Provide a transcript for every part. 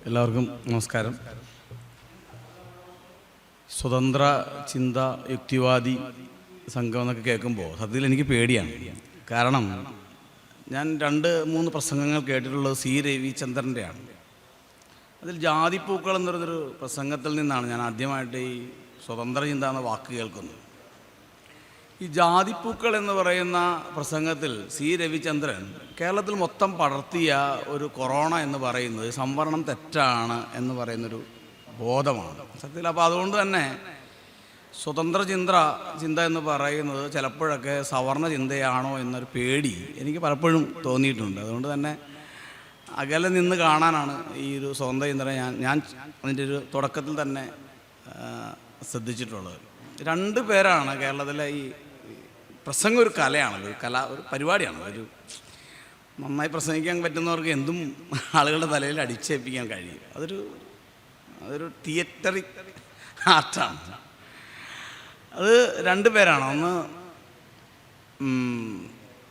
എല്ലാവർക്കും നമസ്കാരം. സ്വതന്ത്ര ചിന്ത യുക്തിവാദി സംഘം എന്നൊക്കെ കേൾക്കുമ്പോൾ സത്യത്തിൽ എനിക്ക് പേടിയാണ്. കാരണം ഞാൻ 2-3 പ്രസംഗങ്ങൾ കേട്ടിട്ടുള്ളത് സി രവിചന്ദ്രൻ്റെയാണ്. അതിൽ ജാതിപ്പൂക്കൾ എന്നൊരു പ്രസംഗത്തിൽ നിന്നാണ് ഞാൻ ആദ്യമായിട്ട് ഈ സ്വതന്ത്ര ചിന്ത എന്ന വാക്ക് കേൾക്കുന്നത്. ഈ ജാതിപ്പൂക്കൾ എന്ന് പറയുന്ന പ്രസംഗത്തിൽ സി രവിചന്ദ്രൻ കേരളത്തിൽ മൊത്തം പടർത്തിയ ഒരു കൊറോണ എന്ന് പറയുന്നത് സംവരണം തെറ്റാണ് എന്ന് പറയുന്നൊരു ബോധമാണ് സത്യത്തിൽ. അപ്പോൾ അതുകൊണ്ട് തന്നെ സ്വതന്ത്ര ചിന്ത എന്ന് പറയുന്നത് ചിലപ്പോഴൊക്കെ സവർണ ചിന്തയാണോ എന്നൊരു പേടി എനിക്ക് പലപ്പോഴും തോന്നിയിട്ടുണ്ട്. അതുകൊണ്ട് തന്നെ അകലെ നിന്ന് കാണാനാണ് ഈ ഒരു സ്വതന്ത്ര ചിന്തനെ ഞാൻ അതിൻ്റെ ഒരു തുടക്കത്തിൽ തന്നെ ശ്രദ്ധിച്ചിട്ടുള്ളത്. 2 പേരാണ് കേരളത്തിലെ ഈ പ്രസംഗം ഒരു കലയാണല്ലോ, ഒരു പരിപാടിയാണ്. ഒരു നന്നായി പ്രസംഗിക്കാൻ പറ്റുന്നവർക്ക് എന്തും ആളുകളുടെ തലയിൽ അടിച്ചേൽപ്പിക്കാൻ കഴിയും. അതൊരു തിയേറ്ററിക് ആർട്ടാണ്. അത് 2 പേരാണ്. ഒന്ന്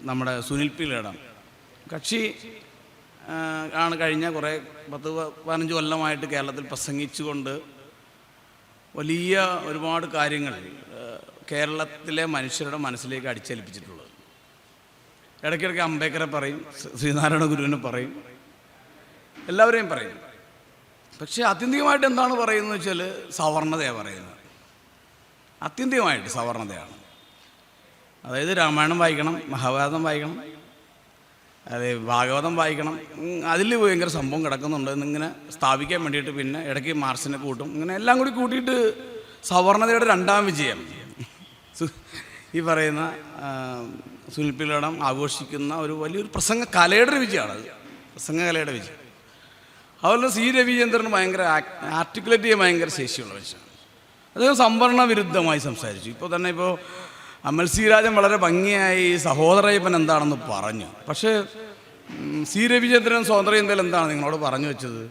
നമ്മുടെ സുനിൽ പി ഇളയിടം കക്ഷി ആണ്. കഴിഞ്ഞ 10-15 കൊല്ലമായിട്ട് കേരളത്തിൽ പ്രസംഗിച്ചുകൊണ്ട് വലിയ ഒരുപാട് കാര്യങ്ങൾ കേരളത്തിലെ മനുഷ്യരുടെ മനസ്സിലേക്ക് അടിച്ചേൽപ്പിച്ചിട്ടുള്ളത്. ഇടയ്ക്കിടയ്ക്ക് അംബേദ്കറെ പറയും, ശ്രീനാരായണ ഗുരുവിനെ പറയും, എല്ലാവരെയും പറയും. പക്ഷേ ആത്യന്തികമായിട്ട് എന്താണ് പറയുന്നത് വെച്ചാൽ സവർണതയാണ് പറയുന്നത്. ആത്യന്തികമായിട്ട് സവർണതയാണ്. അതായത് രാമായണം വായിക്കണം, മഹാഭാരതം വായിക്കണം, അതായത് ഭാഗവതം വായിക്കണം. അതിൽ ഭയങ്കര സംഭവം കിടക്കുന്നുണ്ട് എന്നിങ്ങനെ സ്ഥാപിക്കാൻ വേണ്ടിയിട്ട് പിന്നെ ഇടയ്ക്ക് മാർസിനെ കൂട്ടും. ഇങ്ങനെ എല്ലാം കൂടി കൂട്ടിയിട്ട് സവർണതയുടെ 2ാം വിജയം ഈ പറയുന്ന സുനിൽ പി ഇളയിടം ആഘോഷിക്കുന്ന ഒരു വലിയൊരു പ്രസംഗ കലയുടെ ഒരു വിജയമാണ്. പ്രസംഗ കലയുടെ വിജയം. അതുപോലെ സി രവിചന്ദ്രന് ഭയങ്കര ആർട്ടിക്കുലേറ്റ് ചെയ്യാൻ ഭയങ്കര ശേഷിയുള്ള മനുഷ്യനാണ്. അദ്ദേഹം സംവരണ വിരുദ്ധമായി സംസാരിച്ചു. ഇപ്പോൾ തന്നെ അമൽ സി രാജൻ വളരെ ഭംഗിയായി സഹോദരയ്യപ്പൻ എന്താണെന്ന് പറഞ്ഞു. പക്ഷേ സി രവിചന്ദ്രൻ സ്വതന്ത്ര ചിന്തയിൽ എന്താണ് നിങ്ങളോട് പറഞ്ഞു വെച്ചത്?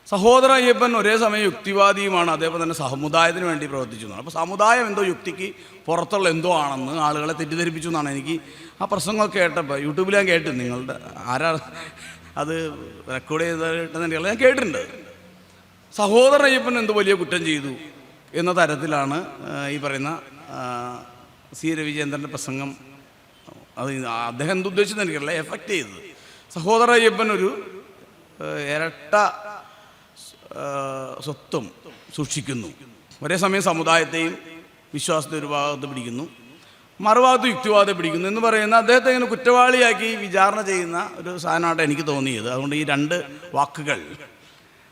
സഹോദര അയ്യപ്പൻ ഒരേ സമയം യുക്തിവാദിയുമാണ്, അതേപോലെ തന്നെ സമുദായത്തിന് വേണ്ടി പ്രവർത്തിച്ചു എന്നാണ്. അപ്പോൾ സമുദായം എന്തോ യുക്തിക്ക് പുറത്തുള്ള എന്തോ ആണെന്ന് ആളുകളെ തെറ്റിദ്ധരിപ്പിച്ചു എന്നാണ് എനിക്ക് ആ പ്രസംഗമൊക്കെ കേട്ടപ്പോൾ യൂട്യൂബിൽ ഞാൻ കേട്ടു. നിങ്ങളുടെ ആരാ അത് റെക്കോർഡ് ചെയ്തിട്ടെന്ന് ഞാൻ കേട്ടിട്ടുണ്ട്. സഹോദര അയ്യപ്പൻ എന്തോ വലിയ കുറ്റം ചെയ്തു എന്ന തരത്തിലാണ് ഈ പറയുന്ന സി രവിചന്ദ്രൻ്റെ പ്രസംഗം. അത് അദ്ദേഹം എന്തുദ്ദേശിച്ചെന്ന് എനിക്കറിയില്ല, എഫക്റ്റ് ചെയ്തത്. സഹോദര അയ്യപ്പൻ ഒരു ഇരട്ട സ്വത്വം സൂക്ഷിക്കുന്നു. ഒരേ സമയം സമുദായത്തെയും വിശ്വാസത്തെ ഒരു ഭാഗത്ത് പിടിക്കുന്നു, മറുഭാഗത്ത് യുക്തിവാദത്തെ പിടിക്കുന്നു എന്ന് പറയുന്ന അദ്ദേഹത്തെ ഇങ്ങനെ കുറ്റവാളിയാക്കി വിചാരണ ചെയ്യുന്ന ഒരു സാധനമായിട്ട് എനിക്ക് തോന്നിയത്. അതുകൊണ്ട് ഈ 2 വാക്കുകൾ,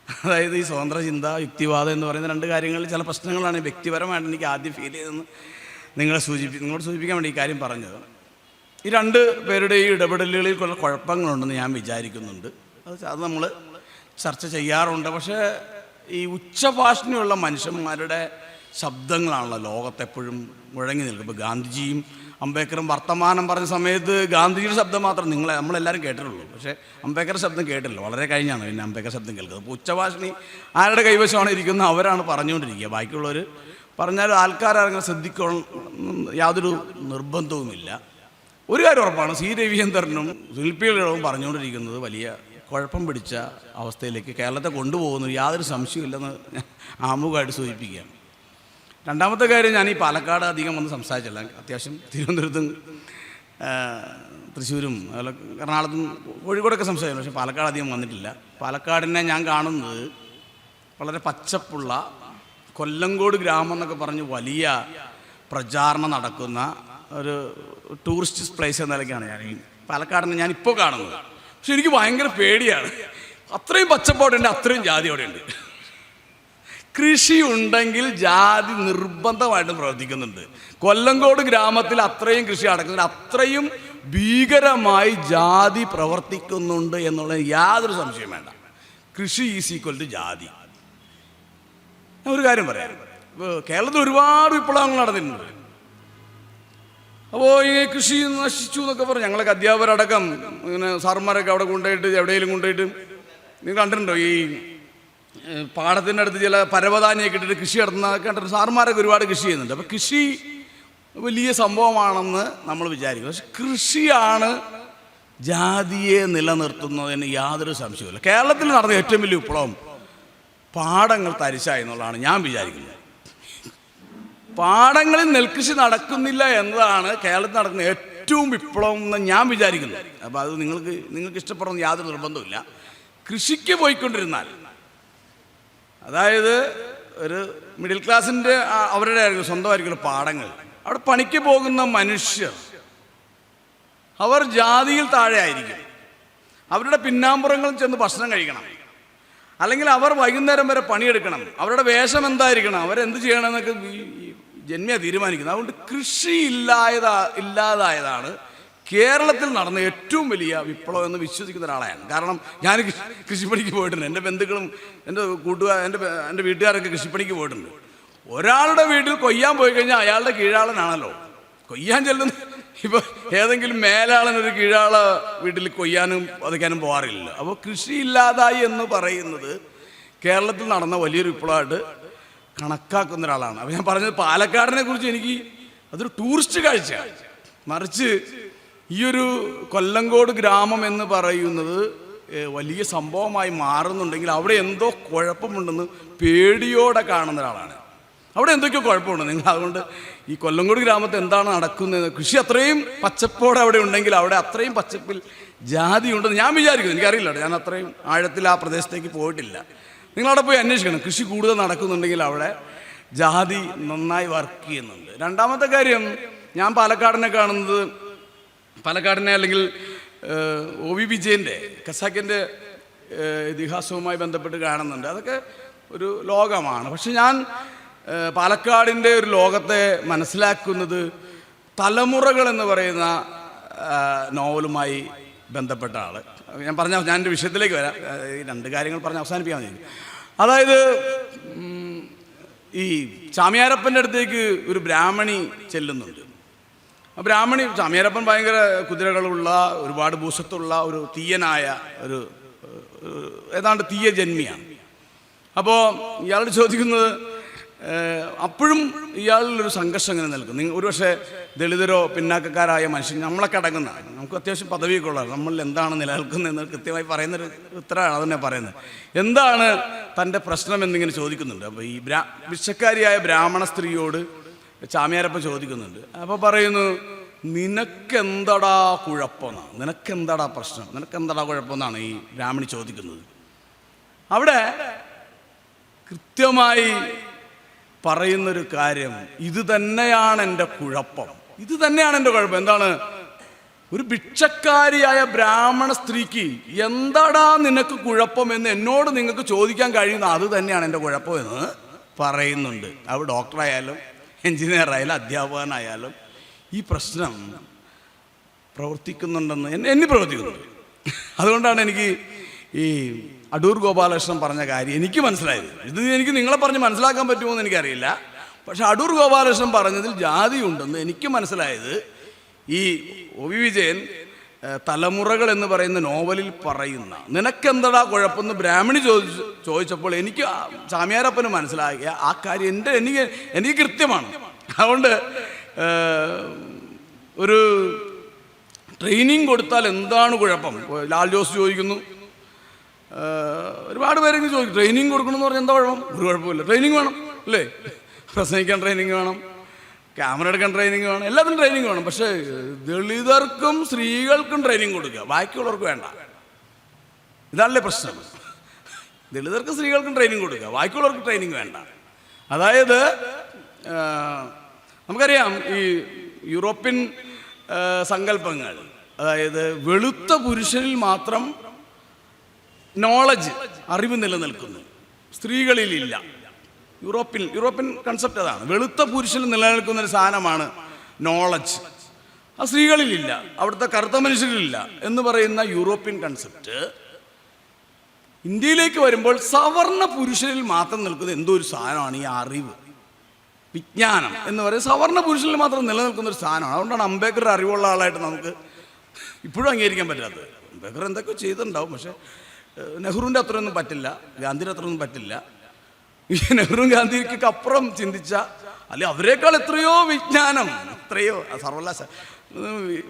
അതായത് ഈ സ്വതന്ത്ര ചിന്ത യുക്തിവാദം എന്ന് പറയുന്ന 2 കാര്യങ്ങളിൽ ചില പ്രശ്നങ്ങളാണ് വ്യക്തിപരമായിട്ട് എനിക്ക് ആദ്യം ഫീൽ ചെയ്തതെന്ന് നിങ്ങളോട് സൂചിപ്പിക്കാൻ വേണ്ടി ഈ കാര്യം പറഞ്ഞത്. ഈ 2 പേരുടെ ഈ ഇടപെടലുകളിൽ കുറെ കുഴപ്പങ്ങളുണ്ടെന്ന് ഞാൻ വിചാരിക്കുന്നുണ്ട്. അത് നമ്മൾ ചർച്ച ചെയ്യാറുണ്ട്. പക്ഷേ ഈ ഉച്ചഭാഷണിയുള്ള മനുഷ്യന്മാരുടെ ശബ്ദങ്ങളാണല്ലോ ലോകത്തെപ്പോഴും മുഴങ്ങി നിൽക്കും. ഇപ്പോൾ ഗാന്ധിജിയും അംബേദ്കറും വർത്തമാനം പറഞ്ഞ സമയത്ത് ഗാന്ധിജിയുടെ ശബ്ദം മാത്രം നമ്മളെല്ലാവരും കേട്ടിട്ടുള്ളൂ. പക്ഷേ അംബേദ്കറുടെ ശബ്ദം കേട്ടില്ല. വളരെ കഴിഞ്ഞാണ് പിന്നെ അംബേദ്കർ ശബ്ദം കേൾക്കുന്നത്. അപ്പോൾ ഉച്ചഭാഷണി ആരുടെ കൈവശമാണ് ഇരിക്കുന്നത് അവരാണ് പറഞ്ഞുകൊണ്ടിരിക്കുക. ബാക്കിയുള്ളവർ പറഞ്ഞാലും ആൾക്കാരങ്ങനെ ശ്രദ്ധിക്കണം യാതൊരു നിർബന്ധവുമില്ല. ഒരു കാര്യം ഉറപ്പാണ്, സി രവിചന്ദ്രനും സുനിൽ പി ഇളയിടവും പറഞ്ഞുകൊണ്ടിരിക്കുന്നത് വലിയ കുഴപ്പം പിടിച്ച അവസ്ഥയിലേക്ക് കേരളത്തെ കൊണ്ടുപോകുന്നു, യാതൊരു സംശയമില്ലെന്ന് ഞാൻ ആമുഖമായിട്ട് സൂചിപ്പിക്കുകയാണ്. 2ാമത്തെ കാര്യം, ഞാൻ ഈ പാലക്കാട് അധികം വന്ന് സംസാരിച്ചില്ല. അത്യാവശ്യം തിരുവനന്തപുരത്തും തൃശ്ശൂരും അതുപോലെ എറണാകുളത്തും കോഴിക്കോടൊക്കെ സംസാരിച്ചു. പക്ഷേ പാലക്കാട് അധികം വന്നിട്ടില്ല. പാലക്കാടിനെ ഞാൻ കാണുന്നത് വളരെ പച്ചപ്പുള്ള കൊല്ലങ്കോട് ഗ്രാമം എന്നൊക്കെ പറഞ്ഞ് വലിയ പ്രചാരണം നടക്കുന്ന ഒരു ടൂറിസ്റ്റ് പ്ലേസ് എന്ന നിലയ്ക്കാണ് ഞാൻ ഈ പാലക്കാടിനെ ഞാനിപ്പോൾ കാണുന്നത്. പക്ഷെ എനിക്ക് ഭയങ്കര പേടിയാണ്. അത്രയും പച്ചപ്പോടുണ്ട്, അത്രയും ജാതി അവിടെ ഉണ്ട്. കൃഷി ഉണ്ടെങ്കിൽ ജാതി നിർബന്ധമായിട്ടും പ്രവർത്തിക്കുന്നുണ്ട്. കൊല്ലങ്കോട് ഗ്രാമത്തിൽ അത്രയും കൃഷി നടക്കുന്നുണ്ട്, അത്രയും ഭീകരമായി ജാതി പ്രവർത്തിക്കുന്നുണ്ട് എന്നുള്ളത് യാതൊരു സംശയം വേണ്ട. കൃഷി ഈസ് ഈക്വൽ ടു ജാതി. ഞാൻ ഒരു കാര്യം പറയാം, കേരളത്തിൽ ഒരുപാട് വിപ്ലവങ്ങൾ നടന്നിട്ടുണ്ട്. അപ്പോൾ ഈ കൃഷി നശിച്ചു എന്നൊക്കെ പറഞ്ഞു ഞങ്ങളൊക്കെ അധ്യാപകരടക്കം ഇങ്ങനെ സാറുമാരൊക്കെ അവിടെ കൊണ്ടുപോയിട്ട് എവിടെയെങ്കിലും കൊണ്ടുപോയിട്ട് നിങ്ങൾ കണ്ടിട്ടുണ്ടോ ഈ പാടത്തിൻ്റെ അടുത്ത് ചില പരവതാനിയൊക്കെ ഇട്ടിട്ട് കൃഷി നടത്തുന്നതൊക്കെ കണ്ടിട്ട് സാറുമാരൊക്കെ ഒരുപാട് കൃഷി ചെയ്യുന്നുണ്ട്. അപ്പോൾ കൃഷി വലിയ സംഭവമാണെന്ന് നമ്മൾ വിചാരിക്കും. പക്ഷെ കൃഷിയാണ് ജാതിയെ നിലനിർത്തുന്നതിന് യാതൊരു സംശയവുമില്ല. കേരളത്തിൽ നടന്ന ഏറ്റവും വലിയ വിപ്ലവം പാടങ്ങൾ തരിശായി എന്നുള്ളതാണ് ഞാൻ വിചാരിക്കുന്നത്. പാടങ്ങളിൽ നെൽകൃഷി നടക്കുന്നില്ല എന്നതാണ് കേരളത്തിൽ നടക്കുന്ന ഏറ്റവും വിപ്ലവം എന്ന് ഞാൻ വിചാരിക്കുന്നത്. അപ്പോൾ അത് നിങ്ങൾക്ക് ഇഷ്ടപ്പെടുന്ന യാതൊരു നിർബന്ധമില്ല. കൃഷിക്ക് പോയിക്കൊണ്ടിരുന്നാൽ, അതായത് ഒരു മിഡിൽ ക്ലാസിൻ്റെ അവരുടെ സ്വന്തമായിരിക്കും പാടങ്ങൾ, അവിടെ പണിക്ക് പോകുന്ന മനുഷ്യർ അവർ ജാതിയിൽ താഴെ ആയിരിക്കും. അവരുടെ പിന്നാമ്പുറങ്ങളിൽ ചെന്ന് ഭക്ഷണം കഴിക്കണം, അല്ലെങ്കിൽ അവർ വൈകുന്നേരം വരെ പണിയെടുക്കണം. അവരുടെ വേഷം എന്തായിരിക്കണം, അവരെന്ത് ചെയ്യണമെന്നൊക്കെ ജന്മിയാ തീരുമാനിക്കുന്നത്. അതുകൊണ്ട് കൃഷി ഇല്ലാതായതാണ് കേരളത്തിൽ നടന്ന ഏറ്റവും വലിയ വിപ്ലവം എന്ന് വിശ്വസിക്കുന്ന ഒരാളാണ്. കാരണം ഞാൻ കൃഷിപ്പണിക്ക് പോയിട്ടുണ്ട്. എൻ്റെ ബന്ധുക്കളും എൻ്റെ വീട്ടുകാരൊക്കെ കൃഷിപ്പണിക്ക് പോയിട്ടുണ്ട്. ഒരാളുടെ വീട്ടിൽ കൊയ്യാൻ പോയി കഴിഞ്ഞാൽ അയാളുടെ കീഴാളനാണല്ലോ കൊയ്യാൻ ചെല്ലുന്ന. ഇപ്പോൾ ഏതെങ്കിലും മേലാളനൊരു കീഴാള വീട്ടിൽ കൊയ്യാനും പതിക്കാനും പോകാറില്ല. അപ്പോൾ കൃഷി ഇല്ലാതായി എന്ന് പറയുന്നത് കേരളത്തിൽ നടന്ന വലിയൊരു വിപ്ലവമായിട്ട് കണക്കാക്കുന്ന ഒരാളാണ്. അപ്പോൾ ഞാൻ പറഞ്ഞത് പാലക്കാടിനെ കുറിച്ച് എനിക്ക് അതൊരു ടൂറിസ്റ്റ് കാഴ്ചയാണ്. മറിച്ച് ഈ ഒരു കൊല്ലങ്കോട് ഗ്രാമം എന്ന് പറയുന്നത് വലിയ സംഭവമായി മാറുന്നുണ്ടെങ്കിൽ അവിടെ എന്തോ കുഴപ്പമുണ്ടെന്ന് പേടിയോടെ കാണുന്ന ഒരാളാണ്. അവിടെ എന്തൊക്കെയോ കുഴപ്പമുണ്ട് നിങ്ങൾ. അതുകൊണ്ട് ഈ കൊല്ലങ്കോട് ഗ്രാമത്തിൽ എന്താണ് നടക്കുന്നത്, കൃഷി അത്രയും പച്ചപ്പോടെ അവിടെ ഉണ്ടെങ്കിൽ അവിടെ അത്രയും പച്ചപ്പിൽ ജാതി ഉണ്ടെന്ന് ഞാൻ വിചാരിക്കുന്നു. എനിക്കറിയില്ല, ഞാൻ അത്രയും ആഴത്തിൽ ആ പ്രദേശത്തേക്ക് പോയിട്ടില്ല. നിങ്ങളവിടെ പോയി അന്വേഷിക്കണം. കൃഷി കൂടുതൽ നടക്കുന്നുണ്ടെങ്കിൽ അവിടെ ജാതി നന്നായി വർക്ക് ചെയ്യുന്നുണ്ട്. രണ്ടാമത്തെ കാര്യം, ഞാൻ പാലക്കാടിനെ അല്ലെങ്കിൽ OV വിജയൻ്റെ ഖസാക്കിൻ്റെ ഇതിഹാസവുമായി ബന്ധപ്പെട്ട് കാണുന്നുണ്ട്. അതൊക്കെ ഒരു ലോകമാണ്. പക്ഷെ ഞാൻ പാലക്കാടിൻ്റെ ഒരു ലോകത്തെ മനസ്സിലാക്കുന്നത് തലമുറകൾ എന്ന് പറയുന്ന നോവലുമായി ബന്ധപ്പെട്ട ആൾ. ഞാൻ എൻ്റെ വിഷയത്തിലേക്ക് വരാം. ഈ രണ്ട് കാര്യങ്ങൾ പറഞ്ഞ് അവസാനിപ്പിക്കാൻ മതി. അതായത് ഈ ചാമിയാരപ്പൻ്റെ അടുത്തേക്ക് ഒരു ബ്രാഹ്മണി ചെല്ലുന്നുണ്ട്. ആ ചാമിയാരപ്പൻ ഭയങ്കര കുതിരകളുള്ള, ഒരുപാട് ഭൂഷത്തുള്ള ഒരു തീയനായ ഒരു ഏതാണ്ട് തീയ ജന്മിയാണ്. അപ്പോൾ ഇയാളോട് ചോദിക്കുന്നത്, അപ്പോഴും ഇയാളിലൊരു സംഘർഷം ഇങ്ങനെ നിൽക്കും. ഒരു പക്ഷേ ദളിതരോ പിന്നാക്കക്കാരായ മനുഷ്യൻ, നമ്മളൊക്കെ അടങ്ങുന്ന, നമുക്ക് അത്യാവശ്യം പദവിയൊക്കെ ഉള്ളത്, നമ്മളിൽ എന്താണ് നിലനിൽക്കുന്നതെന്ന് കൃത്യമായി പറയുന്നൊരു ഉത്തരമാണ് അതന്നെ പറയുന്നത്. എന്താണ് തൻ്റെ പ്രശ്നം എന്നിങ്ങനെ ചോദിക്കുന്നുണ്ട്. അപ്പോൾ ഈ ഭിക്ഷക്കാരിയായ ബ്രാഹ്മണ സ്ത്രീയോട് ചാമിയാരപ്പൻ ചോദിക്കുന്നുണ്ട്. അപ്പോൾ പറയുന്നു, നിനക്കെന്തടാ കുഴപ്പമെന്നാണ്, നിനക്കെന്താടാ പ്രശ്നം, നിനക്കെന്താടാ കുഴപ്പമെന്നാണ് ഈ ബ്രാഹ്മണി ചോദിക്കുന്നത്. അവിടെ കൃത്യമായി പറയുന്നൊരു കാര്യം, ഇത് തന്നെയാണ് എൻ്റെ കുഴപ്പം, ഇത് തന്നെയാണ് എൻ്റെ കുഴപ്പം. എന്താണ്? ഒരു ഭിക്ഷക്കാരിയായ ബ്രാഹ്മണ സ്ത്രീക്ക് എന്താടാ നിനക്ക് കുഴപ്പമെന്ന് എന്നോട് നിങ്ങൾക്ക് ചോദിക്കാൻ കഴിയുന്ന അത് തന്നെയാണ് എൻ്റെ കുഴപ്പമെന്ന് പറയുന്നുണ്ട്. അത് ഡോക്ടറായാലും എൻജിനീയറായാലും അധ്യാപകനായാലും ഈ പ്രശ്നം പ്രവർത്തിക്കുന്നുണ്ടെന്ന് എന്നെ പ്രവർത്തിക്കുന്നുണ്ട്. അതുകൊണ്ടാണ് എനിക്ക് ഈ അടൂർ ഗോപാലകൃഷ്ണൻ പറഞ്ഞ കാര്യം എനിക്ക് മനസ്സിലായത്. ഇത് എനിക്ക് നിങ്ങളെ പറഞ്ഞ് മനസ്സിലാക്കാൻ പറ്റുമോ എന്ന് എനിക്കറിയില്ല. പക്ഷെ അടൂർ ഗോപാലകൃഷ്ണൻ പറഞ്ഞതിൽ ജാതി ഉണ്ടെന്ന് എനിക്ക് മനസ്സിലായത് ഈ OV വിജയൻ തലമുറകൾ എന്ന് പറയുന്ന നോവലിൽ പറയുന്ന നിനക്കെന്തടാ കുഴപ്പമെന്ന് ബ്രാഹ്മണി ചോദിച്ചപ്പോൾ എനിക്ക് ചാമിയാരപ്പന് മനസ്സിലാക്കിയ ആ കാര്യം എനിക്ക് കൃത്യമാണ്. അതുകൊണ്ട് ഒരു ട്രെയിനിങ് കൊടുത്താൽ എന്താണ് കുഴപ്പം? ലാൽ ജോസ് ചോദിക്കുന്നു, ഒരുപാട് പേരെങ്കിലും ചോദിക്കും, ട്രെയിനിങ് കൊടുക്കണമെന്ന് പറഞ്ഞാൽ എന്താ കുഴപ്പം? ഒരു കുഴപ്പമില്ല, ട്രെയിനിങ് വേണം അല്ലേ? പ്രസംഗിക്കാൻ ട്രെയിനിങ് വേണം, ക്യാമറ എടുക്കാൻ ട്രെയിനിങ് വേണം, എല്ലാത്തിനും ട്രെയിനിങ് വേണം. പക്ഷേ ദളിതർക്കും സ്ത്രീകൾക്കും ട്രെയിനിങ് കൊടുക്കുക, ബാക്കിയുള്ളവർക്ക് വേണ്ട. ഇതാണല്ലേ പ്രശ്നം. ദളിതർക്കും സ്ത്രീകൾക്കും ട്രെയിനിങ് കൊടുക്കുക, ബാക്കിയുള്ളവർക്ക് ട്രെയിനിങ് വേണ്ട. അതായത് നമുക്കറിയാം ഈ യൂറോപ്യൻ സങ്കല്പങ്ങൾ, അതായത് വെളുത്ത പുരുഷനിൽ മാത്രം നോളജ്, അറിവ് നിലനിൽക്കുന്നു, സ്ത്രീകളിലില്ല. യൂറോപ്യൻ കൺസെപ്റ്റ് അതാണ്. വെളുത്ത പുരുഷനിൽ നിലനിൽക്കുന്ന ഒരു സാധനമാണ് നോളജ്, ആ സ്ത്രീകളിലില്ല, അവിടുത്തെ കറുത്ത മനുഷ്യരിലില്ല എന്ന് പറയുന്ന യൂറോപ്യൻ കൺസെപ്റ്റ് ഇന്ത്യയിലേക്ക് വരുമ്പോൾ സവർണ പുരുഷനിൽ മാത്രം നിൽക്കുന്ന എന്തോ ഒരു സാധനമാണ് ഈ അറിവ്, വിജ്ഞാനം എന്ന് പറയുന്നത് സവർണ പുരുഷനിൽ മാത്രം നിലനിൽക്കുന്ന ഒരു സാധനമാണ്. അതുകൊണ്ടാണ് അംബേദ്കർ അറിവുള്ള ആളായിട്ട് നമുക്ക് ഇപ്പോഴും അംഗീകരിക്കാൻ പറ്റാത്തത്. അംബേദ്കർ എന്തൊക്കെ ചെയ്തിട്ടുണ്ടാവും, പക്ഷേ നെഹ്റുവിൻ്റെ അത്രയൊന്നും പറ്റില്ല, ഗാന്ധിയുടെ അത്രയൊന്നും പറ്റില്ല. ഈ നെഹ്റുവും ഗാന്ധിക്ക് അപ്പുറം ചിന്തിച്ച, അല്ലെ അവരെക്കാൾ എത്രയോ വിജ്ഞാനം, എത്രയോ സർവകലാശാല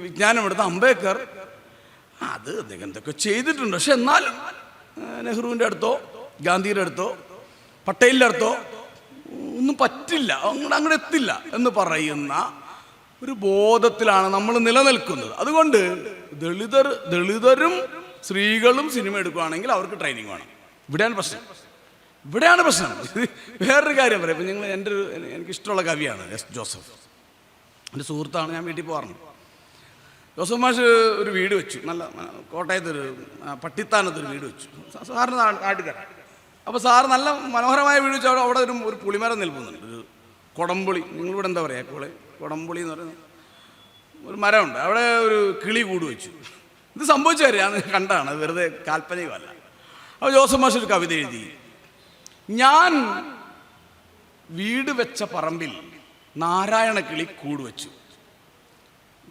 വിജ്ഞാനം എടുത്ത അംബേദ്കർ അത് അദ്ദേഹം എന്തൊക്കെ ചെയ്തിട്ടുണ്ട്. പക്ഷെ എന്നാലും നെഹ്റുവിൻ്റെ അടുത്തോ ഗാന്ധിയുടെ അടുത്തോ പട്ടേലിൻ്റെ അർത്ഥം ഒന്നും പറ്റില്ല, അങ്ങോട്ട് എത്തില്ല എന്ന് പറയുന്ന ഒരു ബോധത്തിലാണ് നമ്മൾ നിലനിൽക്കുന്നത്. അതുകൊണ്ട് ദളിതരും സ്ത്രീകളും സിനിമ എടുക്കുകയാണെങ്കിൽ അവർക്ക് ട്രെയിനിങ് വേണം. ഇവിടെയാണ് പ്രശ്നം. വേറൊരു കാര്യം പറയാം. ഇപ്പം എനിക്കിഷ്ടമുള്ള കവിയാണ് എസ് ജോസഫ്, എൻ്റെ സുഹൃത്താണ്. ഞാൻ വീട്ടിൽ പോകാറുണ്ട്. ജോസഫ് മാഷ് ഒരു വീട് വെച്ചു, നല്ല കോട്ടയത്തൊരു പട്ടിത്താനത്തൊരു വീട് വെച്ചു. സാറിന് നാട്ടുകാരൻ. അപ്പോൾ സാറ് നല്ല മനോഹരമായ വീട് വെച്ചു. അവിടെ ഒരു പുളിമരം നിൽക്കുന്നുണ്ട്, ഒരു കൊടംപുളി. നിങ്ങളിവിടെ എന്താ പറയുക, കൊടംപുളി എന്ന് പറയുന്ന ഒരു മരമുണ്ട്. അവിടെ ഒരു കിളി കൂട് വെച്ചു. ഇത് സംഭവിച്ചു കാര്യം ഞാൻ കണ്ടാണ്, വെറുതെ കാൽപ്പനികമല്ല. അപ്പോൾ ജോസഫ് മാഷ് ഒരു കവിത എഴുതി, ഞാൻ വീട് വെച്ച പറമ്പിൽ നാരായണ കിളി കൂട് വെച്ചു.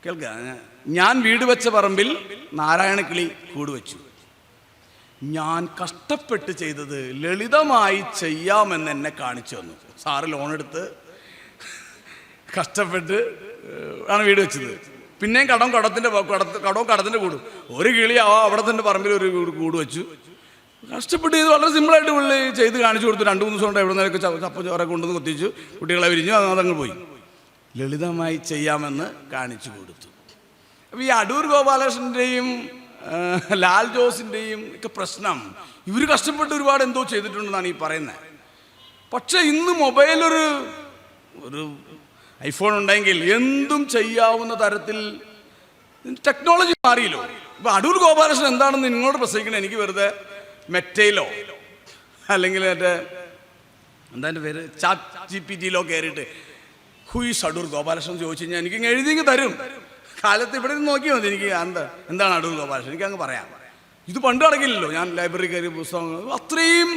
കേൾക്കുക, ഞാൻ വീട് വെച്ച പറമ്പിൽ നാരായണ കിളി കൂട് വെച്ചു. ഞാൻ കഷ്ടപ്പെട്ട് ചെയ്തത് ലളിതമായി ചെയ്യാമെന്ന് എന്നെ കാണിച്ചു തന്നു. സാറ് ലോണെടുത്ത് കഷ്ടപ്പെട്ട് ആണ് വീട് വെച്ചത്. പിന്നെയും കടത്തിന്റെ കൂടും. ഒരു കിളി അവിടെ തന്നെ പറമ്പിൽ ഒരു കൂട് വെച്ചു. കഷ്ടപ്പെട്ട് ചെയ്ത് വളരെ സിമ്പിളായിട്ട് പുള്ളി ചെയ്ത് കാണിച്ചു കൊടുത്തു. 2-3 ദിവസം കൊണ്ട് എവിടെ നിന്നൊക്കെ ചപ്പച്ചോറെ കൊണ്ടുവന്ന് കൊത്തിച്ചു, കുട്ടികളെ വിരിഞ്ഞു, അതങ്ങ് പോയി. ലളിതമായി ചെയ്യാമെന്ന് കാണിച്ചു കൊടുത്തു. അപ്പോൾ ഈ അടൂർ ഗോപാലകൃഷ്ണൻ്റെയും ലാൽ ജോസിൻ്റെയും ഒക്കെ പ്രശ്നം, ഇവർ കഷ്ടപ്പെട്ട് ഒരുപാട് എന്തോ ചെയ്തിട്ടുണ്ടെന്നാണ് ഈ പറയുന്നത്. പക്ഷേ ഇന്ന് മൊബൈലൊരു ഐഫോൺ ഉണ്ടെങ്കിൽ എന്തും ചെയ്യാവുന്ന തരത്തിൽ ടെക്നോളജി മാറിയല്ലോ. ഇപ്പോൾ അടൂർ ഗോപാലകൃഷ്ണൻ എന്താണെന്ന് നിങ്ങളോട് പ്രസംഗിക്കണം. എനിക്ക് വെറുതെ മെറ്റയിലോ അല്ലെങ്കിൽ എന്താ എൻ്റെ പേര് ChatGPT-യിലോ കയറിയിട്ട് ഹു ഈസ് അടൂർ ഗോപാലകൃഷ്ണൻ ചോദിച്ചു കഴിഞ്ഞാൽ എനിക്ക് എഴുതിയെങ്കിൽ തരും. കാലത്ത് ഇവിടെ നിന്ന് നോക്കിയാൽ മതി. എനിക്ക് എന്താണ് അടൂർ ഗോപാലകൃഷ്ണൻ എനിക്കങ്ങ് പറയാം. ഇത് പണ്ട് നടക്കില്ലല്ലോ. ഞാൻ ലൈബ്രറി കയറി പുസ്തകങ്ങൾ അത്രയും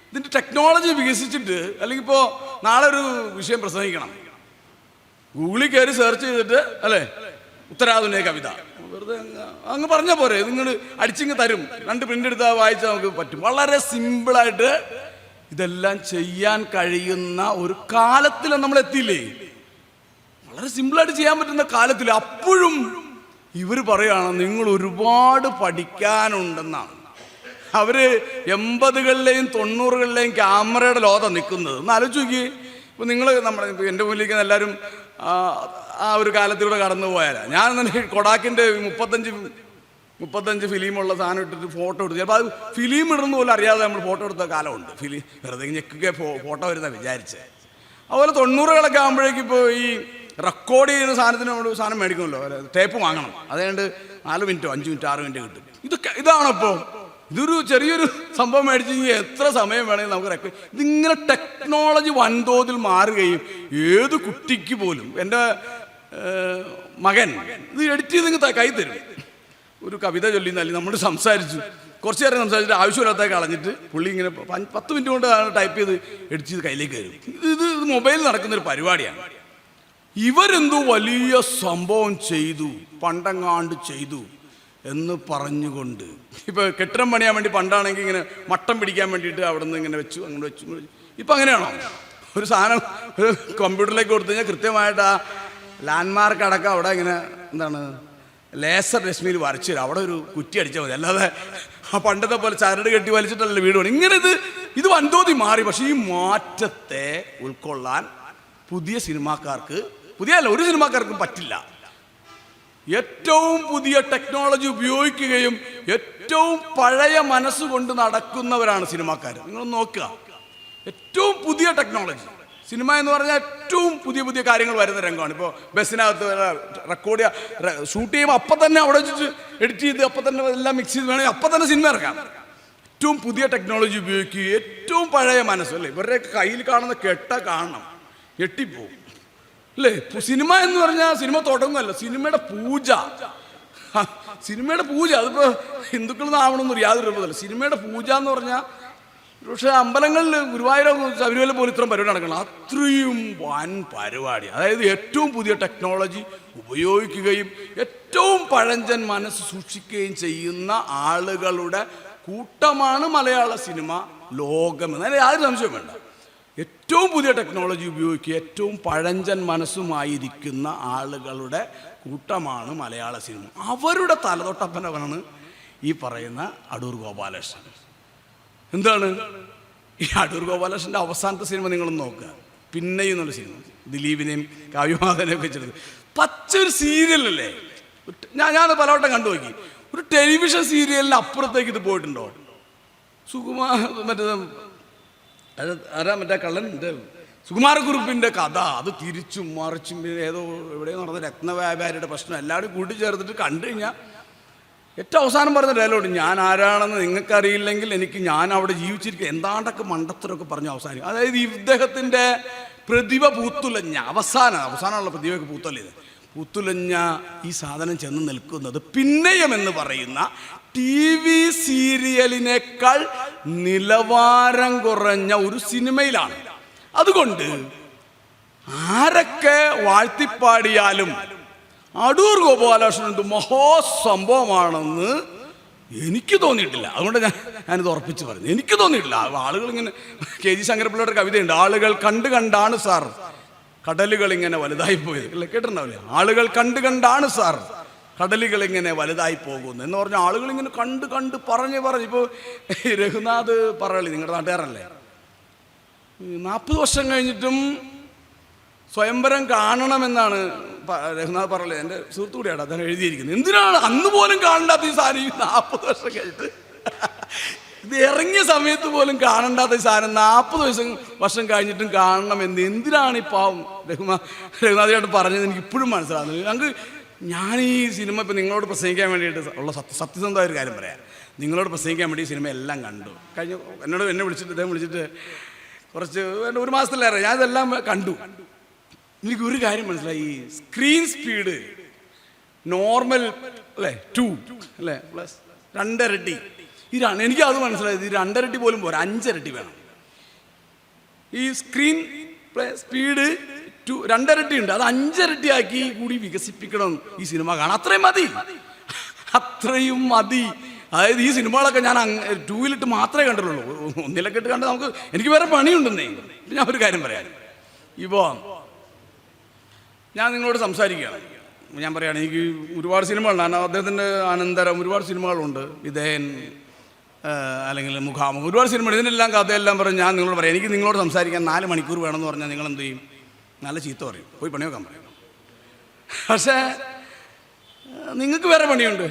ഇതിൻ്റെ ടെക്നോളജി വികസിച്ചിട്ട്, അല്ലെങ്കിൽ ഇപ്പോൾ നാളെ ഒരു വിഷയം പ്രസംഗിക്കണം, ഗൂഗിളിൽ കയറി സെർച്ച് ചെയ്തിട്ട് അല്ലേ ഉത്തരാധുനിക കവിത വെറുതെ അങ്ങ് പറഞ്ഞാൽ പോരെ, നിങ്ങൾ അടിച്ചിങ്ങ് തരും. 2 പ്രിൻ്റ് എടുത്താൽ വായിച്ചാൽ നമുക്ക് പറ്റും. വളരെ സിമ്പിളായിട്ട് ഇതെല്ലാം ചെയ്യാൻ കഴിയുന്ന ഒരു കാലത്തിൽ നമ്മൾ എത്തിയില്ലേ. വളരെ സിമ്പിളായിട്ട് ചെയ്യാൻ പറ്റുന്ന കാലത്തിൽ അപ്പോഴും ഇവർ പറയുകയാണ് നിങ്ങൾ ഒരുപാട് പഠിക്കാനുണ്ടെന്നാണ്. അവർ 80കളിലെയും 90കളിലെയും ക്യാമറയുടെ ലോകം നിൽക്കുന്നത്. ഒന്ന് ആലോചിച്ച് നോക്കി. ഇപ്പോൾ നിങ്ങൾ എൻ്റെ മുന്നിലിരിക്കുന്ന എല്ലാവരും ആ ഒരു കാലത്തിലൂടെ കടന്നു പോയാലാണ്. ഞാൻ തന്നെ കൊടാക്കിൻ്റെ 35 ഫിലിമുള്ള സാധനം ഇട്ടിട്ട് ഫോട്ടോ എടുത്ത് ചിലപ്പോൾ അത് ഫിലിം ഇടുന്ന പോലും അറിയാതെ നമ്മൾ ഫോട്ടോ എടുത്ത കാലമുണ്ട്. വെറുതെ ഞെക്കുക ഫോട്ടോ വരുന്ന വിചാരിച്ചത്. അതുപോലെ 90കളൊക്കെ ആകുമ്പോഴേക്കും ഇപ്പോൾ ഈ റെക്കോർഡ് ചെയ്യുന്ന സാധനത്തിന് നമ്മൾ സാധനം മേടിക്കുമല്ലോ, ടേപ്പ് വാങ്ങണം. അതുകൊണ്ട് 4 മിനിറ്റോ 5 മിനിറ്റോ 6 മിനിറ്റ് കിട്ടും. ഇതാണപ്പോൾ ഇതൊരു ചെറിയൊരു സംഭവം മേടിച്ച് കഴിഞ്ഞാൽ എത്ര സമയം വേണമെങ്കിൽ നമുക്ക് റെക്കോർഡ്. ഇതിങ്ങനെ ടെക്നോളജി വൻതോതിൽ മാറുകയും ഏത് കുട്ടിക്ക് പോലും, എൻ്റെ മകൻ ഇത് എഡിറ്റ് ചെയ്ത് കൈ തരും. ഒരു കവിത ചൊല്ലിന്നല്ലേ നമ്മൾ സംസാരിച്ചു, കുറച്ച് നേരം സംസാരിച്ചിട്ട് ആവശ്യമില്ലാത്ത കളഞ്ഞിട്ട് പുള്ളി ഇങ്ങനെ 10 മിനിറ്റ് കൊണ്ട് ടൈപ്പ് ചെയ്ത് എഡിറ്റ് ചെയ്ത് കയ്യിലേക്ക് തരും. ഇത് മൊബൈലിൽ നടക്കുന്നൊരു പരിപാടിയാണ്. ഇവരെന്തോ വലിയ സംഭവം ചെയ്തു, പണ്ടങ്ങാണ്ട് ചെയ്തു എന്ന് പറഞ്ഞുകൊണ്ട് ഇപ്പോൾ കെട്ടിടം പണിയാൻ വേണ്ടി പണ്ടാണെങ്കിൽ ഇങ്ങനെ മട്ടം പിടിക്കാൻ വേണ്ടിയിട്ട് അവിടെ നിന്ന് ഇങ്ങനെ വെച്ചു, അങ്ങോട്ട് വെച്ചു. ഇപ്പം അങ്ങനെയാണോ? ഒരു സാധനം കമ്പ്യൂട്ടറിലേക്ക് കൊടുത്തു കഴിഞ്ഞാൽ കൃത്യമായിട്ട് ആ ലാൻഡ്മാർക്ക് അടക്കം അവിടെ ഇങ്ങനെ എന്താണ് ലേസർ രശ്മിയിൽ വരച്ചു തരും. അവിടെ ഒരു കുറ്റി അടിച്ചാൽ മതി. അല്ലാതെ ആ പണ്ടത്തെ പോലെ ചരട് കെട്ടി വലിച്ചിട്ടല്ല വീട് പണി. ഇങ്ങനെ ഇത് വൻതോതി മാറി. പക്ഷേ ഈ മാറ്റത്തെ ഉൾക്കൊള്ളാൻ പുതിയ സിനിമാക്കാർക്ക്, ഒരു സിനിമാക്കാർക്കും പറ്റില്ല. ഏറ്റവും പുതിയ ടെക്നോളജി ഉപയോഗിക്കുകയും ഏറ്റവും പഴയ മനസ്സുകൊണ്ട് നടക്കുന്നവരാണ് സിനിമാക്കാർ. നിങ്ങൾ നോക്കുക, ഏറ്റവും പുതിയ ടെക്നോളജി സിനിമ എന്ന് പറഞ്ഞാൽ ഏറ്റവും പുതിയ കാര്യങ്ങൾ വരുന്ന രംഗമാണ്. ഇപ്പോൾ ബസ്സിനകത്ത് റെക്കോർഡ് ഷൂട്ട് ചെയ്യുമ്പോൾ അപ്പം തന്നെ അവിടെ വെച്ചിട്ട് എഡിറ്റ് ചെയ്ത് അപ്പം തന്നെ എല്ലാം മിക്സ് ചെയ്ത് വേണമെങ്കിൽ അപ്പം തന്നെ സിനിമ ഇറക്കാം. ഏറ്റവും പുതിയ ടെക്നോളജി ഉപയോഗിക്കുക, ഏറ്റവും പഴയ മനസ്സ് അല്ലേ. ഇവരുടെ കയ്യിൽ കാണുന്ന കാണണം, ഞെട്ടിപ്പോവും അല്ലേ. സിനിമ എന്ന് പറഞ്ഞാൽ സിനിമ തുടങ്ങുമല്ലോ, സിനിമയുടെ പൂജ അതിപ്പോൾ ഹിന്ദുക്കളിൽ നിന്നാവണമെന്നൊരു യാതൊരു രൂപത്തില്ല. സിനിമയുടെ പൂജ എന്ന് പറഞ്ഞാൽ പക്ഷേ അമ്പലങ്ങളിൽ ഗുരുവായൂരോ ശബരിമല പോലും ഇത്രയും പരിപാടി നടക്കണം. അത്രയും വൻ പരിപാടി. അതായത് ഏറ്റവും പുതിയ ടെക്നോളജി ഉപയോഗിക്കുകയും ഏറ്റവും പഴഞ്ചൻ മനസ്സ് സൂക്ഷിക്കുകയും ചെയ്യുന്ന ആളുകളുടെ കൂട്ടമാണ് മലയാള സിനിമ ലോകമെന്ന്. അതിന് യാതൊരു സംശയം വേണ്ട. ഏറ്റവും പുതിയ ടെക്നോളജി ഉപയോഗിക്കുക, ഏറ്റവും പഴഞ്ചൻ മനസ്സുമായിരിക്കുന്ന ആളുകളുടെ കൂട്ടമാണ് മലയാള സിനിമ. അവരുടെ തലതൊട്ടപ്പനാണ് ഈ പറയുന്ന അടൂർ ഗോപാലകൃഷ്ണൻ. എന്താണ് ഈ അടൂർ ഗോപാലകൃഷ്ണൻ്റെ അവസാനത്തെ സിനിമ നിങ്ങളൊന്ന് നോക്കുക, പിന്നെയും എന്നുള്ള സിനിമ, ദിലീപിനെയും കാവ്യമാധവനെയും വെച്ചെടുത്ത് പച്ചൊരു സീരിയലല്ലേ. ഞാൻ പലവട്ടം കണ്ടു നോക്കി. ഒരു ടെലിവിഷൻ സീരിയലിന് അപ്പുറത്തേക്ക് ഇത് പോയിട്ടുണ്ടോ? സുകുമാർ മറ്റേ കള്ളൻ സുകുമാരക്കുറുപ്പിൻ്റെ കഥ, അത് തിരിച്ചും മറിച്ചും ഏതോ എവിടെ നടന്ന രത്നവ്യാപാരിയുടെ പ്രശ്നം എല്ലാവരും കൂട്ടിച്ചേർത്തിട്ട് കണ്ടു കഴിഞ്ഞാൽ ഏറ്റവും അവസാനം പറഞ്ഞ ഡയലോഗ്, ഞാൻ ആരാണെന്ന് നിങ്ങൾക്കറിയില്ലെങ്കിൽ ഞാൻ അവിടെ ജീവിച്ചിരിക്കുക, എന്താണ്ടൊക്കെ പറഞ്ഞ് അവസാനിക്കും. അതായത് ഇദ്ദേഹത്തിൻ്റെ പ്രതിഭ പൂത്തുലഞ്ഞ അവസാനമുള്ള പ്രതിഭയ്ക്ക് പൂത്തുലഞ്ഞ ഈ സാധനം ചെന്ന് നിൽക്കുന്നത് പിന്നെയും എന്ന് പറയുന്ന TV സീരിയലിനേക്കാൾ നിലവാരം കുറഞ്ഞ ഒരു സിനിമയിലാണ്. അതുകൊണ്ട് ആരൊക്കെ വാഴ്ത്തിപ്പാടിയാലും അടൂർ ഗോപാലകൃഷ്ണൻ എന്ത് മഹാസംഭവമാണെന്ന് എനിക്ക് തോന്നിയിട്ടില്ല. അതുകൊണ്ട് ഞാനിത് ഉറപ്പിച്ച് പറഞ്ഞു, എനിക്ക് തോന്നിയിട്ടില്ല. ആളുകൾ ഇങ്ങനെ KG ശങ്കരപ്പിള്ളയുടെ കവിതയുണ്ട്, ആളുകൾ കണ്ടാണ് സാർ കടലുകൾ ഇങ്ങനെ വലുതായി പോയത്, അല്ലേ? കേട്ടിട്ടുണ്ടാവില്ലേ? ആളുകൾ കണ്ടാണ് സാർ കടലുകൾ ഇങ്ങനെ വലുതായി പോകുന്നു എന്ന് പറഞ്ഞ ആളുകൾ ഇങ്ങനെ കണ്ട് പറഞ്ഞ് ഇപ്പോൾ രഘുനാഥ് പറളി, നിങ്ങളുടെ നാട്ടുകാരല്ലേ, 40 വർഷം കഴിഞ്ഞിട്ടും സ്വയംവരം കാണണമെന്നാണ് രഘുനാഥ് പറളി, എൻ്റെ സുഹൃത്തു കൂടിയാണ്, അദ്ദേഹം എഴുതിയിരിക്കുന്നത്. എന്തിനാണ് അന്ന് പോലും കാണണ്ടാത്ത ഈ സാധനം 40 വർഷം കഴിഞ്ഞിട്ട്, ഇത് ഇറങ്ങിയ സമയത്ത് പോലും കാണണ്ടാത്ത ഈ സാധനം 40 വർഷം കഴിഞ്ഞിട്ടും കാണണമെന്ന് എന്തിനാണ് ഈ പാവം രഘുനാഥിയായിട്ട് പറഞ്ഞത് എനിക്ക് ഇപ്പോഴും മനസ്സിലാകുന്നത്. ഞങ്ങൾക്ക് ഞാൻ ഈ സിനിമ ഇപ്പം നിങ്ങളോട് പ്രസംഗിക്കാൻ വേണ്ടിയിട്ട് ഉള്ള സത്യസന്ധമായ ഒരു കാര്യം പറയാം. നിങ്ങളോട് പ്രസംഗിക്കാൻ വേണ്ടി ഈ സിനിമ എല്ലാം കണ്ടു കഴിഞ്ഞു. എന്നെ വിളിച്ചിട്ട് അദ്ദേഹം വിളിച്ചിട്ട് കുറച്ച് 1 മാസത്തിലേറെ ഞാൻ ഇതെല്ലാം കണ്ടു. എനിക്ക് ഒരു കാര്യം മനസ്സിലായി, ഈ സ്ക്രീൻ സ്പീഡ് നോർമൽ അല്ലേ 2 അല്ലേ പ്ലസ് 2 ഇരട്ടി എനിക്ക് അത് മനസ്സിലായത്. 2 ഇരട്ടി പോലും പോരാ, 5 ഇരട്ടി വേണം. ഈ സ്ക്രീൻ സ്പീഡ് 2 ഇരട്ടി ഉണ്ട്, അത് 5 ഇരട്ടിയാക്കി കൂടി വികസിപ്പിക്കണം ഈ സിനിമ കാണാൻ. അത്രയും മതി. അതായത് ഈ സിനിമകളൊക്കെ ഞാൻ 2-ലിട്ട് മാത്രമേ കണ്ടുള്ളൂ, 1-ലൊക്കെ ഇട്ട് കണ്ട് എനിക്ക് വേറെ പണിയുണ്ടെന്നേ. ഞാൻ ഒരു കാര്യം പറയാം, ഇപ്പോൾ ഞാൻ നിങ്ങളോട് സംസാരിക്കുകയാണ്, ഞാൻ പറയുകയാണ്, എനിക്ക് ഒരുപാട് സിനിമകളുണ്ട്, അദ്ദേഹത്തിൻ്റെ അനന്തരം ഒരുപാട് സിനിമകളുണ്ട്, വിധേയൻ അല്ലെങ്കിൽ മുഖാമുഖം, ഒരുപാട് സിനിമകൾ, ഇതിനെല്ലാം കഥയെല്ലാം പറഞ്ഞ് ഞാൻ നിങ്ങളോട് പറയാം. എനിക്ക് നിങ്ങളോട് സംസാരിക്കാൻ 4 മണിക്കൂർ വേണമെന്ന് പറഞ്ഞാൽ നിങ്ങൾ എന്ത് ചെയ്യും? നല്ല ചീത്ത പറയും, പോയി പണി വെക്കാൻ പറയും. പക്ഷേ നിങ്ങൾക്ക് വേറെ പണിയുണ്ട്.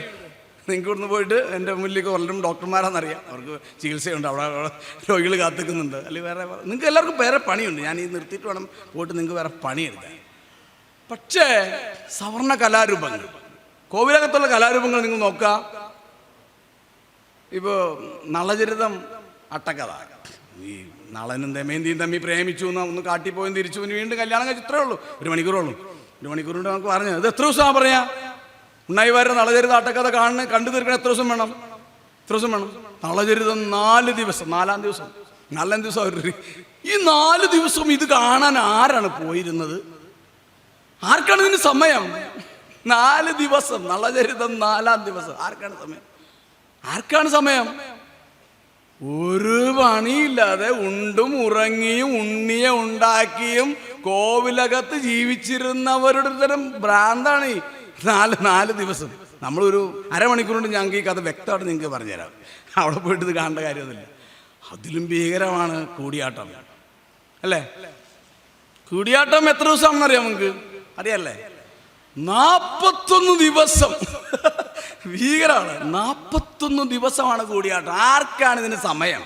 നിങ്ങൾക്ക് ഇവിടുന്ന് പോയിട്ട് എൻ്റെ മുന്നിലേക്ക് പലരും ഡോക്ടർമാരാണെന്നറിയാം, അവർക്ക് ചികിത്സയുണ്ട്, അവിടെ രോഗികൾ കാത്തിക്കുന്നുണ്ട്, അല്ലെങ്കിൽ വേറെ നിങ്ങൾക്ക് എല്ലാവർക്കും വേറെ പണിയുണ്ട്. ഞാൻ ഈ നിർത്തിയിട്ട് വേണം പോയിട്ട് നിങ്ങൾക്ക് വേറെ പണിയെടുക്കാൻ. പക്ഷേ സവർണ കലാരൂപങ്ങൾ, കോവിലകത്തുള്ള കലാരൂപങ്ങൾ നിങ്ങൾ നോക്കുക. ഇപ്പോൾ നളചരിതം അട്ടക്കഥ, ഈ നളനും ദമയന്തിയും തമ്മിൽ പ്രേമിച്ചു എന്ന് ഒന്ന് കാട്ടിപ്പോയും തിരിച്ചു വീണ്ടും കല്യാണം കഴിച്ച് ഇത്രേ ഉള്ളൂ, 1 മണിക്കൂറുള്ളൂ. 1 മണിക്കൂർ കൊണ്ട് നമുക്ക് പറഞ്ഞത് ഇത് എത്ര ദിവസമാണ് പറയാ? ഉണ്ണായി വാര്യരുടെ നളചരിതം അട്ടക്കഥ കണ്ടു തീർക്കണം എത്ര ദിവസം വേണം? നളചരിതം 4 ദിവസം, 4-ാം ദിവസം ഈ 4 ദിവസം ഇത് കാണാൻ ആരാണ് പോയിരുന്നത്? ആർക്കാണ് ഇതിന് സമയം? 4 ദിവസം നളചരിതം 4-ാം ദിവസം ആർക്കാണ് സമയം? ഒരു പണിയില്ലാതെ ഉണ്ടും ഉറങ്ങിയും ഉണ്ണിയെ ഉണ്ടാക്കിയും കോവിലകത്ത് ജീവിച്ചിരുന്നവരുടെ തരം ഭ്രാന്താണ് ഈ 4 ദിവസം. നമ്മളൊരു അരമണിക്കൂർ കൊണ്ട് ഞങ്ങൾക്ക് ഈ കഥ വ്യക്തമായിട്ട് നിങ്ങൾക്ക് പറഞ്ഞുതരാം. അവിടെ പോയിട്ട് ഇത് കാണേണ്ട കാര്യമൊന്നുമില്ല. അതിലും ഭീകരമാണ് കൂടിയാട്ടം, അല്ലേ? കൂടിയാട്ടം എത്ര ദിവസമാണെന്നറിയാം നിങ്ങൾക്ക്? അറിയാല്ലേ? 41 ദിവസം. ഭീകരമാണ്. 41 ദിവസമാണ് കൂടിയാട്ടം. ആർക്കാണ് ഇതിന് സമയം?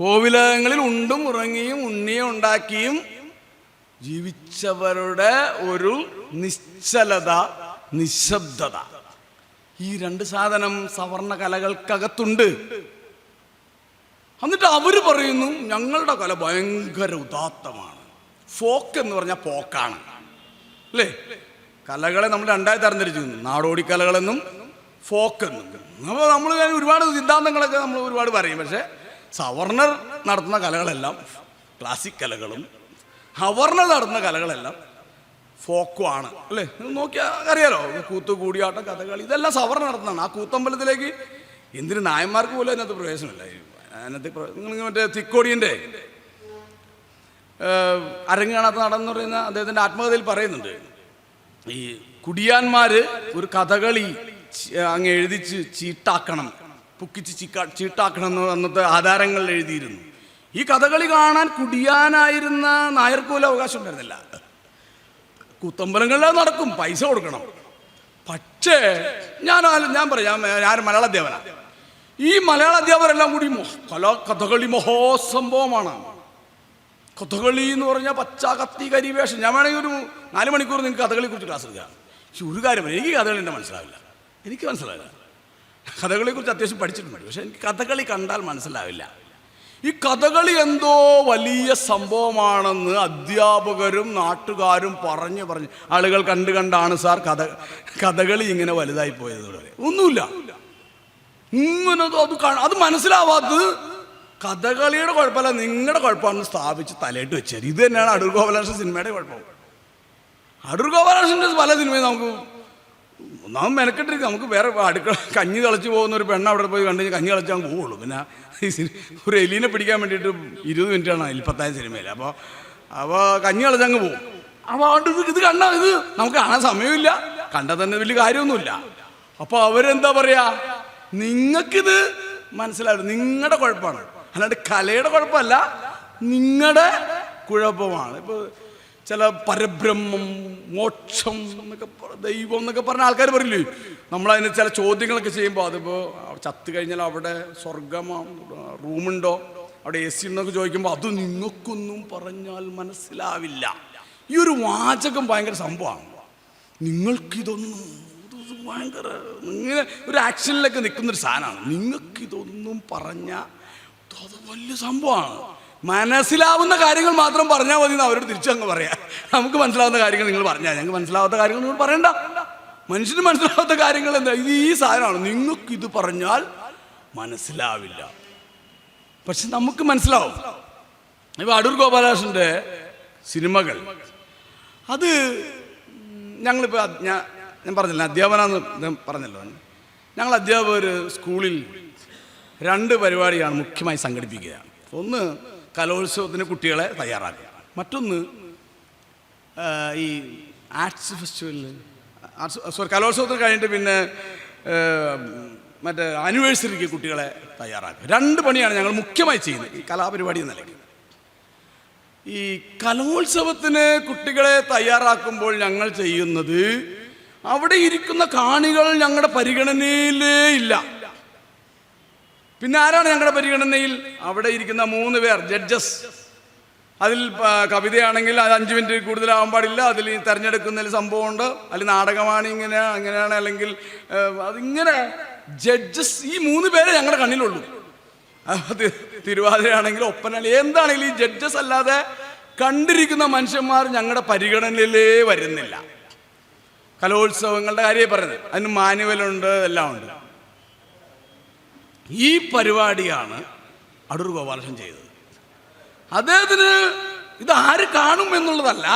കോവിലകങ്ങളിൽ ഉണ്ടും ഉറങ്ങിയും ഉണ്ണിയെ ഉണ്ടാക്കിയും ജീവിച്ചവരുടെ ഒരു നിശ്ചലത, നിശബ്ദത, ഈ 2 സാധനം സവർണ കലകൾക്കകത്തുണ്ട്. എന്നിട്ട് അവര് പറയുന്നു ഞങ്ങളുടെ കല ഭയങ്കര ഉദാത്തമാണ്. ഫോക്ക് എന്ന് പറഞ്ഞാൽ പോക്കാണ്, അല്ലേ? കലകളെ നമ്മൾ 2ആയി തരംതിരിച്ചിരുന്നു, നാടോടി കലകളെന്നും ഫോക്കെന്നും. അപ്പോൾ നമ്മൾ ഒരുപാട് സിദ്ധാന്തങ്ങളൊക്കെ നമ്മൾ ഒരുപാട് പറയും. പക്ഷേ സവർണർ നടത്തുന്ന കലകളെല്ലാം ക്ലാസിക് കലകളും അവർണർ നടത്തുന്ന കലകളെല്ലാം ഫോക്കുമാണ്, അല്ലേ? നോക്കിയാൽ അറിയാലോ, കൂത്ത്, കൂടിയാട്ടം, കഥകളി, ഇതെല്ലാം സവർണർ നടത്തുന്നതാണ്. ആ കൂത്തമ്പലത്തിലേക്ക് എന്തിന് നായന്മാർക്ക് പോലും അതിനകത്ത് പ്രവേശനമില്ല. നിങ്ങൾ മറ്റേ തിക്കോടിയൻ്റെ അരങ്ങ് കാണാത്ത നടന്ന് പറയുന്ന അദ്ദേഹത്തിൻ്റെ ആത്മകഥയിൽ പറയുന്നുണ്ട്, ഈ കുടിയാന്മാർ ഒരു കഥകളി അങ്ങ് എഴുതിച്ച് ചീട്ടാക്കണം പൊക്കിച്ച് ചീട്ടാക്കണമെന്ന് അന്നത്തെ ആധാരങ്ങളിൽ എഴുതിയിരുന്നു. ഈ കഥകളി കാണാൻ കുടിയാനായിരുന്ന നായർക്ക് പോലും അവകാശം ഉണ്ടായിരുന്നില്ല. കൂത്തമ്പലങ്ങളിൽ നടക്കും, പൈസ കൊടുക്കണം. പക്ഷേ ഞാൻ പറയാം, ഞാൻ മലയാള അധ്യാപകനാണ്. ഈ മലയാള അധ്യാപകരെല്ലാം കൂടി കഥകളി മഹോത്സവമാണ്. കഥകളി എന്ന് പറഞ്ഞാൽ പച്ച കത്തി കരിവേഷം. ഞാൻ വേണമെങ്കിൽ ഒരു 4 മണിക്കൂർ നിങ്ങൾക്ക് കഥകളിയെക്കുറിച്ച് ക്ലാസ് എടുക്കാം. പക്ഷെ ഒരു കാര്യം പറയാം, എനിക്ക് കഥകളി എൻ്റെ മനസ്സിലാവില്ല. എനിക്ക് മനസ്സിലാവില്ല. കഥകളിയെക്കുറിച്ച് അത്യാവശ്യം പഠിച്ചിട്ടുണ്ട്, പക്ഷെ എനിക്ക് കഥകളി കണ്ടാൽ മനസ്സിലാവില്ല. ഈ കഥകളി എന്തോ വലിയ സംഭവമാണെന്ന് അധ്യാപകരും നാട്ടുകാരും പറഞ്ഞ് ആളുകൾ കണ്ടാണ് സാർ കഥകളി ഇങ്ങനെ വലുതായി പോയത്. ഒന്നുമില്ല, ഇങ്ങനെ അത് മനസ്സിലാവാത്തത് കഥകളിയുടെ കുഴപ്പമല്ല, നിങ്ങളുടെ കുഴപ്പമാണെന്ന് സ്ഥാപിച്ച് തലയിട്ട് വെച്ചത്. ഇത് തന്നെയാണ് അടൂർ ഗോപാലകൃഷ്ണൻ സിനിമയുടെ കുഴപ്പം. അടൂർ ഗോപാലകൃഷ്ണൻ്റെ പല സിനിമയും നമുക്ക് ഒന്നാമത് മെനക്കെട്ടിരിക്കും. നമുക്ക് വേറെ അടുക്കള കഞ്ഞി തിളച്ച് പോകുന്ന ഒരു പെണ്ണ് അവിടെ പോയി കണ്ടു കഴിഞ്ഞാൽ കഞ്ഞി തിളച്ചാൽ പോവുള്ളൂ. പിന്നെ ഒരു എലീനെ പിടിക്കാൻ വേണ്ടിയിട്ട് 20 മിനിറ്റാണ് 10,000 സിനിമയിൽ. അപ്പോൾ കഞ്ഞി തിളച്ചങ്ങ് പോകും. അപ്പോൾ ഇത് കണ്ടാൽ ഇത് നമുക്ക് കാണാൻ സമയമില്ല, കണ്ടാൽ തന്നെ വലിയ കാര്യമൊന്നുമില്ല. അപ്പോൾ അവരെന്താ പറയുക, നിങ്ങൾക്കിത് മനസ്സിലാവില്ല, നിങ്ങളുടെ കുഴപ്പമാണ്, അല്ലാണ്ട് കലയുടെ കുഴപ്പമല്ല, നിങ്ങളുടെ കുഴപ്പമാണ്. ഇപ്പോൾ ചില പരബ്രഹ്മം, മോക്ഷം എന്നൊക്കെ ദൈവം എന്നൊക്കെ പറഞ്ഞ ആൾക്കാർ പറയില്ലേ, നമ്മളതിന് ചില ചോദ്യങ്ങളൊക്കെ ചെയ്യുമ്പോൾ അതിപ്പോൾ ചത്തു കഴിഞ്ഞാൽ അവിടെ സ്വർഗമോ റൂമുണ്ടോ അവിടെ AC എന്നൊക്കെ ചോദിക്കുമ്പോൾ അത് നിങ്ങൾക്കൊന്നും പറഞ്ഞാൽ മനസ്സിലാവില്ല. ഈ ഒരു വാചകം ഭയങ്കര സംഭവമാണ്. നിങ്ങൾക്കിതൊന്നും ഭയങ്കര ഇങ്ങനെ ഒരു ആക്ഷനിലൊക്കെ നിൽക്കുന്നൊരു സാധനമാണ്. നിങ്ങൾക്കിതൊന്നും പറഞ്ഞാൽ അത് വലിയ സംഭവമാണ്. മനസ്സിലാവുന്ന കാര്യങ്ങൾ മാത്രം പറഞ്ഞാൽ മതി എന്ന് അവരോട് തിരിച്ചങ്ങ് പറയാം. നമുക്ക് മനസ്സിലാവുന്ന കാര്യങ്ങൾ നിങ്ങൾ പറഞ്ഞാൽ, ഞങ്ങൾക്ക് മനസ്സിലാവാത്ത കാര്യങ്ങൾ നിങ്ങൾ പറയണ്ട. മനുഷ്യന് മനസ്സിലാവാത്ത കാര്യങ്ങൾ എന്താ, ഇത് ഈ സാധനമാണ്. നിങ്ങൾക്കിത് പറഞ്ഞാൽ മനസ്സിലാവില്ല, പക്ഷെ നമുക്ക് മനസ്സിലാവും. ഇപ്പോൾ അടൂർ ഗോപാലകൃഷ്ണൻ്റെ സിനിമകൾ അത് ഞങ്ങളിപ്പോൾ ഞാൻ പറഞ്ഞില്ല, അധ്യാപനാന്ന് പറഞ്ഞല്ലോ. ഞങ്ങൾ അധ്യാപകർ സ്കൂളിൽ 2 പരിപാടിയാണ് മുഖ്യമായി സംഘടിപ്പിക്കുക. ഒന്ന് കലോത്സവത്തിന് കുട്ടികളെ തയ്യാറാക്കുക, മറ്റൊന്ന് ഈ ആർട്സ് ഫെസ്റ്റിവലിൽ കലോത്സവത്തിന് കഴിഞ്ഞിട്ട് പിന്നെ മറ്റേ ആനിവേഴ്സറിക്ക് കുട്ടികളെ തയ്യാറാക്കുക. 2 പണിയാണ് ഞങ്ങൾ മുഖ്യമായി ചെയ്യുന്നത് ഈ കലാപരിപാടി എന്ന നിലയ്ക്ക്. ഈ കലോത്സവത്തിന് കുട്ടികളെ തയ്യാറാക്കുമ്പോൾ ഞങ്ങൾ ചെയ്യുന്നത്, അവിടെ ഇരിക്കുന്ന കാണികൾ ഞങ്ങളുടെ പരിഗണനയിലേ ഇല്ല. പിന്നെ ആരാണ് ഞങ്ങളുടെ പരിഗണനയിൽ? അവിടെ ഇരിക്കുന്ന 3 പേർ ജഡ്ജസ്. അതിൽ കവിതയാണെങ്കിൽ അത് 5 മിനിറ്റ് കൂടുതലാവാൻ പാടില്ല. അതിൽ തിരഞ്ഞെടുക്കുന്നതിൽ സംഭവമുണ്ട്. അതിൽ നാടകമാണ് അങ്ങനെയാണ്, അല്ലെങ്കിൽ അതിങ്ങനെ ജഡ്ജസ്. ഈ 3 പേരെ ഞങ്ങളുടെ കണ്ണിലുള്ളൂ. അത് തിരുവാതിരയാണെങ്കിലും ഒപ്പനാണെങ്കിൽ എന്താണെങ്കിലും ഈ ജഡ്ജസ് അല്ലാതെ കണ്ടിരിക്കുന്ന മനുഷ്യന്മാർ ഞങ്ങളുടെ പരിഗണനയിലേ വരുന്നില്ല. കലോത്സവങ്ങളുടെ കാര്യമായി പറയുന്നത്, അതിന് മാനുവലുണ്ട്, എല്ലാം ഉണ്ട്. ഈ പരിപാടിയാണ് അടൂർ ഗോപാലകൃഷ്ണൻ ചെയ്തത്. അദ്ദേഹത്തിന് ഇത് ആര് കാണും എന്നുള്ളതല്ല,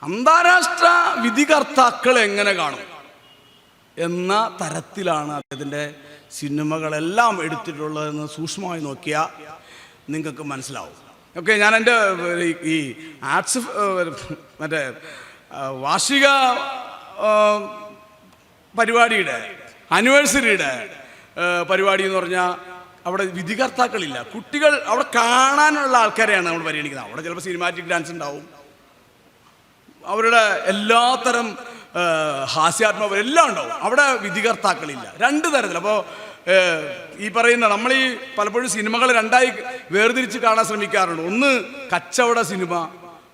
അന്താരാഷ്ട്ര വിധികർത്താക്കൾ എങ്ങനെ കാണും എന്ന തരത്തിലാണ് അദ്ദേഹത്തിൻ്റെ സിനിമകളെല്ലാം എടുത്തിട്ടുള്ളതെന്ന് സൂക്ഷ്മമായി നോക്കിയാൽ നിങ്ങൾക്ക് മനസ്സിലാവും. ഓക്കെ, ഞാൻ എൻ്റെ ഈ ആർട്സ് മറ്റേ വാർഷിക പരിപാടിയുടെ ആനിവേഴ്സറിയുടെ പരിപാടി എന്ന് പറഞ്ഞാൽ അവിടെ വിധികർത്താക്കളില്ല, കുട്ടികൾ അവിടെ കാണാനുള്ള ആൾക്കാരെയാണ് നമ്മൾ പരിഗണിക്കുന്നത്. അവിടെ ചിലപ്പോൾ സിനിമാറ്റിക് ഡാൻസ് ഉണ്ടാവും, അവരുടെ എല്ലാത്തരം ഹാസ്യാത്മകം എല്ലാം ഉണ്ടാവും. അവിടെ വിധികർത്താക്കളില്ല. 2 തരത്തിൽ. അപ്പോൾ ഈ പറയുന്ന നമ്മൾ ഈ പലപ്പോഴും സിനിമകൾ 2ആയി വേർതിരിച്ച് കാണാൻ ശ്രമിക്കാറുണ്ട്. ഒന്ന് കച്ചവട സിനിമ,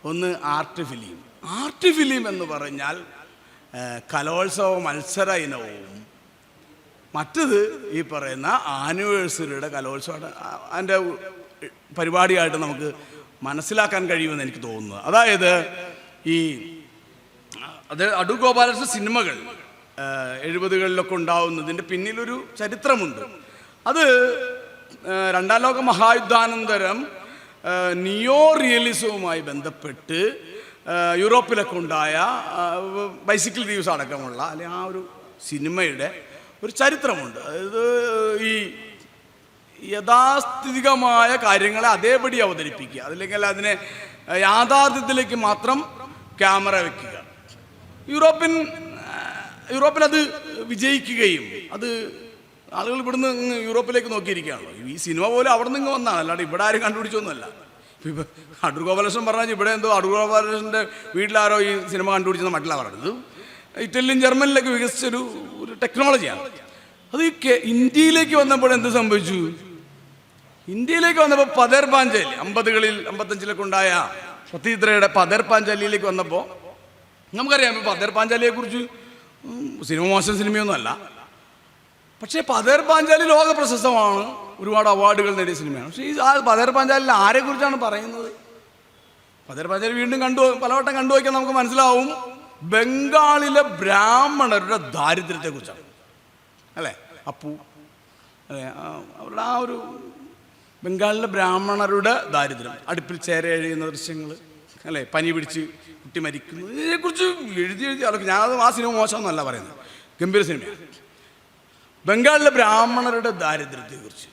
ഒന്ന് ആർട്ട് ഫിലിം. ആർട്ട് ഫിലിം എന്ന് പറഞ്ഞാൽ കലോത്സവ മത്സര ഇനവും, മറ്റത് ഈ പറയുന്ന ആനിവേഴ്സറിയുടെ കലോത്സവം അതിൻ്റെ പരിപാടിയായിട്ട് നമുക്ക് മനസ്സിലാക്കാൻ കഴിയുമെന്ന് എനിക്ക് തോന്നുന്നത്. അതായത് അത് അടൂർ ഗോപാലകൃഷ്ണ സിനിമകൾ 70കളിലൊക്കെ ഉണ്ടാവുന്നതിൻ്റെ പിന്നിലൊരു ചരിത്രമുണ്ട്. അത് 2ാം ലോക മഹായുദ്ധാനന്തരം നിയോ റിയലിസവുമായി ബന്ധപ്പെട്ട് യൂറോപ്പിലൊക്കെ ഉണ്ടായ ബൈസിക്കിൾ തീവ്സ് അടക്കമുള്ള അല്ലെങ്കിൽ ആ ഒരു സിനിമയുടെ ഒരു ചരിത്രമുണ്ട്. അതായത് ഈ യാഥാസ്ഥിതികമായ കാര്യങ്ങളെ അതേപടി അവതരിപ്പിക്കുക, അതല്ലെങ്കിൽ അതിനെ യാഥാർത്ഥ്യത്തിലേക്ക് മാത്രം ക്യാമറ വയ്ക്കുക. യൂറോപ്പിൽ അത് വിജയിക്കുകയും അത് ആളുകൾ ഇവിടുന്ന് യൂറോപ്പിലേക്ക് നോക്കിയിരിക്കുകയാണല്ലോ. ഈ സിനിമ പോലും അവിടെ നിന്ന് വന്നതാണ്, അല്ലാണ്ട് ഇവിടെ ആരും കണ്ടുപിടിച്ചൊന്നുമല്ല. ഇപ്പം അടൂർ ഗോപാലകൃഷ്ണൻ പറഞ്ഞാൽ ഇവിടെ എന്തോ അടൂർ ഗോപാലകൃഷ്ണൻ്റെ വീട്ടിലാരോ ഈ സിനിമ കണ്ടുപിടിച്ചെന്ന് മറ്റുള്ള പറയുന്നത്. ഇറ്റലിയും ജർമ്മനിലൊക്കെ വികസിച്ചൊരു ടെക്നോളജിയാണ്. അത് ഇന്ത്യയിലേക്ക് വന്നപ്പോൾ എന്ത് സംഭവിച്ചു? ഇന്ത്യയിലേക്ക് വന്നപ്പോൾ പതേർ പാഞ്ചാലി 50കളിൽ 55-ലൊക്കെ ഉണ്ടായ സത്യജിത്രയുടെ പതേർ പാഞ്ചാലിയിലേക്ക് വന്നപ്പോൾ നമുക്കറിയാം, ഇപ്പോൾ പതേർ പാഞ്ചാലിയെ കുറിച്ച് സിനിമ മോശം സിനിമയൊന്നും അല്ല, പക്ഷേ പതേർ പാഞ്ചാലി ലോക പ്രശസ്തമാണ്, ഒരുപാട് അവാർഡുകൾ നേടിയ സിനിമയാണ്. പക്ഷേ ഈ പതേർ പാഞ്ചാലിൽ ആരെക്കുറിച്ചാണ് പറയുന്നത്? പതേർ പാഞ്ചാലി വീണ്ടും പലവട്ടം കണ്ടുപോയിക്കാൻ നമുക്ക് മനസ്സിലാവും, ബംഗാളിലെ ബ്രാഹ്മണരുടെ ദാരിദ്ര്യത്തെക്കുറിച്ചാണ്, അല്ലേ? അപ്പു, അല്ലേ? അവരുടെ ആ ഒരു ബംഗാളിലെ ബ്രാഹ്മണരുടെ ദാരിദ്ര്യം, അടുപ്പിൽ ചേര എഴുതുന്ന ദൃശ്യങ്ങൾ, അല്ലേ? പനി പിടിച്ച് കുട്ടി മരിക്കുന്നു, ഇതിനെക്കുറിച്ച് എഴുതി ആൾക്ക്. ഞാൻ ആ സിനിമ മോശമൊന്നുമല്ല പറയുന്നത്, ഗംഭീര സിനിമയാണ്. ബംഗാളിലെ ബ്രാഹ്മണരുടെ ദാരിദ്ര്യത്തെക്കുറിച്ച്.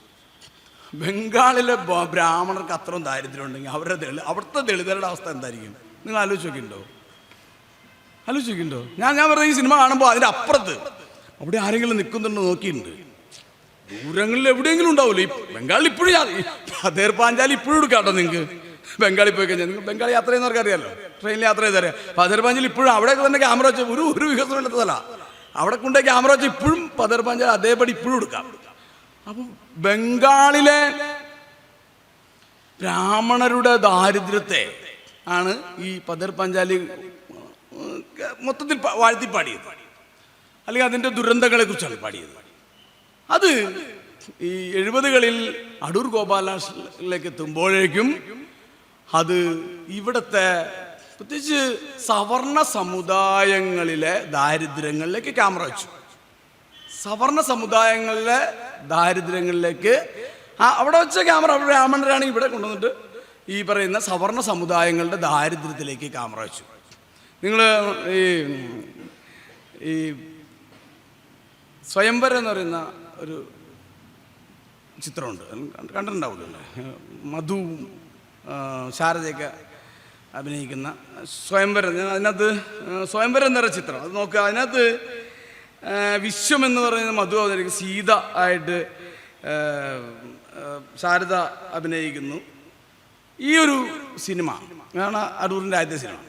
ബംഗാളിലെ ബ്രാഹ്മണർക്ക് അത്രയും ദാരിദ്ര്യം ഉണ്ടെങ്കിൽ അവിടുത്തെ ദളിതരുടെ അവസ്ഥ എന്തായിരിക്കും? നിങ്ങൾ ആലോചിച്ച് നോക്കിയിട്ടുണ്ടോ? ഞാൻ വെറുതെ ഈ സിനിമ കാണുമ്പോൾ അതിൻ്റെ അപ്പുറത്ത് അവിടെ ആരെങ്കിലും നിൽക്കുന്നുണ്ടോ നോക്കിയിട്ടുണ്ട്. ദൂരങ്ങളിൽ എവിടെയെങ്കിലും ഉണ്ടാവില്ല. ഈ ബംഗാളിൽ ഇപ്പോഴും പതേർ പാഞ്ചാലി ഇപ്പോഴും എടുക്കാട്ടോ. നിങ്ങൾക്ക് ബംഗാളിൽ പോയി കഴിഞ്ഞാൽ, നിങ്ങൾ ബംഗാൾ യാത്ര ചെയ്യുന്നവർക്ക് അറിയാമല്ലോ, ട്രെയിനിൽ യാത്ര ചെയ്തറിയാം. പതേർ പാഞ്ചാലി ഇപ്പോഴും അവിടെയൊക്കെ തന്നെ ക്യാമറ വെച്ച് ഒരു വികസനം ഇല്ലാത്തതല്ല, അവിടെ കൊണ്ടേ ക്യാമറ വെച്ച് ഇപ്പോഴും പതേർ പാഞ്ചാലി അതേപടി ഇപ്പോഴും എടുക്കാം. അപ്പം ബംഗാളിലെ ബ്രാഹ്മണരുടെ ദാരിദ്ര്യത്തെ ആണ് ഈ പതേർ പാഞ്ചാലി മൊത്തത്തിൽ വാഴ്ത്തിപ്പാടിയത്, അല്ലെങ്കിൽ അതിൻ്റെ ദുരന്തങ്ങളെ കുറിച്ചാണ് പാടിയത്. അത് ഈ 70കളിൽ അടൂർ ഗോപാലകൃഷ്ണനിലേക്ക് എത്തുമ്പോഴേക്കും അത് ഇവിടുത്തെ പ്രത്യേകിച്ച് സവർണ സമുദായങ്ങളിലെ ദാരിദ്ര്യങ്ങളിലേക്ക് ക്യാമറ വെച്ചു. സവർണ സമുദായങ്ങളിലെ ദാരിദ്ര്യങ്ങളിലേക്ക് അവിടെ വെച്ച ക്യാമറ, ബ്രാഹ്മണരാണ് ഇവിടെ കൊണ്ടുവന്നിട്ട് ഈ പറയുന്ന സവർണ സമുദായങ്ങളുടെ ദാരിദ്ര്യത്തിലേക്ക് ക്യാമറ വെച്ചു. നിങ്ങൾ ഈ സ്വയംവരം എന്ന് പറയുന്ന ഒരു ചിത്രമുണ്ട്, കണ്ടിട്ടുണ്ടാവില്ലല്ലേ? മധു ശാരദയൊക്കെ അഭിനയിക്കുന്ന സ്വയംവരം. അതിനകത്ത് സ്വയംവരം എന്ന് പറയുന്ന ചിത്രം അത് നോക്കുക. അതിനകത്ത് വിശ്വം എന്ന് പറയുന്ന മധു അവതരിക്കും, സീത ആയിട്ട് ശാരദ അഭിനയിക്കുന്നു. ഈ ഒരു സിനിമ ആണ് അടൂരിൻ്റെ ആദ്യത്തെ സിനിമ.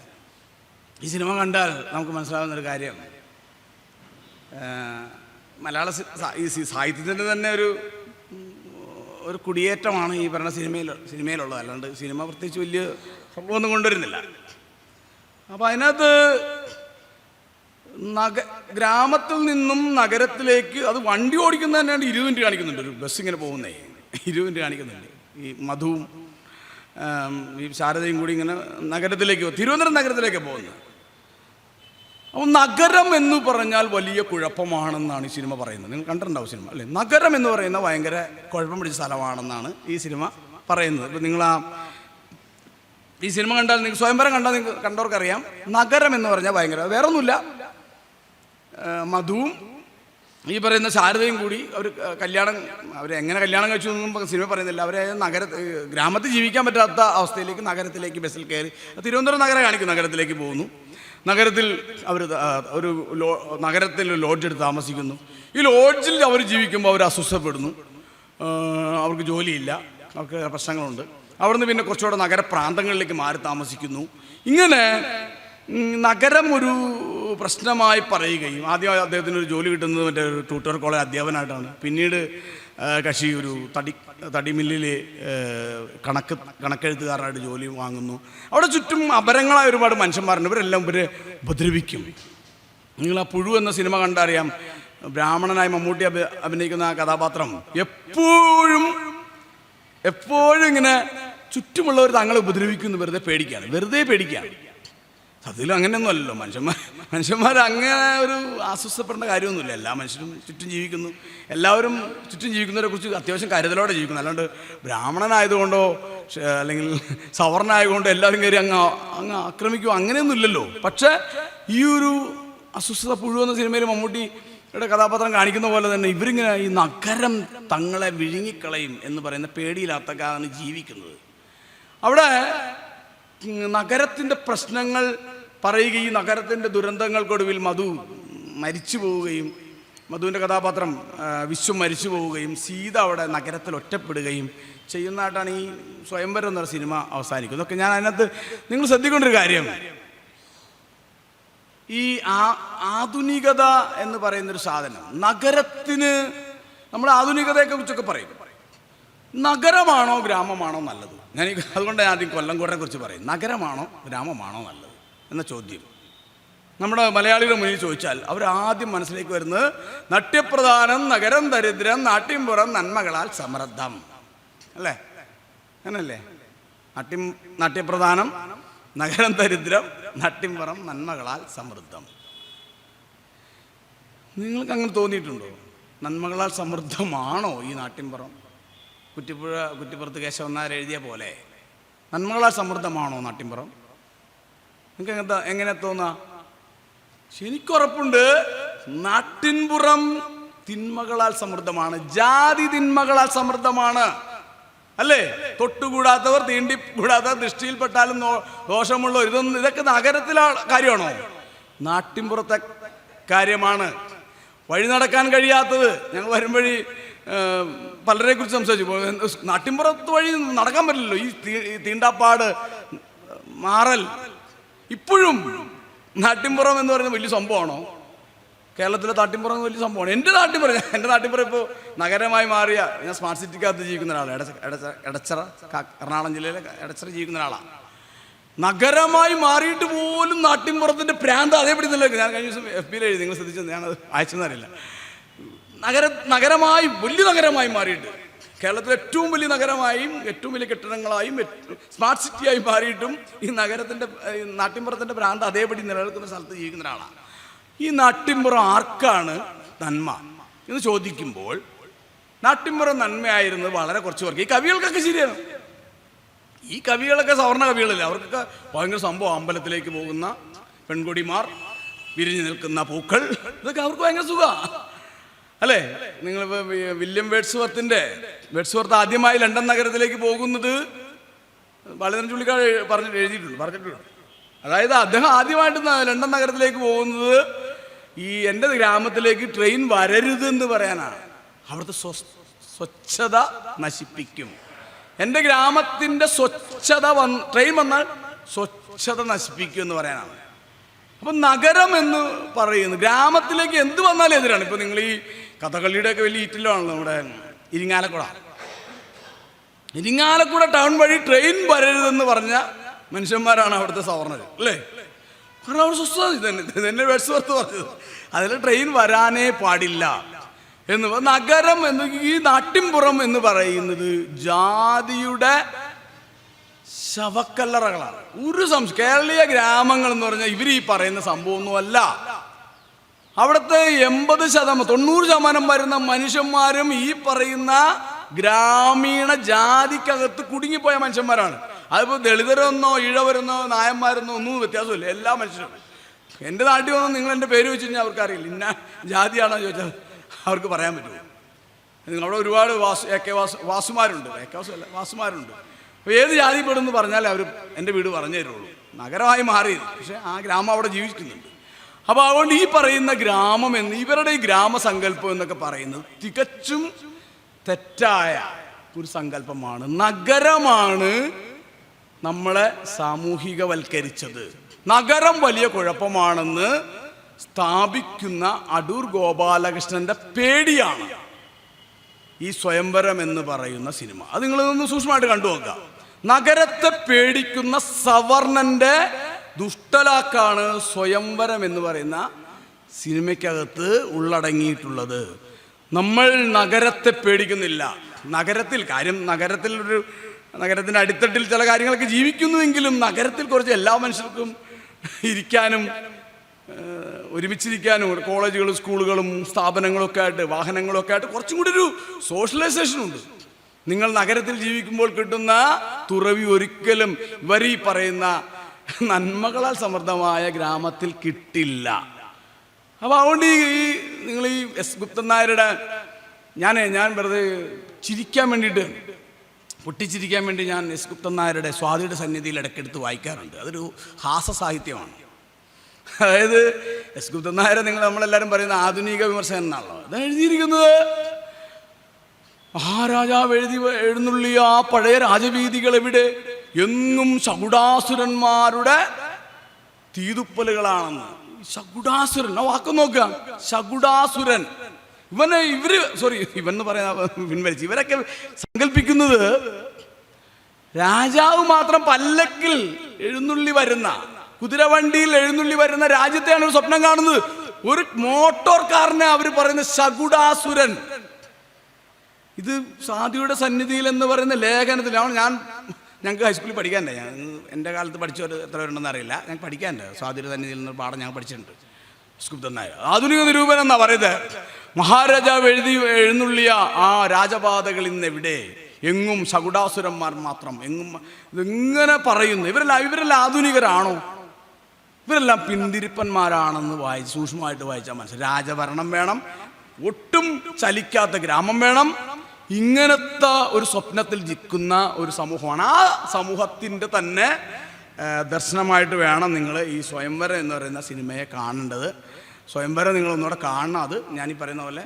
ഈ സിനിമ കണ്ടാൽ നമുക്ക് മനസ്സിലാവുന്നൊരു കാര്യം, മലയാള സാഹിത്യത്തിൻ്റെ തന്നെ ഒരു കുടിയേറ്റമാണ് ഈ പറഞ്ഞ സിനിമയിലുള്ളത്. അല്ലാണ്ട് സിനിമ പ്രത്യേകിച്ച് വലിയ സംഭവമൊന്നും കൊണ്ടുവരുന്നില്ല. അപ്പോൾ അതിനകത്ത് ഗ്രാമത്തിൽ നിന്നും നഗരത്തിലേക്ക്, അത് വണ്ടി ഓടിക്കുന്നത് തന്നെയാണ് 20 മിനിറ്റ് കാണിക്കുന്നുണ്ട്. ഒരു ബസ് ഇങ്ങനെ പോകുന്നേ 20 മിനിറ്റ് കാണിക്കുന്നുണ്ട്. ഈ മധുവും ഈ ശാരദയും കൂടി ഇങ്ങനെ നഗരത്തിലേക്ക്, തിരുവനന്തപുരം നഗരത്തിലേക്ക് പോകുന്നത്. അപ്പോൾ നഗരം എന്ന് പറഞ്ഞാൽ വലിയ കുഴപ്പമാണെന്നാണ് ഈ സിനിമ പറയുന്നത്. നിങ്ങൾ കണ്ടിട്ടുണ്ടാവും സിനിമ, അല്ലേ? നഗരം എന്ന് പറയുന്ന ഭയങ്കര കുഴപ്പം പിടിച്ച സ്ഥലമാണെന്നാണ് ഈ സിനിമ പറയുന്നത്. ഇപ്പം നിങ്ങൾ ഈ സിനിമ കണ്ടാൽ, നിങ്ങൾ സ്വയംവരം കണ്ടാൽ നിങ്ങൾക്ക് കണ്ടവർക്കറിയാം, നഗരം എന്ന് പറഞ്ഞാൽ ഭയങ്കര, വേറെ ഒന്നുമില്ല, മധുവും ഈ പറയുന്ന ശാരദയും കൂടി അവരെങ്ങനെ കല്യാണം കഴിച്ചു എന്നൊന്നും സിനിമ പറയുന്നില്ല. അവരെ ഗ്രാമത്തിൽ ജീവിക്കാൻ പറ്റാത്ത അവസ്ഥയിലേക്ക് നഗരത്തിലേക്ക് ബസ്സിൽ കയറി, തിരുവനന്തപുരം നഗരം കാണിക്കും, നഗരത്തിലേക്ക് പോകുന്നു. നഗരത്തിൽ നഗരത്തിൽ ലോഡ്ജ് എടുത്ത് താമസിക്കുന്നു. ഈ ലോഡ്ജിൽ അവർ ജീവിക്കുമ്പോൾ അവർ അസ്വസ്ഥപ്പെടുന്നു, അവർക്ക് ജോലിയില്ല, അവർക്ക് പ്രശ്നങ്ങളുണ്ട്. അവിടുന്ന് പിന്നെ കുറച്ചുകൂടെ നഗരപ്രാന്തങ്ങളിലേക്ക് മാറി താമസിക്കുന്നു. ഇങ്ങനെ നഗരം ഒരു പ്രശ്നമായി പറയുകയും, ആദ്യം അദ്ദേഹത്തിന് ഒരു ജോലി കിട്ടുന്നത് മറ്റേ ഒരു ട്യൂട്ടർ കോളേജ് അധ്യാപകനായിട്ടാണ്. പിന്നീട് കക്ഷി ഒരു തടിമില്ലിൽ കണക്കെഴുത്തുകാരനായിട്ട് ജോലി വാങ്ങുന്നു. അവിടെ ചുറ്റും അപരങ്ങളായ ഒരുപാട് മനുഷ്യന്മാരുണ്ട്, ഇവരെല്ലാം ഇവരെ ഉപദ്രവിക്കും. നിങ്ങൾ ആ പുഴു എന്ന സിനിമ കണ്ടറിയാം, ബ്രാഹ്മണനായി മമ്മൂട്ടി അഭിനയിക്കുന്ന ആ കഥാപാത്രം എപ്പോഴും ഇങ്ങനെ ചുറ്റുമുള്ളവർ തങ്ങളെ ഉപദ്രവിക്കുന്നു, വെറുതെ പേടിക്കുകയാണ്. അതിലും അങ്ങനെയൊന്നും അല്ലല്ലോ. മനുഷ്യന്മാർ അങ്ങനെ ഒരു ആശ്വസപ്പെടേണ്ട കാര്യമൊന്നുമില്ല. എല്ലാ മനുഷ്യരും ചുറ്റും ജീവിക്കുന്നു, എല്ലാവരും ചുറ്റും ജീവിക്കുന്നവരെ കുറിച്ച് അത്യാവശ്യം കരുതലോടെ ജീവിക്കുന്നു. അല്ലാണ്ട് ബ്രാഹ്മണനായതുകൊണ്ടോ അല്ലെങ്കിൽ സവർണനായതുകൊണ്ടോ എല്ലാവരും കയറി അങ്ങ് ആക്രമിക്കുമോ, അങ്ങനെയൊന്നും ഇല്ലല്ലോ. പക്ഷേ ഈ ഒരു അസ്വസ്ഥത പുഴു എന്ന സിനിമയിൽ മമ്മൂട്ടിയുടെ കഥാപാത്രം കാണിക്കുന്ന പോലെ തന്നെ ഇവരിങ്ങനെ ഈ നഗരം തങ്ങളെ വിഴുങ്ങിക്കളയും എന്ന് പറയുന്ന പേടിയില്ലാത്തക്കാരാണ് ജീവിക്കുന്നത്. അവിടെ നഗരത്തിൻ്റെ പ്രശ്നങ്ങൾ പറയുകയും നഗരത്തിൻ്റെ ദുരന്തങ്ങൾക്കൊടുവിൽ മധു മരിച്ചു പോവുകയും മധുവിൻ്റെ കഥാപാത്രം വിശ്വം മരിച്ചു പോവുകയും സീത അവിടെ നഗരത്തിൽ ഒറ്റപ്പെടുകയും ചെയ്യുന്നതായിട്ടാണ് ഈ സ്വയംവരം എന്നൊരു സിനിമ അവസാനിക്കുന്നത്. ഇതൊക്കെ ഞാൻ അതിനകത്ത് നിങ്ങൾ ശ്രദ്ധിക്കേണ്ട ഒരു കാര്യം, ഈ ആധുനികത എന്ന് പറയുന്നൊരു സാധനം, നഗരത്തിന് നമ്മൾ ആധുനികതയെ കുറിച്ചൊക്കെ പറയും. നഗരമാണോ ഗ്രാമമാണോ നല്ലത്? അതുകൊണ്ട് ആദ്യം കൊല്ലംകോടിനെ കുറിച്ച് പറയും. നഗരമാണോ ഗ്രാമമാണോ നല്ലത് എന്ന ചോദ്യം നമ്മുടെ മലയാളികളുടെ മുന്നിൽ ചോദിച്ചാൽ അവരാദ്യം മനസ്സിലേക്ക് വരുന്നത് നട്യപ്രധാനം നഗരം ദരിദ്രം നാട്ടിൻപുറം നന്മകളാൽ സമൃദ്ധം, അല്ലേ? അങ്ങനല്ലേ? നാട്യപ്രധാനം നഗരം ദരിദ്രം നാട്ടിൻപുറം നന്മകളാൽ സമൃദ്ധം. നിങ്ങൾക്ക് അങ്ങനെ തോന്നിയിട്ടുണ്ടോ? നന്മകളാൽ സമൃദ്ധമാണോ ഈ നാട്ടിൻപുറം? കുറ്റിപ്പുറത്ത് കേശവൻ നായർ എഴുതിയ പോലെ നന്മകളാൽ സമൃദ്ധമാണോ നാട്ടിൻപുറം? നിങ്ങൾക്ക് എങ്ങനെ തോന്നാ? എനിക്കുറപ്പുണ്ട് നാട്ടിൻപുറം തിന്മകളാൽ സമൃദ്ധമാണ്, ജാതി തിന്മകളാൽ സമൃദ്ധമാണ്, അല്ലേ? തൊട്ടുകൂടാത്തവർ, തീണ്ടിക്കൂടാത്തവർ, ദൃഷ്ടിയിൽപ്പെട്ടാലും ദോഷമുള്ളവർ, ഇതൊക്കെ നഗരത്തിലെ കാര്യമാണോ? നാട്ടിൻപുറത്തെ കാര്യമാണ്. വഴി നടക്കാൻ കഴിയാത്തത്, ഞങ്ങൾ വരുംവഴി പലരെ കുറിച്ച് സംസാരിച്ചു. നാട്ടിൻപുറത്ത് വഴി നടക്കാൻ പറ്റില്ലല്ലോ, ഈ തീണ്ടാപ്പാട്, മാറൽ. ഇപ്പോഴും നാട്ടിൻപുറം എന്ന് പറയുന്നത് വലിയ സംഭവമാണോ? കേരളത്തിലെ നാട്ടിൻപുറം വലിയ സംഭവമാണ്. എൻ്റെ നാട്ടിൻപുറം ഇപ്പോൾ നഗരമായി മാറിയ, ഞാൻ സ്മാർട്ട് സിറ്റിക്കകത്ത് ജീവിക്കുന്ന ഒരാളാണ്. എടച്ചറ, എറണാകുളം ജില്ലയിലെ എടച്ചറ ജീവിക്കുന്ന ഒരാളാണ്. നഗരമായി മാറിയിട്ട് പോലും നാട്ടിൻപുറത്തിൻ്റെ പ്രാന്ത് അതേപടി നില. ഞാൻ കഴിഞ്ഞ ദിവസം FB എഴുതി, നിങ്ങൾ ശ്രദ്ധിച്ചത്, ഞാനത് അയച്ചെന്നറിയില്ല. നഗരമായി, വലിയ നഗരമായി മാറിയിട്ട്, കേരളത്തിലെ ഏറ്റവും വലിയ നഗരമായും ഏറ്റവും വലിയ കെട്ടിടങ്ങളായും സ്മാർട്ട് സിറ്റിയായി മാറിയിട്ടും ഈ നാട്ടിൻപുറത്തിൻ്റെ ഭ്രാന്ത് അതേപടി നിലനിൽക്കുന്ന സ്ഥലത്ത് ജീവിക്കുന്ന ഒരാളാണ്. ഈ നാട്ടിൻപുറം ആർക്കാണ് നന്മ എന്ന് ചോദിക്കുമ്പോൾ നാട്ടിൻപുറം നന്മയായിരുന്നത് വളരെ കുറച്ച് പേർക്ക്. ഈ കവികൾക്കൊക്കെ ശരിയാണ്. ഈ കവികളൊക്കെ സവർണ കവികളല്ലേ, അവർക്കൊക്കെ ഭയങ്കര സംഭവം. അമ്പലത്തിലേക്ക് പോകുന്ന പെൺകൊടിമാർ, വിരിഞ്ഞു നിൽക്കുന്ന പൂക്കൾ, ഇതൊക്കെ അവർക്ക് ഭയങ്കര സുഖമാണ്, അല്ലേ? നിങ്ങളിപ്പോൾ വില്യം വേഡ്സ്വർത്ത് ആദ്യമായി ലണ്ടൻ നഗരത്തിലേക്ക് പോകുന്നത് ബാലചന്ദ്രൻ ചുള്ളിക്കാട് പറഞ്ഞിട്ടുണ്ട്. അതായത് അദ്ദേഹം ആദ്യമായിട്ട് ലണ്ടൻ നഗരത്തിലേക്ക് പോകുന്നത് ഈ എൻ്റെ ഗ്രാമത്തിലേക്ക് ട്രെയിൻ വരരുതെന്ന് പറയാനാണ്. അവിടുത്തെ സ്വച്ഛത നശിപ്പിക്കും, എൻ്റെ ഗ്രാമത്തിൻ്റെ സ്വച്ഛത ട്രെയിൻ വന്നാൽ സ്വച്ഛത നശിപ്പിക്കും എന്ന് പറയാനാണ്. അപ്പം നഗരം എന്ന് പറയുന്നത് ഗ്രാമത്തിലേക്ക് എന്ത് വന്നാലും എതിരാണ്. ഇപ്പം നിങ്ങൾ ഈ കഥകളിയുടെയൊക്കെ വലിയ ഈറ്റിലാണല്ലോ നമ്മുടെ ഇരിങ്ങാലക്കുട ടൗൺ വഴി ട്രെയിൻ വരരുതെന്ന് പറഞ്ഞ മനുഷ്യന്മാരാണ് അവിടുത്തെ സവർണർ, അല്ലേ? കാരണം അവർ ഇതെന്നെ വേഡ്സ്വർത്ത് പറഞ്ഞത്, അതിൽ ട്രെയിൻ വരാനേ പാടില്ല എന്ന്. നഗരം എന്ന്, ഈ നാട്ടിൻപുറം എന്ന് പറയുന്നത് ജാതിയുടെ ശവക്കല്ലറകളാണ്. കേരളീയ ഗ്രാമങ്ങൾ എന്ന് പറഞ്ഞാൽ ഇവർ ഈ പറയുന്ന സംഭവമൊന്നുമല്ല. അവിടുത്തെ 90% വരുന്ന മനുഷ്യന്മാരും ഈ പറയുന്ന ഗ്രാമീണ ജാതിക്കകത്ത് കുടുങ്ങിപ്പോയ മനുഷ്യന്മാരാണ്. അതിപ്പോൾ ദളിതരെന്നോ ഈഴവരെന്നോ നായന്മാരെന്നോ ഒന്നും വ്യത്യാസമില്ല, എല്ലാ മനുഷ്യരും. എൻ്റെ നാട്ടിൽ വന്ന് നിങ്ങൾ എൻ്റെ പേര് വെച്ച് കഴിഞ്ഞാൽ അവർക്കറിയില്ല, ഇന്ന ജാതിയാണോ ചോദിച്ചാൽ അവർക്ക് പറയാൻ പറ്റുമോ? നിങ്ങളവിടെ ഒരുപാട് വാസുമാരുണ്ട്. അപ്പോൾ ഏത് ജാതിപ്പെടുമെന്ന് പറഞ്ഞാൽ അവർ എൻ്റെ വീട് പറഞ്ഞു തരുള്ളൂ. നഗരമായി മാറി, പക്ഷേ ആ ഗ്രാമം അവിടെ ജീവിക്കുന്നുണ്ട്. അപ്പോൾ അതുകൊണ്ട് ഈ പറയുന്ന ഗ്രാമം എന്ന്, ഇവരുടെ ഈ ഗ്രാമസങ്കല്പം എന്നൊക്കെ പറയുന്നത് തികച്ചും തെറ്റായ ഒരു സങ്കല്പമാണ്. നഗരമാണ് നമ്മളെ സാമൂഹികവൽക്കരിച്ചത്. നഗരം വലിയ കുഴപ്പമാണെന്ന് സ്ഥാപിക്കുന്ന അടൂർ ഗോപാലകൃഷ്ണന്റെ പേടിയാണ് ഈ സ്വയംവരം എന്ന് പറയുന്ന സിനിമ. അത് നിങ്ങളൊന്ന് സൂക്ഷ്മമായിട്ട് കണ്ടു നോക്കുക. നഗരത്തെ പേടിക്കുന്ന സവർണന്റെ ദുഷ്ടലാക്കാണ് സ്വയംവരം എന്ന് പറയുന്ന സിനിമയ്ക്കകത്ത് ഉള്ളടങ്ങിയിട്ടുള്ളത്. നമ്മൾ നഗരത്തെ പേടിക്കുന്നില്ല. നഗരത്തിൻ്റെ അടിത്തട്ടിൽ ചില കാര്യങ്ങളൊക്കെ ജീവിക്കുന്നുവെങ്കിലും നഗരത്തിൽ കുറച്ച് എല്ലാ മനുഷ്യർക്കും ഇരിക്കാനും ഒരുമിച്ചിരിക്കാനും കോളേജുകളും സ്കൂളുകളും സ്ഥാപനങ്ങളൊക്കെ ആയിട്ട് വാഹനങ്ങളൊക്കെ ആയിട്ട് കുറച്ചും കൂടി ഒരു സോഷ്യലൈസേഷൻ ഉണ്ട്. നിങ്ങൾ നഗരത്തിൽ ജീവിക്കുമ്പോൾ കിട്ടുന്ന തുറവി ഒരിക്കലും ഇവർ ഈ പറയുന്ന നന്മകളാൽ സമൃദ്ധമായ ഗ്രാമത്തിൽ കിട്ടില്ല. അപ്പോൾ അതുകൊണ്ട് നിങ്ങൾ ഈ എസ് ഗുപ്തൻ നായരുടെ ഞാൻ വെറുതെ ചിരിക്കാൻ വേണ്ടിയിട്ട്, പൊട്ടിച്ചിരിക്കാൻ വേണ്ടി ഞാൻ എസ് ഗുപ്തൻ നായരുടെ സ്വാതിയുടെ സന്നിധിയിൽ ഇടയ്ക്കെടുത്ത് വായിക്കാറുണ്ട്. അതൊരു ഹാസ്യ സാഹിത്യമാണ്. അതായത് എസ് കുപ്തൻ നായരെ നമ്മളെല്ലാവരും പറയുന്ന ആധുനിക വിമർശനം എന്നാണല്ലോ. അത് എഴുതിയിരിക്കുന്നത് മഹാരാജാവ് എഴുന്നള്ളിയ ആ പഴയ രാജവീതികൾ എവിടെ? എങ്ങും ശകുടാസുരന്മാരുടെ തീതുപ്പലുകളാണെന്ന്. ശകുടാസുരൻ, ആ വാക്ക് നോക്കുക, ശകുടാസുരൻ. ഇവൻ പറയുന്ന പിൻവലിച്ച് ഇവരൊക്കെ സങ്കല്പിക്കുന്നത് രാജാവ് മാത്രം പല്ലക്കിൽ എഴുന്നള്ളി വരുന്ന, കുതിരവണ്ടിയിൽ എഴുന്നള്ളി വരുന്ന രാജ്യത്തെയാണ് ഒരു സ്വപ്നം കാണുന്നത്. ഒരു മോട്ടോർ കാറിനെ അവർ പറയുന്ന ശകുടാസുരൻ. ഇത് സാദിയുടെ സന്നിധിയിൽ എന്ന് പറയുന്ന ലേഖനത്തിലാണ്. ഞങ്ങൾക്ക് ഹൈസ്കൂളിൽ പഠിക്കാനുണ്ട്. ഞാൻ എൻ്റെ കാലത്ത് പഠിച്ചവർ എത്ര പേരുണ്ടെന്ന് അറിയില്ല. ഞങ്ങൾക്ക് പഠിക്കാനുണ്ട്. സാദിയുടെ സന്നിധിയിൽ നിന്ന് പാഠം ഞങ്ങൾ പഠിച്ചിട്ടുണ്ട്. കുപ്തൻ നായർ ആധുനിക നിരൂപനം എന്നാ പറയുന്നത്. മഹാരാജാവ് എഴുന്നള്ളിയ ആ രാജപാതകൾ ഇന്നെവിടെ? എങ്ങും ശകുടാസുരന്മാർ മാത്രം. ഇതെങ്ങനെ പറയുന്നു? ഇവരെല്ലാം ആധുനികരാണോ? ഇവരെല്ലാം പിന്തിരിപ്പന്മാരാണെന്ന് സൂക്ഷ്മമായിട്ട് വായിച്ചാൽ മനസ്സിലായി. രാജഭരണം വേണം, ഒട്ടും ചലിക്കാത്ത ഗ്രാമം വേണം. ഇങ്ങനത്തെ ഒരു സ്വപ്നത്തിൽ ജിക്കുന്ന ഒരു സമൂഹമാണ്. ആ സമൂഹത്തിൻ്റെ തന്നെ ദർശനമായിട്ട് വേണം നിങ്ങൾ ഈ സ്വയംവരം എന്ന് പറയുന്ന സിനിമയെ കാണേണ്ടത്. സ്വയംവരം നിങ്ങളൊന്നുകൂടെ കാണണം. അത് ഞാനീ പറയുന്ന പോലെ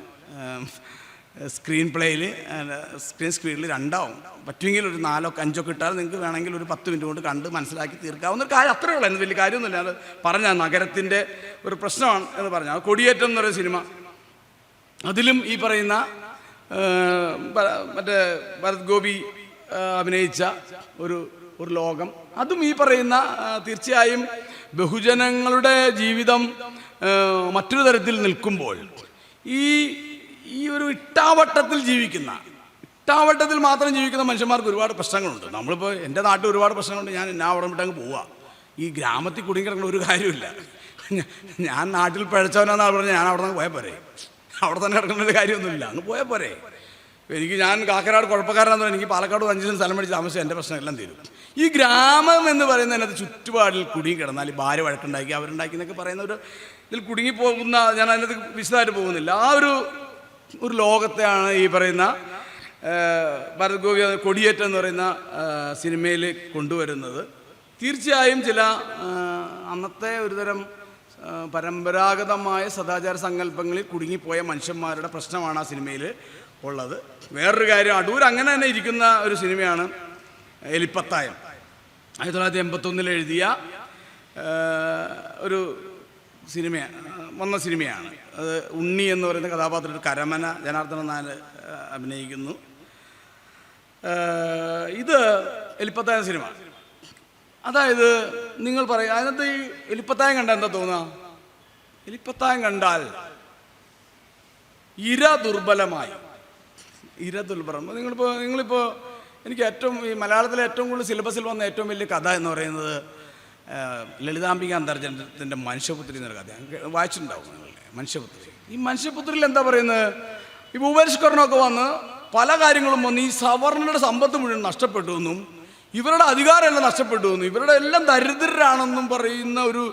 സ്ക്രീനിൽ രണ്ടാവും. പറ്റുമെങ്കിൽ ഒരു 4-5 ഇട്ടാൽ നിങ്ങൾക്ക് വേണമെങ്കിൽ ഒരു 10 മിനിറ്റ് കൊണ്ട് കണ്ട് മനസ്സിലാക്കി തീർക്കാവുന്ന ഒരു കാര്യം. അത്രയേ ഉള്ളൂ. എന്ന് വലിയ കാര്യമൊന്നുമില്ല. അത് പറഞ്ഞ നഗരത്തിൻ്റെ ഒരു പ്രശ്നമാണ് എന്ന് പറഞ്ഞാൽ. അത് കൊടിയേറ്റം എന്ന് പറയുന്ന സിനിമ, അതിലും ഈ പറയുന്ന മറ്റേ ഭരത് ഗോപി അഭിനയിച്ച ഒരു ലോകം, അതും ഈ പറയുന്ന തീർച്ചയായും ബഹുജനങ്ങളുടെ ജീവിതം മറ്റൊരു തരത്തിൽ നിൽക്കുമ്പോൾ ഈ ഒരു ഇട്ടാവട്ടത്തിൽ മാത്രം ജീവിക്കുന്ന മനുഷ്യന്മാർക്ക് ഒരുപാട് പ്രശ്നങ്ങളുണ്ട്. നമ്മളിപ്പോൾ എൻ്റെ നാട്ടിൽ ഒരുപാട് പ്രശ്നങ്ങളുണ്ട്. ഞാൻ അവിടെ വിട്ടങ്ങ് പോവുക. ഈ ഗ്രാമത്തിൽ കുടുങ്ങിക്കിടക്കുന്ന ഒരു കാര്യമില്ല. ഞാൻ നാട്ടിൽ പിഴച്ചവനാണെന്നാണ് പറഞ്ഞാൽ ഞാൻ അവിടെ നിന്ന് പോയാൽ പോരെ. അവിടെ തന്നെ കിടക്കേണ്ട ഒരു കാര്യമൊന്നുമില്ല, അങ്ങ് പോയാൽ പോരെ. ഞാൻ കാക്കനാട് കുഴപ്പക്കാരനാന്ന് പറഞ്ഞാൽ എനിക്ക് പാലക്കാട് 5 ദിവസം സ്ഥലം മേടിച്ച് താമസിച്ച് എൻ്റെ പ്രശ്നമെല്ലാം തീരും. ഈ ഗ്രാമം എന്ന് പറയുന്നതിനകത്ത് ചുറ്റുപാടിൽ കുടുങ്ങി കിടന്നാൽ ഈ ഭാര്യ വഴക്കുണ്ടാക്കി അവരുണ്ടാക്കി എന്നൊക്കെ പറയുന്ന ഇതിൽ കുടുങ്ങിപ്പോകുന്ന, ഞാൻ അതിനകത്ത് വിശദമായിട്ട് പോകുന്നില്ല. ആ ഒരു ലോകത്തെയാണ് ഈ പറയുന്ന ഭരത് ഗോപി കൊടിയേറ്റം എന്ന് പറയുന്ന സിനിമയിൽ കൊണ്ടുവരുന്നത്. തീർച്ചയായും ചില അന്നത്തെ ഒരുതരം പരമ്പരാഗതമായ സദാചാര സങ്കല്പങ്ങളിൽ കുടുങ്ങിപ്പോയ മനുഷ്യന്മാരുടെ പ്രശ്നമാണ് ആ സിനിമയിൽ ഉള്ളത്. വേറൊരു കാര്യം, അടൂർ അങ്ങനെ തന്നെ ഇരിക്കുന്ന ഒരു സിനിമയാണ് എലിപ്പത്തായം. 1981 എഴുതിയ ഒരു വന്ന സിനിമയാണ്. അത് ഉണ്ണി എന്ന് പറയുന്ന കഥാപാത്രത്തിൽ കരമന ജനാർദ്ദനൻ നായർ അഭിനയിക്കുന്നു. ഇത് എലിപ്പത്തായം സിനിമ. അതായത് നിങ്ങൾ പറയുക, അതിനകത്ത് ഈ എലിപ്പത്തായം കണ്ടാൽ എന്താ തോന്നുക? എലിപ്പത്തായം കണ്ടാൽ ഇര ദുർബലം. നിങ്ങളിപ്പോൾ എനിക്ക് ഈ മലയാളത്തിലെ ഏറ്റവും കൂടുതൽ സിലബസിൽ വന്ന ഏറ്റവും വലിയ കഥ എന്ന് പറയുന്നത് ലളിതാംബിക അന്തർജനത്തിൻ്റെ മനുഷ്യപുത്രി എന്നൊരു കഥ വായിച്ചിട്ടുണ്ടാവും നിങ്ങളെ. മനുഷ്യപുത്രി. ഈ മനുഷ്യപുത്രിയിൽ എന്താ പറയുന്നത്? ഈ ഭൂപരിഷ്കരണമൊക്കെ വന്ന് പല കാര്യങ്ങളും വന്ന് ഈ സവർണരുടെ സമ്പത്ത് മുഴുവൻ നഷ്ടപ്പെട്ടു എന്നും ഇവരുടെ അധികാരമെല്ലാം നഷ്ടപ്പെട്ടു എന്നും ഇവരുടെ എല്ലാം ദരിദ്രരാണെന്നും പറയുന്ന ഒരു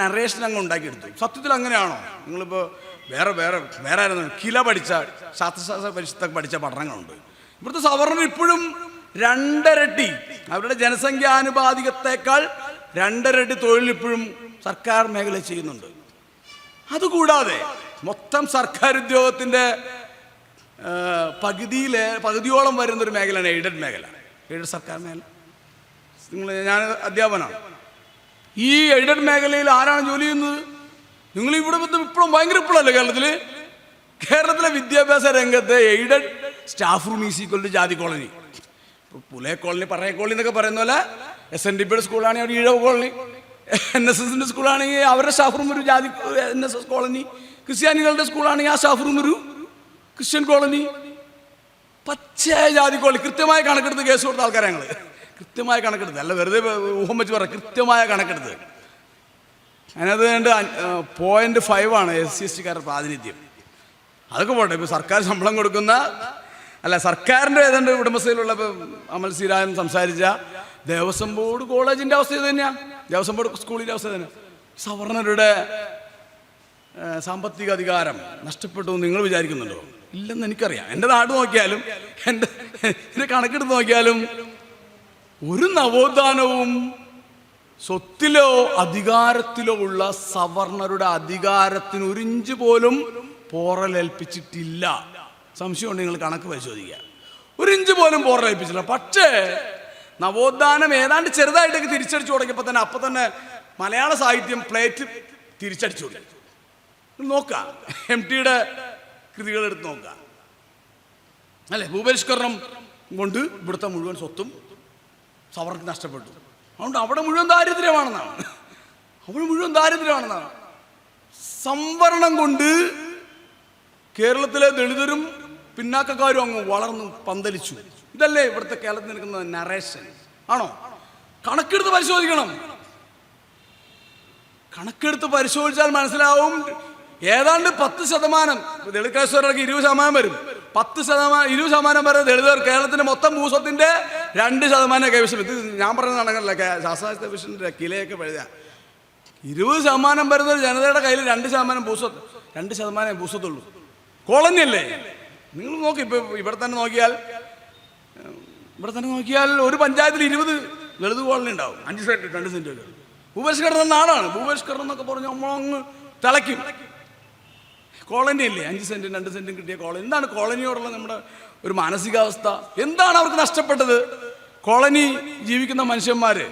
നറേഷൻ അങ്ങ് ഉണ്ടാക്കിയെടുത്തു. സത്യത്തിൽ അങ്ങനെയാണോ? നിങ്ങളിപ്പോൾ വേറെ ആയിരുന്നു കില പഠിച്ച ശാസ്ത്രശാസ്ത്ര പരിഷത്തൊക്കെ പഠിച്ച പഠനങ്ങളുണ്ട്. ഇവിടുത്തെ സവർണർ ഇപ്പോഴും 2 ഇരട്ടി അവരുടെ ജനസംഖ്യാനുപാതികത്തേക്കാൾ 2 ഇരട്ടി തൊഴിൽ ഇപ്പോഴും സർക്കാർ മേഖല ചെയ്യുന്നുണ്ട്. അതുകൂടാതെ മൊത്തം സർക്കാർ ഉദ്യോഗത്തിൻ്റെ പകുതിയോളം വരുന്നൊരു മേഖലയാണ് എയ്ഡഡ് മേഖല, എയ്ഡഡ് സർക്കാർ മേഖല. ഞാൻ അധ്യാപനമാണ്. ഈ എയ്ഡഡ് മേഖലയിൽ ആരാണ് ജോലി ചെയ്യുന്നത്? നിങ്ങൾ ഇവിടെ ഇപ്പോഴും ഭയങ്കര ഇപ്പോഴല്ലേ കേരളത്തിലെ വിദ്യാഭ്യാസ രംഗത്ത് എയ്ഡഡ് സ്റ്റാഫ് റൂം ഈക്വൽ ജാതി കോളനി. ഇപ്പോൾ പുലേ കോളനി, പറയ കോളനി എന്നൊക്കെ പറയുന്ന പോലെ SNDPയുടെ സ്കൂളാണെങ്കിൽ അവർ ഈഴവ കോളനി, NSSൻ്റെ സ്കൂളാണെങ്കിൽ അവരുടെ സ്റ്റാഫ് റൂം ഒരു ജാതി NSS കോളനി, ക്രിസ്ത്യാനികളുടെ സ്കൂളാണെങ്കിൽ ആ സ്റ്റാഫ് റൂം ഒരു ക്രിസ്ത്യൻ കോളനി. പച്ചയായ ജാതി കോളനി. കൃത്യമായ കണക്കെടുത്ത് കേസ് കൊടുത്ത ആൾക്കാരെ ഞങ്ങൾ കൃത്യമായ കണക്കെടുത്ത്, അല്ല വെറുതെ ഊഹം വെച്ച് പറയാം, കൃത്യമായ കണക്കെടുത്ത്. അതിനകത്ത് 0.5 SC/ST പ്രാതിനിധ്യം. അതൊക്കെ പോട്ടെ. ഇപ്പോൾ സർക്കാർ ശമ്പളം കൊടുക്കുന്ന, അല്ല സർക്കാരിൻ്റെ ഏതാണ്ട് ഉടമസ്ഥയിലുള്ള അമൽ സീരാജൻ സംസാരിച്ച ദേവസ്വം ബോർഡ് കോളേജിൻ്റെ അവസ്ഥ ഇത് തന്നെയാണ്. ദേവസ്വം ബോർഡ് സ്കൂളിൻ്റെ അവസ്ഥ തന്നെ. സവർണരുടെ സാമ്പത്തിക അധികാരം നഷ്ടപ്പെട്ടു നിങ്ങൾ വിചാരിക്കുന്നുണ്ടോ? ഇല്ലെന്ന് എനിക്കറിയാം. എൻ്റെ നാട് നോക്കിയാലും എൻ്റെ കണക്കെടുത്ത് നോക്കിയാലും ഒരു നവോത്ഥാനവും സ്വത്തിലോ അധികാരത്തിലോ ഉള്ള സവർണരുടെ അധികാരത്തിന് ഒരു ഇഞ്ച് പോലും പോറലേൽപ്പിച്ചിട്ടില്ല. സംശയമുണ്ട്, നിങ്ങൾ കണക്ക് പരിശോധിക്കുക. ഒരു ഇഞ്ച് പോലും പോറലേൽപ്പിച്ചില്ല. പക്ഷേ നവോത്ഥാനം ഏതാണ്ട് ചെറുതായിട്ടൊക്കെ തിരിച്ചടിച്ചു തുടങ്ങിയപ്പോൾ തന്നെ അപ്പം തന്നെ മലയാള സാഹിത്യം പ്ലേറ്റ് തിരിച്ചടിച്ചു തുടങ്ങി. നോക്കാം, MTയുടെ കൃതികൾ എടുത്ത് നോക്കാം അല്ലേ. ഭൂപരിഷ്കരണം കൊണ്ട് ഇവിടുത്തെ മുഴുവൻ സ്വത്തും സവർണർക്ക് നഷ്ടപ്പെട്ടു. അതുകൊണ്ട് അവിടെ മുഴുവൻ ദാരിദ്ര്യമാണെന്നാണ്. സംവരണം കൊണ്ട് കേരളത്തിലെ ദളിതരും പിന്നാക്കക്കാരും അങ്ങ് വളർന്നു പന്തലിച്ചു. ഇതല്ലേ ഇവിടുത്തെ കേരളത്തിൽ നിൽക്കുന്ന നറേഷൻ? ആണോ? കണക്കെടുത്ത് പരിശോധിച്ചാൽ മനസ്സിലാവും. ഏതാണ്ട് 10%, ദളിത് ക്രൈസ്തവർക്ക് 20% വരും. 20% വരെ ദളിതർ കേരളത്തിന്റെ മൊത്തം ഭൂസ്വത്തിന്റെ 2% കൈവശം. ഇത് ഞാൻ പറയുന്ന നടക്കല്ല, ശാസ്ത്ര വിഷന്റെ കിലയൊക്കെ പഴുത. 20% വരുന്ന ഒരു ജനതയുടെ കയ്യിൽ 2% ഭൂസ്വത്തുള്ളൂ. കോളനി അല്ലേ? നിങ്ങൾ നോക്കി, ഇപ്പൊ ഇവിടെ തന്നെ നോക്കിയാൽ ഒരു പഞ്ചായത്തിൽ 20 ദളിത് കോളനി ഉണ്ടാവും. 5 സെന്റ് 2 സെന്റ് ഒക്കെ. ഭൂപരിഷ്കരണം നാടാണ്. ഭൂപരിഷ്കരണം എന്നൊക്കെ പറഞ്ഞ് നമ്മളങ്ങ് തിളയ്ക്കും. കോളനി അല്ലേ? 5 സെന്റും 2 സെന്റും കിട്ടിയ കോളനി. എന്താണ് കോളനിയോടുള്ള നമ്മുടെ ഒരു മാനസികാവസ്ഥ? എന്താണ് അവർക്ക് നഷ്ടപ്പെട്ടത്? കോളനി ജീവിക്കുന്ന മനുഷ്യന്മാര്,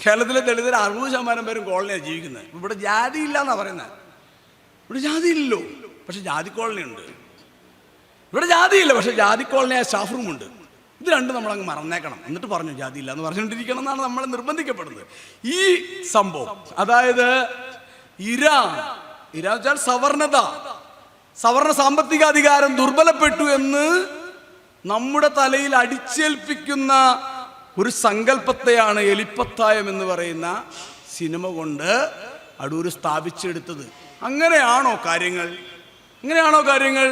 കേരളത്തിലെ ദളിതർ 60% പേരും കോളനിയാണ് ജീവിക്കുന്നത്. ഇവിടെ ജാതി ഇല്ല എന്നാ പറയുന്നത്. ഇവിടെ ജാതി ഇല്ലല്ലോ, പക്ഷെ ജാതി കോളനി ഉണ്ട്. ഇവിടെ ജാതിയില്ല, പക്ഷെ ജാതി കോളനിയായ സ്റ്റാഫ് റൂമുണ്ട്. ഇത് രണ്ടും നമ്മളങ്ങ് മറന്നേക്കണം. എന്നിട്ട് പറഞ്ഞു ജാതി ഇല്ല എന്ന് പറഞ്ഞുകൊണ്ടിരിക്കണം എന്നാണ് നമ്മൾ നിർബന്ധിക്കപ്പെടുന്നത്. ഈ സംഭവം, അതായത് ഇര വെച്ചാൽ സവർണ സാമ്പത്തിക അധികാരം ദുർബലപ്പെട്ടു എന്ന് നമ്മുടെ തലയിൽ അടിച്ചേൽപ്പിക്കുന്ന ഒരു സങ്കല്പത്തെയാണ് എലിപ്പത്തായം എന്ന് പറയുന്ന സിനിമ കൊണ്ട് അടൂര് സ്ഥാപിച്ചെടുത്തത്. അങ്ങനെയാണോ കാര്യങ്ങൾ?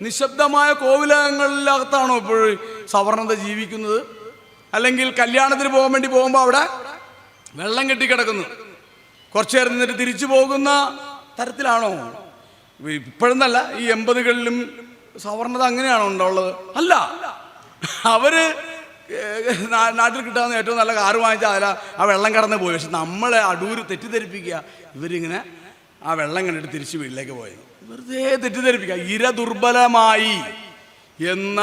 നിശബ്ദമായ കോവിലകങ്ങളിലകത്താണോ ഇപ്പോഴും സവർണത ജീവിക്കുന്നത്? അല്ലെങ്കിൽ കല്യാണത്തിന് പോകാൻ വേണ്ടി പോകുമ്പോൾ അവിടെ വെള്ളം കെട്ടിക്കിടക്കുന്നു, കുറച്ചു നേരം നിന്നിട്ട് തിരിച്ചു പോകുന്ന തരത്തിലാണോ? ഇപ്പോഴെന്നല്ല, ഈ 80കളിലും സവർണത അങ്ങനെയാണോ ഉണ്ടാവുള്ളത്? അല്ല, അവര് നാട്ടിൽ കിട്ടാവുന്ന ഏറ്റവും നല്ല കാറ് വാങ്ങിച്ചാൽ ആ വെള്ളം കടന്ന് പോയി. പക്ഷെ നമ്മളെ അടൂര് തെറ്റിദ്ധരിപ്പിക്കുക, ഇവരിങ്ങനെ ആ വെള്ളം കണ്ടിട്ട് തിരിച്ച് വീട്ടിലേക്ക് പോയത്. വെറുതെ തെറ്റിദ്ധരിപ്പിക്കുക. ഇര ദുർബലമായി എന്ന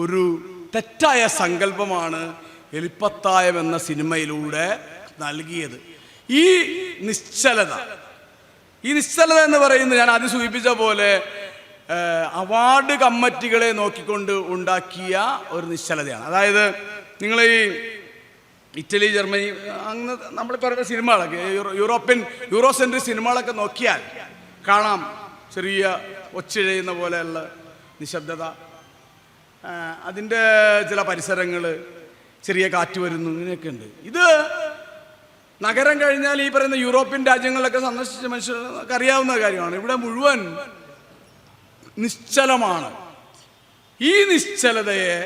ഒരു തെറ്റായ സങ്കല്പമാണ് എലിപ്പത്തായം എന്ന സിനിമയിലൂടെ നൽകിയത്. ഈ നിശ്ചലത എന്ന് പറയുന്നത് ഞാൻ ആദ്യം സൂചിപ്പിച്ച പോലെ അവാർഡ് കമ്മിറ്റികളെ നോക്കിക്കൊണ്ട് ഉണ്ടാക്കിയ ഒരു നിശ്ചലതയാണ്. അതായത് നിങ്ങൾ ഈ ഇറ്റലി, ജർമ്മനി, അങ്ങ് നമ്മൾ പറയുന്ന സിനിമകളൊക്കെ, യൂറോസെൻട്രിക് സിനിമകളൊക്കെ നോക്കിയാൽ കാണാം ചെറിയ ഒച്ചിഴയുന്ന പോലെയുള്ള നിശബ്ദത. അതിൻ്റെ ചില പരിസരങ്ങൾ, ചെറിയ കാറ്റ് വരുന്നു, ഇങ്ങനെയൊക്കെ ഉണ്ട്. ഇത് നഗരം കഴിഞ്ഞാൽ ഈ പറയുന്ന യൂറോപ്യൻ രാജ്യങ്ങളിലൊക്കെ സന്ദർശിച്ച മനുഷ്യർക്ക് അറിയാവുന്ന കാര്യമാണ്. ഇവിടെ മുഴുവൻ നിശ്ചലമാണ്. ഈ നിശ്ചലതയെ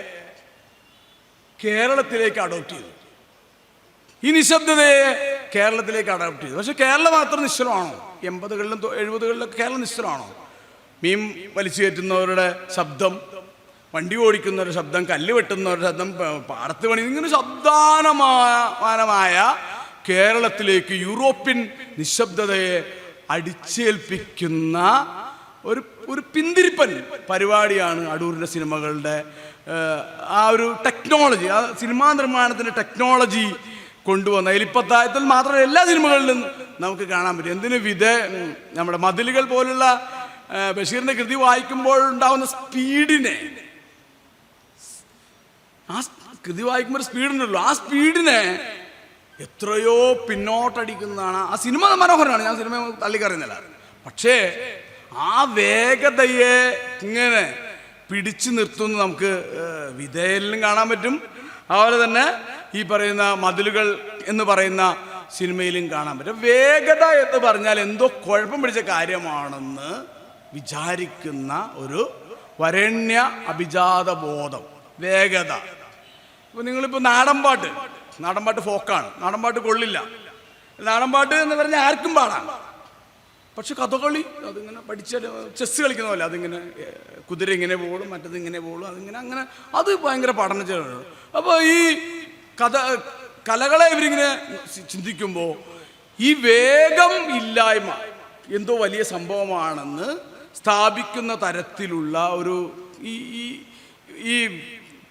കേരളത്തിലേക്ക് അഡോപ്റ്റ് ചെയ്തു. ഈ നിശബ്ദതയെ കേരളത്തിലേക്ക് അഡോപ്റ്റ് ചെയ്തു. പക്ഷെ കേരളം മാത്രം നിശ്ചലമാണോ? 80കളിലും 70കളിലൊക്കെ കേരളം നിശ്ചലമാണോ? മീൻ വലിച്ചു കയറ്റുന്നവരുടെ ശബ്ദം, വണ്ടി ഓടിക്കുന്നവരുടെ ശബ്ദം, കല്ല് വെട്ടുന്നവരുടെ ശബ്ദം, പാടത്ത് പണി, ഇങ്ങനെ ശബ്ദാനമാനമായ കേരളത്തിലേക്ക് യൂറോപ്യൻ നിശബ്ദതയെ അടിച്ചേൽപ്പിക്കുന്ന ഒരു പിന്തിരിപ്പൻ പരിപാടിയാണ് അടൂരിൻ്റെ സിനിമകളുടെ ആ ഒരു ടെക്നോളജി, ആ സിനിമാ നിർമ്മാണത്തിൻ്റെ ടെക്നോളജി കൊണ്ടുവന്ന. എലിപ്പത്തായത്തിൽ മാത്രമല്ല, എല്ലാ സിനിമകളിലും നമുക്ക് കാണാൻ പറ്റും. നമ്മുടെ മതിലുകൾ പോലുള്ള ബഷീറിൻ്റെ കൃതി വായിക്കുമ്പോഴുണ്ടാവുന്ന സ്പീഡിനെ, ആ കൃതി വായിക്കുമ്പോൾ ഒരു സ്പീഡുണ്ടല്ലോ, ആ സ്പീഡിനെ എത്രയോ പിന്നോട്ടടിക്കുന്നതാണ്. ആ സിനിമ മനോഹരമാണ്, ഞാൻ സിനിമ തള്ളിക്കറിയുന്നില്ല. പക്ഷേ ആ വേഗതയെ ഇങ്ങനെ പിടിച്ചു നിർത്തുന്ന നമുക്ക് വിധേയനിലും കാണാൻ പറ്റും. അതുപോലെ തന്നെ ഈ പറയുന്ന മതിലുകൾ എന്ന് പറയുന്ന സിനിമയിലും കാണാൻ പറ്റും. വേഗത എന്ന് പറഞ്ഞാൽ എന്തോ കുഴപ്പം പിടിച്ച കാര്യമാണെന്ന് വിചാരിക്കുന്ന ഒരു വരണ്യ അഭിജാത ബോധം, വേഗത. ഇപ്പം നിങ്ങളിപ്പോൾ നാടൻപാട്ട് ഫോക്കാണ്, നാടൻപാട്ട് കൊള്ളില്ല. നാടൻപാട്ട് എന്ന് പറഞ്ഞാൽ ആർക്കും പാടാം. പക്ഷെ കഥകളി അതിങ്ങനെ പഠിച്ചാൽ ചെസ്സ് കളിക്കുന്ന പോലെ അതിങ്ങനെ കുതിര ഇങ്ങനെ പോളും, മറ്റത് ഇങ്ങനെ പോളും, അതിങ്ങനെ അങ്ങനെ അത് ഭയങ്കര പഠന ചെലവാണ്. അപ്പോൾ ഈ കലകളെ ഇവരിങ്ങനെ ചിന്തിക്കുമ്പോൾ ഈ വേഗം ഇല്ലായ്മ എന്തോ വലിയ സംഭവമാണെന്ന് സ്ഥാപിക്കുന്ന തരത്തിലുള്ള ഒരു ഈ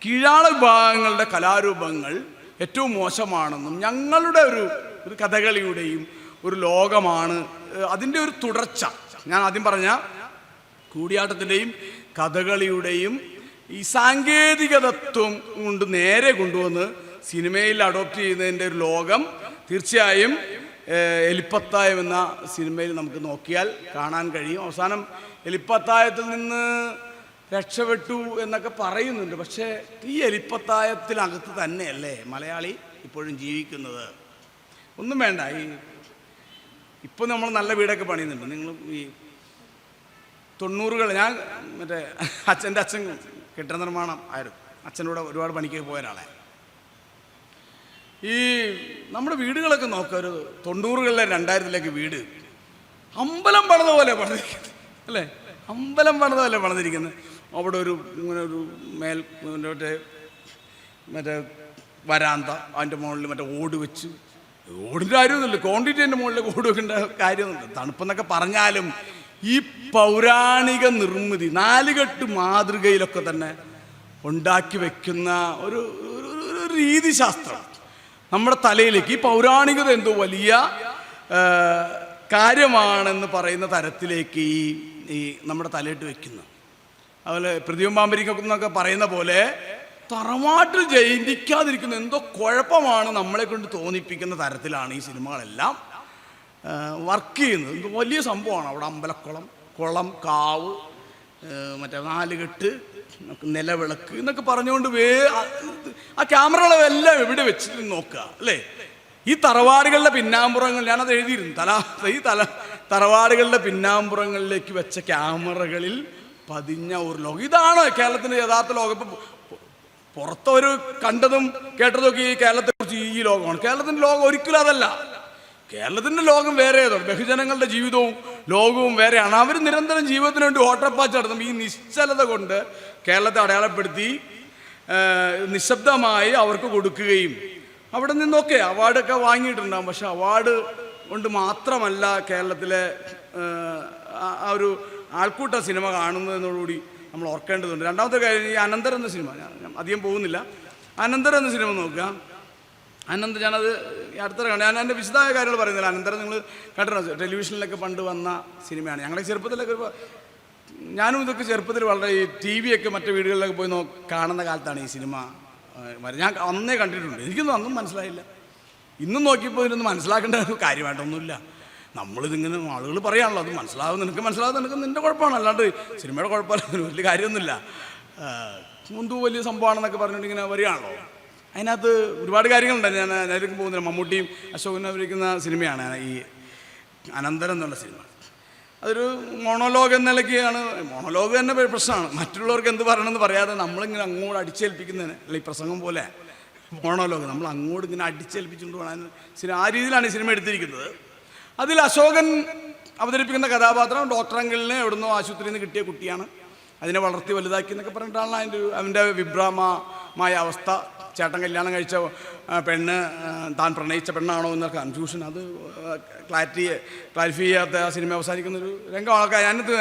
കീഴാള വിഭാഗങ്ങളുടെ കലാരൂപങ്ങൾ ഏറ്റവും മോശമാണെന്നും ഞങ്ങളുടെ ഒരു കഥകളിയുടെയും ഒരു ലോകമാണ് അതിൻ്റെ ഒരു തുടർച്ച. ഞാൻ ആദ്യം പറഞ്ഞ കൂടിയാട്ടത്തിൻ്റെയും കഥകളിയുടെയും ഈ സാങ്കേതികതത്വം കൊണ്ട് നേരെ കൊണ്ടുവന്ന് സിനിമയിൽ അഡോപ്റ്റ് ചെയ്യുന്നതിൻ്റെ ഒരു ലോകം തീർച്ചയായും എലിപ്പത്തായം എന്ന സിനിമയിൽ നമുക്ക് നോക്കിയാൽ കാണാൻ കഴിയും. അവസാനം എലിപ്പത്തായത്തിൽ നിന്ന് രക്ഷപ്പെട്ടു എന്നൊക്കെ പറയുന്നുണ്ട്. പക്ഷേ ഈ എലിപ്പത്തായത്തിനകത്ത് തന്നെയല്ലേ മലയാളി ഇപ്പോഴും ജീവിക്കുന്നത്. ഒന്നും വേണ്ട, ഇപ്പോൾ നമ്മൾ നല്ല വീടൊക്കെ പണിയുന്നുണ്ട്. നിങ്ങൾ ഈ 90-കൾ ഞാൻ മറ്റേ എൻ്റെ അച്ഛൻ കെട്ടിട നിർമ്മാണം ആയിരുന്നു. അച്ഛനോട് ഒരുപാട് പണിക്കൊക്കെ പോയ ഒരാളെ. ഈ നമ്മുടെ വീടുകളൊക്കെ നോക്കുക, ഒരു 90-കളിലെ 2000-ലേക്ക് വീട് അമ്പലം പണിത പോലെ പണിതിരിക്കുന്നത് അല്ലേ, അമ്പലം പണിത പോലെ പണിതിരിക്കുന്നത്. അവിടെ ഇങ്ങനെ ഒരു മറ്റേ വരാന്ത, അതിൻ്റെ മുകളിൽ മറ്റേ ഓട് വെച്ച്, ഓടിൻ്റെ കാര്യമൊന്നുമില്ല, കോൺക്രീറ്റിൻ്റെ മുകളിലേക്ക് ഓട് വെക്കേണ്ട കാര്യമൊന്നുമില്ല. തണുപ്പെന്നൊക്കെ പറഞ്ഞാലും ഈ പൗരാണിക നിർമ്മിതി നാലുകെട്ട് മാതൃകയിലൊക്കെ തന്നെ ഉണ്ടാക്കി വെക്കുന്ന ഒരു രീതിശാസ്ത്രം നമ്മുടെ തലയിലേക്ക്, ഈ പൗരാണികത എന്തോ വലിയ കാര്യമാണെന്ന് പറയുന്ന തരത്തിലേക്ക് ഈ നമ്മുടെ തലയിട്ട് വെക്കുന്നു. അതുപോലെ പ്രതിയും പാമ്പരിക്കൊക്കെ പറയുന്ന പോലെ തറവാട്ടിൽ ജയിക്കാതിരിക്കുന്ന എന്തോ കുഴപ്പമാണ് നമ്മളെ കൊണ്ട് തോന്നിപ്പിക്കുന്ന തരത്തിലാണ് ഈ സിനിമകളെല്ലാം വർക്ക് ചെയ്യുന്നത്. എന്തോ വലിയ സംഭവമാണ്. അവിടെ അമ്പലക്കുളം, കുളം, കാവ്, മറ്റേ നാലുകെട്ട്, നിലവിളക്ക് എന്നൊക്കെ പറഞ്ഞുകൊണ്ട് ആ ക്യാമറകളെല്ലാം എവിടെ വെച്ചിട്ട് നോക്കുക അല്ലേ. ഈ തറവാടുകളുടെ പിന്നാമ്പുറങ്ങൾ, ഞാനത് എഴുതിയിരുന്നു, തറവാടുകളുടെ പിന്നാമ്പുറങ്ങളിലേക്ക് വെച്ച ക്യാമറകളിൽ പതിഞ്ഞ ഒരു ലോകം. ഇതാണ് കേരളത്തിൻ്റെ യഥാർത്ഥ ലോകം. ഇപ്പം പുറത്തവർ കണ്ടതും കേട്ടതൊക്കെ ഈ കേരളത്തെക്കുറിച്ച് ഈ ലോകമാണ്. കേരളത്തിൻ്റെ ലോകം ഒരിക്കലും അതല്ല. കേരളത്തിൻ്റെ ലോകം വേറെ ഏതോ, ബഹുജനങ്ങളുടെ ജീവിതവും ലോകവും വേറെയാണ്. അവർ നിരന്തരം ജീവിതത്തിന് വേണ്ടി ഓട്ടപ്പാച്ച് നടത്തും. ഈ നിശ്ചലത കൊണ്ട് കേരളത്തെ അടയാളപ്പെടുത്തി നിശബ്ദമായി അവർക്ക് കൊടുക്കുകയും അവിടെ നിന്നൊക്കെ അവാർഡൊക്കെ വാങ്ങിയിട്ടുണ്ടാകും. പക്ഷെ അവാർഡ് കൊണ്ട് മാത്രമല്ല കേരളത്തിലെ ആ ഒരു ആൾക്കൂട്ട സിനിമ കാണുന്നതിനോടുകൂടി നമ്മൾ ഓർക്കേണ്ടതുണ്ട്. രണ്ടാമത്തെ കാര്യം, ഈ അനന്തരം എന്ന സിനിമ, ഞാൻ അധികം പോകുന്നില്ല, അനന്തരം എന്ന സിനിമ നോക്കുക. അനന്തരം ഞാനത് അടുത്ത ഞാൻ എൻ്റെ വിശദമായ കാര്യങ്ങൾ പറയുന്നില്ല. അനന്തരം നിങ്ങൾ കണ്ടിട്ടുണ്ടോ? ടെലിവിഷനിലൊക്കെ പണ്ട് വന്ന സിനിമയാണ്. ഞങ്ങളുടെ ചെറുപ്പത്തിലൊക്കെ ഞാനും ഇതൊക്കെ ചെറുപ്പത്തിൽ വളരെ ഈ ടി വിയൊക്കെ മറ്റു വീടുകളിലൊക്കെ പോയി കാണുന്ന കാലത്താണ് ഈ സിനിമ. ഞാൻ അന്നേ കണ്ടിട്ടുണ്ട്. എനിക്കൊന്നും അന്നും മനസ്സിലായില്ല. ഇന്നും നോക്കിയപ്പോൾ ഇതിനൊന്നും മനസ്സിലാക്കേണ്ട കാര്യമായിട്ടൊന്നുമില്ല. നമ്മളിതിങ്ങനെ ആളുകൾ പറയാണല്ലോ, അത് മനസ്സിലാവും, നിനക്ക് നിൻ്റെ കുഴപ്പമാണ്, അല്ലാണ്ട് സിനിമയുടെ കുഴപ്പമില്ല, വലിയ കാര്യമൊന്നുമില്ല, മുൻപ് വലിയ സംഭവമാണെന്നൊക്കെ പറഞ്ഞിട്ട് ഇങ്ങനെ വരികയാണല്ലോ. അതിനകത്ത് ഒരുപാട് കാര്യങ്ങളുണ്ട്. ഞാൻ അതിലേക്ക് പോകുന്നില്ല. മമ്മൂട്ടിയും അശോകനും അഭിനയിക്കുന്ന സിനിമയാണ് ഈ അനന്തരം എന്നുള്ള സിനിമ. അതൊരു മോണോലോഗ് എന്ന നിലയ്ക്കാണ്. മോണോലോഗ് തന്നെ പ്രശ്നമാണ്. മറ്റുള്ളവർക്ക് എന്ത് പറയണമെന്ന് പറയാതെ നമ്മളിങ്ങനെ അങ്ങോട്ട് അടിച്ചേൽപ്പിക്കുന്നതിന്, അല്ല ഈ പ്രസംഗം പോലെ മോണോലോഗ് നമ്മൾ അങ്ങോട്ട് ഇങ്ങനെ അടിച്ചേൽപ്പിച്ചുകൊണ്ട് പോകാൻ ആ രീതിയിലാണ് ഈ സിനിമ എടുത്തിരിക്കുന്നത്. അതിൽ അശോകൻ അവതരിപ്പിക്കുന്ന കഥാപാത്രം ഡോക്ടർ അങ്കിളിനെ എവിടുന്നോ ആശുപത്രിയിൽ നിന്ന് കിട്ടിയ കുട്ടിയാണ്. അതിനെ വളർത്തി വലുതാക്കി എന്നൊക്കെ പറഞ്ഞിട്ടാണ് അവൻ്റെ വിഭ്രാമമായ അവസ്ഥ. ചേട്ടൻ കല്യാണം കഴിച്ച പെണ്ണ് താൻ പ്രണയിച്ച പെണ്ണാണോ എന്നൊക്കെ കൺഫ്യൂഷൻ. അത് ക്ലാരിഫൈ ചെയ്യാത്ത ആ സിനിമ അവസാനിക്കുന്നൊരു രംഗമാണ്. ഞാനത്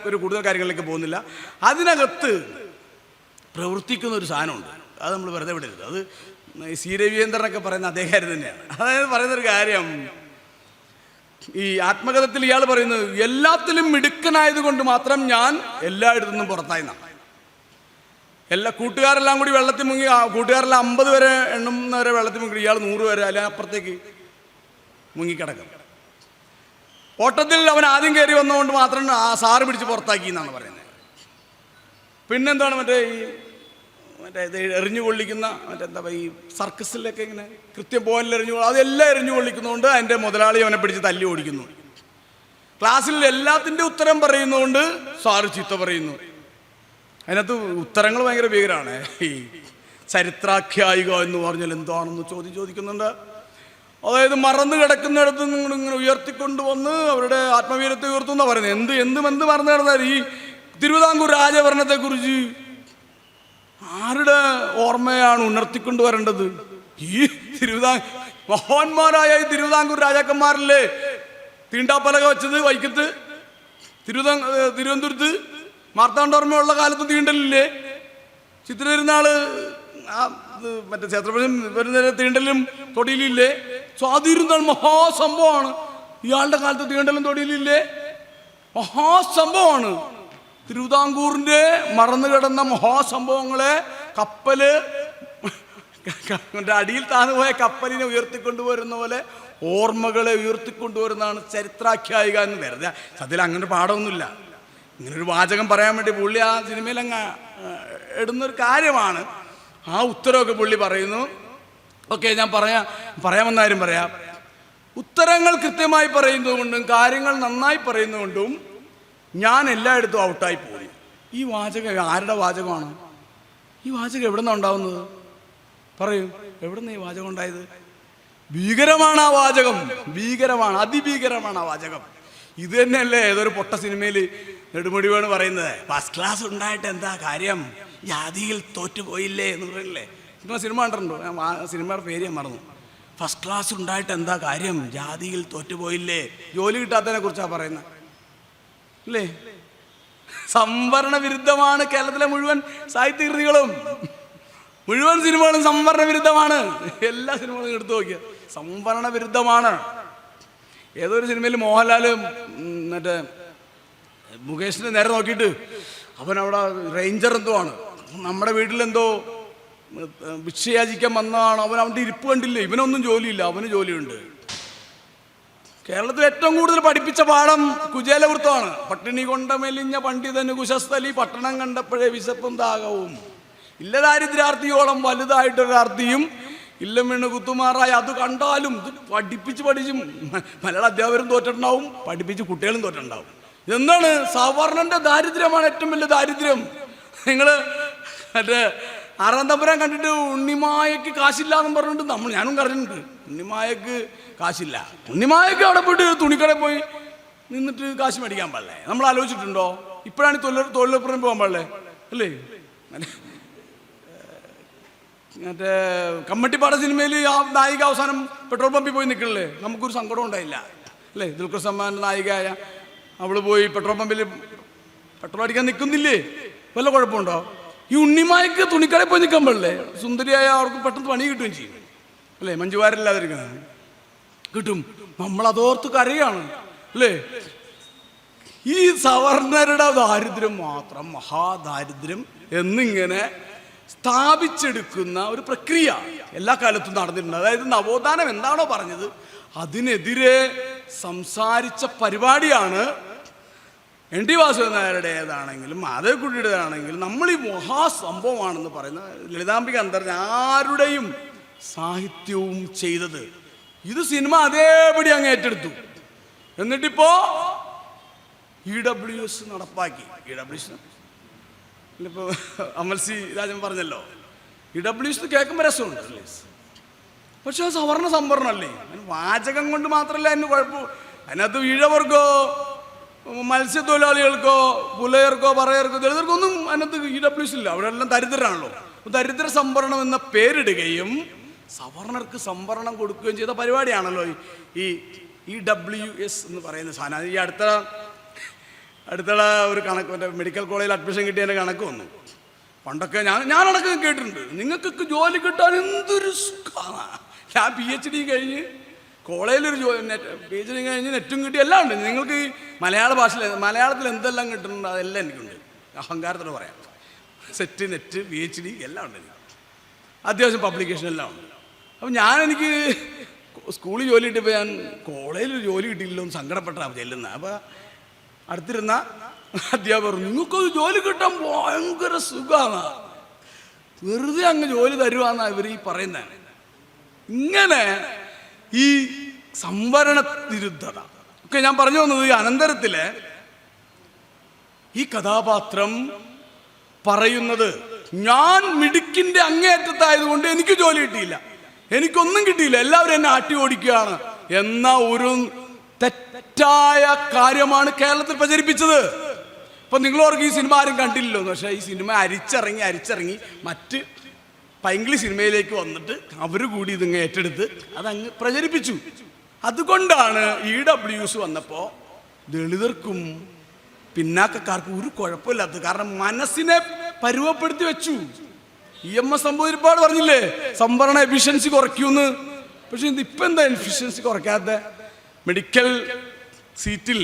ഒരു കൂടുതൽ കാര്യങ്ങളിലേക്ക് പോകുന്നില്ല. അതിനകത്ത് പ്രവർത്തിക്കുന്ന ഒരു സാധനമുണ്ട്, അത് നമ്മൾ വെറുതെ വിടരുത്. അത് സി രവീന്ദ്രനൊക്കെ പറയുന്ന അതേ കാര്യം തന്നെയാണ്. അതായത് പറയുന്നൊരു കാര്യം, ഈ ആത്മകഥത്തിൽ ഇയാൾ പറയുന്നത് എല്ലാത്തിലും മിടുക്കനായത് കൊണ്ട് മാത്രം ഞാൻ എല്ലായിടത്തു നിന്നും പുറത്തായിന്നാണ്. കൂട്ടുകാരെല്ലാം കൂടി വെള്ളത്തിൽ മുങ്ങി, കൂട്ടുകാരെല്ലാം 50 വരെ എണ്ണുന്നവരെ വെള്ളത്തിൽ മുങ്ങി, ഇയാൾ 100 വരെ അല്ലെങ്കിൽ അപ്പുറത്തേക്ക് മുങ്ങിക്കിടക്കും. ഓട്ടത്തിൽ അവൻ ആദ്യം കയറി വന്നതുകൊണ്ട് മാത്രം ആ സാറ് പിടിച്ച് പുറത്താക്കി എന്നാണ് പറയുന്നത്. പിന്നെന്താണ് മറ്റേ ഇത് എറിഞ്ഞു കൊള്ളിക്കുന്ന എന്താ ഈ സർക്കസിലൊക്കെ ഇങ്ങനെ കൃത്യം പോയിന്റിൽ എറിഞ്ഞു, അതെല്ലാം എറിഞ്ഞു കൊള്ളിക്കുന്നതുകൊണ്ട് അതിൻ്റെ മുതലാളി അവനെ പിടിച്ച് തല്ലി ഓടിക്കുന്നു. ക്ലാസ്സിൽ എല്ലാത്തിൻ്റെ ഉത്തരം പറയുന്നതുകൊണ്ട് സാറ് ചീത്ത പറയുന്നു. അതിനകത്ത് ഉത്തരങ്ങൾ ഭയങ്കര ഭീകരമാണ്. ഈ ചരിത്രാഖ്യായിക എന്ന് പറഞ്ഞാൽ എന്താണെന്ന് ചോദിക്കുന്നുണ്ട്. അതായത് മറന്നു കിടക്കുന്നിടത്ത് ഇങ്ങനെ ഉയർത്തിക്കൊണ്ടുവന്ന് അവരുടെ ആത്മവീരത്തെ ഉയർത്തുന്ന പറയുന്നത്. എന്ത് മറന്നു കിടന്നാൽ ഈ തിരുവിതാംകൂർ രാജഭരണത്തെക്കുറിച്ച് ആരുടെ ഓർമ്മയാണ് ഉണർത്തിക്കൊണ്ടുവരേണ്ടത്? ഈ മഹാന്മാരായ ഈ തിരുവിതാംകൂർ രാജാക്കന്മാരില്ലേ തീണ്ടാപ്പലക വെച്ചത് വൈക്കത്ത്, തിരുവനന്തപുരത്ത് മാർത്താണ്ഡവർമ്മയുള്ള കാലത്ത് തീണ്ടലില്ലേ, ചിത്ര പെരുന്നാള് മറ്റേ ക്ഷേത്രപുരം വരുന്ന തീണ്ടലും തൊടിയിലില്ലേ. സ്വാതിരുന്നാൾ മഹാസംഭവമാണ്. ഇയാളുടെ കാലത്ത് തീണ്ടലും തൊടിയിലില്ലേ, മഹാസംഭവമാണ്. തിരുവിതാംകൂറിന്റെ മറന്നു കിടന്ന മഹാസംഭവങ്ങളെ കപ്പല് അടിയിൽ താന്നുപോയ കപ്പലിനെ ഉയർത്തിക്കൊണ്ടുവരുന്ന പോലെ ഓർമ്മകളെ ഉയർത്തിക്കൊണ്ടുവരുന്നതാണ് ചരിത്രാഖ്യായിക എന്ന്. വെറുതെ സത്യത്തിൽ അങ്ങനെ പാഠമൊന്നുമില്ല, ഇങ്ങനൊരു വാചകം പറയാൻ വേണ്ടി പുള്ളി ആ സിനിമയിൽ അങ്ങ് ഇടുന്നൊരു കാര്യമാണ്. ആ ഉത്തരവൊക്കെ പുള്ളി പറയുന്നു. ഓക്കെ, ഞാൻ പറയാമെന്ന കാര്യം പറയാം. ഉത്തരങ്ങൾ കൃത്യമായി പറയുന്നതുകൊണ്ടും കാര്യങ്ങൾ നന്നായി പറയുന്നതുകൊണ്ടും ഞാൻ എല്ലായിടത്തും ഔട്ടായി പോയി. ഈ വാചകം ആരുടെ വാചകമാണ്? ഈ വാചകം എവിടെ നിന്നാണ് ഉണ്ടാവുന്നത്? പറയൂ, എവിടെ നിന്ന് ഈ വാചകം ഉണ്ടായത്? ഭീകരമാണ് ആ വാചകം, ഭീകരമാണ്, അതിഭീകരമാണ് ആ വാചകം. ഇത് തന്നെയല്ലേ ഏതൊരു പൊട്ട സിനിമയിൽ നെടുമുടി വേണു പറയുന്നത്, ഫസ്റ്റ് ക്ലാസ് ഉണ്ടായിട്ട് എന്താ കാര്യം, ജാതിയിൽ തോറ്റുപോയില്ലേ എന്ന് പറയില്ലേ. നിങ്ങൾ സിനിമ കണ്ടിട്ടുണ്ടോ? ഞാൻ സിനിമയുടെ പേര് ഞാൻ മറന്നു. ഫസ്റ്റ് ക്ലാസ് ഉണ്ടായിട്ട് എന്താ കാര്യം, ജാതിയിൽ തോറ്റുപോയില്ലേ. ജോലി കിട്ടാത്തതിനെ കുറിച്ചാണ് പറയുന്നത് അല്ലേ. സംവരണ വിരുദ്ധമാണ് കേരളത്തിലെ മുഴുവൻ സാഹിത്യകൃതികളും, മുഴുവൻ സിനിമകളും സംവരണ വിരുദ്ധമാണ്. എല്ലാ സിനിമകളും എടുത്തു നോക്കിയ സംവരണ വിരുദ്ധമാണ്. ഏതൊരു സിനിമയിൽ മോഹൻലാൽ മറ്റേ മുകേഷിനെ നേരെ നോക്കിയിട്ട് അവൻ അവിടെ റേഞ്ചർ എന്തോ ആണ്, നമ്മുടെ വീട്ടിലെന്തോ ഭിക്ഷയാചിക്കാൻ വന്നതാണ്, അവൻ്റെ ഇരിപ്പ് കണ്ടില്ലേ, ഇവനൊന്നും ജോലിയില്ല, അവന് ജോലിയുണ്ട്. കേരളത്തിൽ ഏറ്റവും കൂടുതൽ പഠിപ്പിച്ച പാഠം കുചേലവൃത്തമാണ്. പട്ടിണി കൊണ്ട മെലിഞ്ഞ പണ്ഡിതന് കുശസ്ഥലി, പട്ടണം കണ്ടപ്പോഴേ വിശപ്പും ദാഹവും, ഇല്ല ദാരിദ്ര്യാർത്ഥിയോളം വലുതായിട്ടൊരാർത്ഥിയും ഇല്ലം വീണ് കുത്തുമാറായി. അത് കണ്ടാലും ഇത് പഠിച്ചും മലയാള അധ്യാപകരും തോറ്റിട്ടുണ്ടാവും, പഠിപ്പിച്ച് കുട്ടികളും തോറ്റിട്ടുണ്ടാവും. എന്താണ്? സവർണന്റെ ദാരിദ്ര്യമാണ് ഏറ്റവും വലിയ ദാരിദ്ര്യം. നിങ്ങൾ മറ്റേ ആറാം തമ്പുരാൻ കണ്ടിട്ട് ഉണ്ണിമായക്ക് കാശില്ല എന്നും പറഞ്ഞിട്ട് ഞാനും കറിഞ്ഞിട്ടുണ്ട്. ഉണ്ണിമായക്ക് കാശില്ല, ഉണ്ണിമായക്ക് അവിടെ പോയിട്ട് തുണിക്കടയിൽ പോയി നിന്നിട്ട് കാശ് മേടിക്കാൻ പാടില്ലേ? നമ്മൾ ആലോചിച്ചിട്ടുണ്ടോ? ഇപ്പോഴാണ് തൊഴിലുറപ്പിന് പോകാൻ പാടില്ലേ അല്ലേ? മറ്റേ കമ്മട്ടിപ്പാട സിനിമയിൽ ആ നായിക അവസാനം പെട്രോൾ പമ്പിൽ പോയി നിൽക്കണില്ലേ, നമുക്കൊരു സങ്കടം ഉണ്ടായില്ല അല്ലേ? ദുൽഖർ സൽമാൻ്റെ നായികയായ അവൾ പോയി പെട്രോൾ പമ്പിൽ പെട്രോൾ അടിക്കാൻ നിൽക്കുന്നില്ലേ, വല്ല കുഴപ്പമുണ്ടോ? ഈ ഉണ്ണിമായ്ക്ക് തുണിക്കടയിൽ പോയി നിൽക്കാൻ പാടില്ലേ? സുന്ദരിയായ അവർക്ക് പെട്ടെന്ന് പണി കിട്ടുകയും ചെയ്യും അല്ലേ? മഞ്ജുവാരില്ലാതിരിക്കുന്നത് കിട്ടും. നമ്മളതോർത്ത് കരയാണ് അല്ലേ? ഈ സവർണരുടെ ദാരിദ്ര്യം മാത്രം മഹാദാരിദ്ര്യം എന്നിങ്ങനെ സ്ഥാപിച്ചെടുക്കുന്ന ഒരു പ്രക്രിയ എല്ലാ കാലത്തും നടന്നിട്ടുണ്ട്. അതായത് നവോത്ഥാനം എന്താണോ പറഞ്ഞത് അതിനെതിരെ സംസാരിച്ച പരിപാടിയാണ് എൻ ടി വാസുദേവൻ നായരുടേതാണെങ്കിലും മാധവക്കുട്ടിയുടേതാണെങ്കിലും നമ്മൾ ഈ മഹാസംഭവമാണെന്ന് പറയുന്ന ലളിതാംബിക അന്തർജന ആരുടെയും സാഹിത്യവും ചെയ്തത്. ഇത് സിനിമ അതേപടി അങ്ങ് ഏറ്റെടുത്തു. എന്നിട്ടിപ്പോ EWS നടപ്പാക്കി. EWS ഇപ്പോൾ അമൽ സി രാജൻ പറഞ്ഞല്ലോ, EWS കേൾക്കുമ്പോൾ രസമുണ്ട്, പക്ഷെ അത് സവർണ സംവരണമല്ലേ. വാചകം കൊണ്ട് മാത്രമല്ല അതിന് കുഴപ്പം. അതിനകത്ത് ഈഴവർക്കോ മത്സ്യത്തൊഴിലാളികൾക്കോ പുലയർക്കോ പറയർക്കോ ദളിതർക്കൊന്നും അതിനകത്ത് EWS ഇല്ല. അവിടെ എല്ലാം ദരിദ്രരാണല്ലോ. ദരിദ്ര സംവരണം എന്ന പേരിടുകയും സവർണർക്ക് സംവരണം കൊടുക്കുകയും ചെയ്ത പരിപാടിയാണല്ലോ ഈ EWS എന്ന് പറയുന്ന സാധനം. ഈ അടുത്തുള്ള ഒരു കണക്ക്, മറ്റേ മെഡിക്കൽ കോളേജിൽ അഡ്മിഷൻ കിട്ടിയതിൻ്റെ കണക്ക് വന്നു. പണ്ടൊക്കെ ഞാനടക്കം കേട്ടിട്ടുണ്ട്, നിങ്ങൾക്കൊക്കെ ജോലി കിട്ടാൻ എന്തൊരു സുഖമാണ്. ഞാൻ PhD കഴിഞ്ഞ് കോളേജിലൊരു PhD കഴിഞ്ഞ് നെറ്റും കിട്ടി എല്ലാം ഉണ്ട്. നിങ്ങൾക്ക് ഈ മലയാളത്തിൽ എന്തെല്ലാം കിട്ടുന്നുണ്ട് അതെല്ലാം എനിക്കുണ്ട്. അഹങ്കാരത്തോടെ പറയാം. സെറ്റ്, നെറ്റ്, PhD എല്ലാം ഉണ്ട് എനിക്ക്. അത്യാവശ്യം പബ്ലിക്കേഷൻ എല്ലാം ഉണ്ട്. അപ്പം എനിക്ക് സ്കൂളിൽ ജോലി കിട്ടിയപ്പോൾ ഞാൻ കോളേജിൽ ജോലി കിട്ടിയില്ലോ എന്ന് സങ്കടപ്പെട്ടാണ് ചെല്ലുന്നത്. അപ്പോൾ അടുത്തിരുന്ന അധ്യാപകർ, നിങ്ങൾക്കൊരു ജോലി കിട്ടാൻ ഭയങ്കര സുഖമാണ്, വെറുതെ അങ്ങ് ജോലി തരുവാന്നാണ് ഇവർ ഈ പറയുന്നത്. ഇങ്ങനെ ഈ സംവരണ വിരുദ്ധത ഒക്കെ ഞാൻ പറഞ്ഞു വന്നത്, ഈ അനന്തരത്തിലെ ഈ കഥാപാത്രം പറയുന്നത് ഞാൻ മിടുക്കിൻ്റെ അങ്ങേയറ്റത്തായതുകൊണ്ട് എനിക്ക് ജോലി കിട്ടിയില്ല, എനിക്കൊന്നും കിട്ടിയില്ല, എല്ലാവരും എന്നെ ആട്ടി ഓടിക്കുകയാണ് എന്ന ഒരു തെറ്റായ കാര്യമാണ് കേരളത്തിൽ പ്രചരിപ്പിച്ചത്. ഇപ്പം നിങ്ങളോർക്ക് ഈ സിനിമ ആരും കണ്ടില്ലല്ലോ, പക്ഷേ ഈ സിനിമ അരിച്ചിറങ്ങി മറ്റ് പൈങ്കിളി സിനിമയിലേക്ക് വന്നിട്ട് അവർ കൂടി ഇതിങ്ങ് ഏറ്റെടുത്ത് അതങ്ങ് പ്രചരിപ്പിച്ചു. അതുകൊണ്ടാണ് EWS വന്നപ്പോൾ ദളിതർക്കും പിന്നാക്കക്കാർക്കും ഒരു കുഴപ്പമില്ലാത്തത്. കാരണം മനസ്സിനെ പരുവപ്പെടുത്തി വെച്ചു. EMS നമ്പൂതിരിപ്പാട് പറഞ്ഞില്ലേ സംവരണ എഫിഷ്യൻസി കുറയ്ക്കൂന്ന്. പക്ഷെ ഇപ്പം എന്താ എഫിഷ്യൻസി കുറയ്ക്കാത്ത? മെഡിക്കൽ സീറ്റിൽ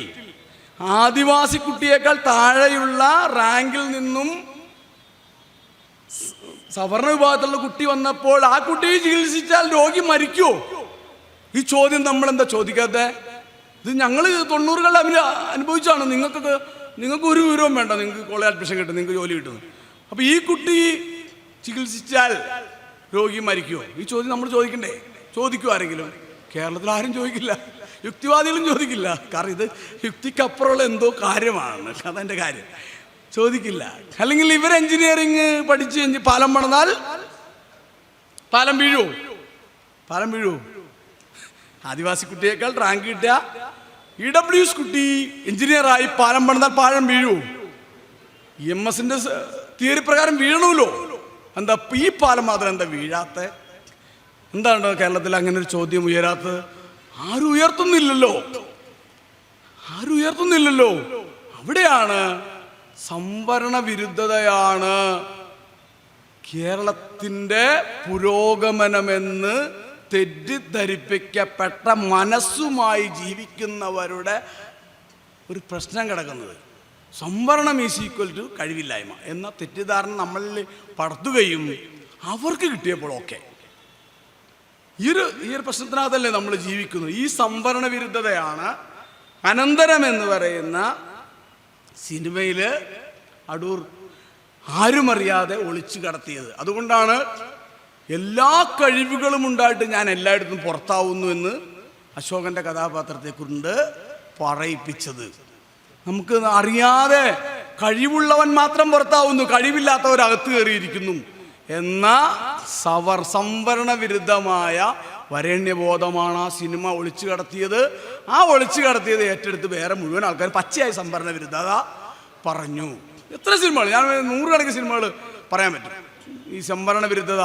ആദിവാസി കുട്ടിയേക്കാൾ താഴെയുള്ള റാങ്കിൽ നിന്നും സവർണ വിഭാഗത്തിലുള്ള കുട്ടി വന്നപ്പോൾ ആ കുട്ടിയെ ചികിത്സിച്ചാൽ രോഗി മരിക്കുമോ? ഈ ചോദ്യം നമ്മളെന്താ ചോദിക്കാത്ത? ഇത് ഞങ്ങൾ 90കളിൽ അനുഭവിച്ചാണ്. നിങ്ങൾക്ക് ഒരു വിവരവും വേണ്ട, നിങ്ങൾക്ക് കോളേജ് അഡ്മിഷൻ കിട്ടും, നിങ്ങൾക്ക് ജോലി കിട്ടുന്നു. അപ്പോൾ ഈ കുട്ടി ചികിത്സിച്ചാൽ രോഗി മരിക്കുമോ? ഈ ചോദ്യം നമ്മൾ ചോദിക്കണ്ടേ? ചോദിക്കും ആരെങ്കിലും? കേരളത്തിൽ ആരും ചോദിക്കില്ല, യുക്തിവാദികളും ചോദിക്കില്ല. കാരണം ഇത് യുക്തിക്കപ്പുറമുള്ള എന്തോ കാര്യമാണ്, അതെൻ്റെ കാര്യം. ചോദിക്കില്ല. അല്ലെങ്കിൽ ഇവർ എഞ്ചിനീയറിങ് പഠിച്ച് പാലം പണിതാൽ പാലം വീഴുമോ? പാലം വീഴുമോ? ആദിവാസി കുട്ടിയേക്കാൾ റാങ്ക് കിട്ടിയ EWS കുട്ടി എഞ്ചിനീയറായി പാലം പണിതാൽ പാലം വീഴുമോ? EMSന്റെ തിയറി പ്രകാരം വീഴണമല്ലോ. എന്താ ഈ പാലം മാത്രം എന്താ വീഴാത്ത? എന്താണ് കേരളത്തിൽ അങ്ങനെ ഒരു ചോദ്യം ഉയരാത്തത്? ആരും ഉയർത്തുന്നില്ലല്ലോ. അവിടെയാണ് സംവരണ വിരുദ്ധതയാണ് കേരളത്തിൻ്റെ പുരോഗമനമെന്ന് തെറ്റിദ്ധരിപ്പിക്കപ്പെട്ട മനസ്സുമായി ജീവിക്കുന്നവരുടെ ഒരു പ്രശ്നം കിടക്കുന്നത്. സംവരണം ഈസ് ഈക്വൽ ടു കഴിവില്ലായ്മ എന്ന തെറ്റിദ്ധാരണ നമ്മളിൽ പടർത്തുകയും അവർക്ക് കിട്ടിയപ്പോൾ ഓക്കെ. ഈ ഒരു പ്രശ്നത്തിനകത്തല്ലേ നമ്മൾ ജീവിക്കുന്നത്. ഈ സംവരണ വിരുദ്ധതയാണ് അനന്തരം എന്ന് പറയുന്ന സിനിമയിൽ അടൂർ ആരുമറിയാതെ ഒളിച്ചു കടത്തിയത്. അതുകൊണ്ടാണ് എല്ലാ കഴിവുകളും ഉണ്ടായിട്ട് ഞാൻ എല്ലായിടത്തും പുറത്താവുന്നു എന്ന് അശോകൻ്റെ കഥാപാത്രത്തെക്കുറിച്ച് പറയിപ്പിച്ചത്. നമുക്ക് അറിയാതെ കഴിവുള്ളവൻ മാത്രം പുറത്താവുന്നു, കഴിവില്ലാത്തവരകത്ത് കയറിയിരിക്കുന്നു എന്ന സംവരണ വിരുദ്ധമായ വരേണ്യബോധമാണ് ആ സിനിമ ഒളിച്ചു കടത്തിയത്. ആ ഒളിച്ചു കടത്തിയത് ഏറ്റെടുത്ത് വേറെ മുഴുവൻ ആൾക്കാർ പച്ചയായി സംവരണ വിരുദ്ധത പറഞ്ഞു. എത്ര സിനിമകൾ, ഞാൻ 100 കണക്കിന് സിനിമകൾ പറയാൻ പറ്റും. ഈ സംവരണ വിരുദ്ധത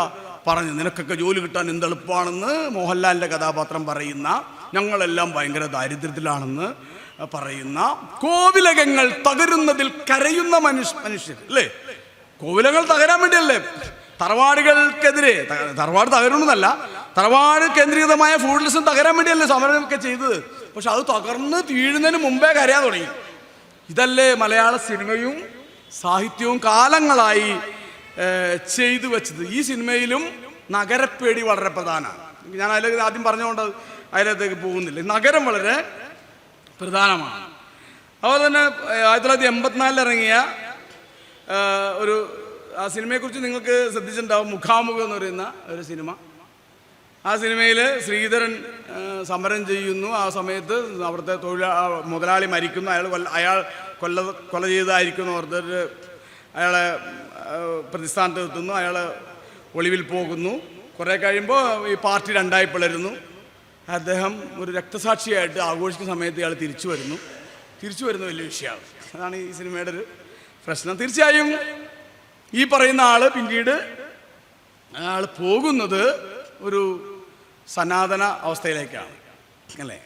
പറഞ്ഞു. നിനക്കൊക്കെ ജോലി കിട്ടാൻ എന്തെളുപ്പമാണെന്ന് മോഹൻലാലിൻ്റെ കഥാപാത്രം പറയുന്ന, ഞങ്ങളെല്ലാം ഭയങ്കര ദാരിദ്ര്യത്തിലാണെന്ന് പറയുന്ന, കോവിലകങ്ങൾ തകരുന്നതിൽ കരയുന്ന മനുഷ്യർ അല്ലേ? കോവിലങ്ങൾ തകരാൻ വേണ്ടിയല്ലേ തറവാടുകൾക്കെതിരെ, തറവാട് തകരണമെന്നല്ല, തറവാട് കേന്ദ്രീകൃതമായ ഫൂഡലിസം തകരാൻ വേണ്ടിയല്ലേ സമരമൊക്കെ ചെയ്തത്. പക്ഷെ അത് തകർന്ന് വീഴുന്നതിന് മുമ്പേ കരയാൻ തുടങ്ങി. ഇതല്ലേ മലയാള സിനിമയും സാഹിത്യവും കാലങ്ങളായി ചെയ്തു വെച്ചത്. ഈ സിനിമയിലും നഗരപ്പേടി വളരെ പ്രധാനമാണ്. ഞാൻ അതിലേക്ക് ആദ്യം പറഞ്ഞുകൊണ്ട് അതിലേക്ക് പോകുന്നില്ല. നഗരം വളരെ പ്രധാനമാണ്. അതുപോലെ തന്നെ 1984 ഇറങ്ങിയ ഒരു ആ സിനിമയെക്കുറിച്ച് നിങ്ങൾക്ക് ശ്രദ്ധിച്ചിട്ടുണ്ടാവും, മുഖാമുഖം എന്ന് പറയുന്ന ഒരു സിനിമ. ആ സിനിമയിൽ ശ്രീധരൻ സമരം ചെയ്യുന്നു. ആ സമയത്ത് അവിടുത്തെ മുതലാളി മരിക്കുന്നു. അയാൾ കൊല ചെയ്തതായിരിക്കുന്നു ഓർത്തിട്ട് അയാളെ പ്രതിസ്ഥാനത്ത് എത്തുന്നു. അയാൾ ഒളിവിൽ പോകുന്നു. കുറേ കഴിയുമ്പോൾ ഈ പാർട്ടി രണ്ടായി പിളരുന്നു. അദ്ദേഹം ഒരു രക്തസാക്ഷിയായിട്ട് ആഘോഷിക്കുന്ന സമയത്ത് ഇയാൾ തിരിച്ചു വരുന്നു വലിയ വിഷയമാണ്. അതാണ് ഈ സിനിമയുടെ ഒരു പ്രശ്നം. തീർച്ചയായും ഈ പറയുന്ന ആൾ പിന്നീട് അയാൾ പോകുന്നത് ഒരു സനാതന അവസ്ഥയിലേക്കാണ് അല്ലേ?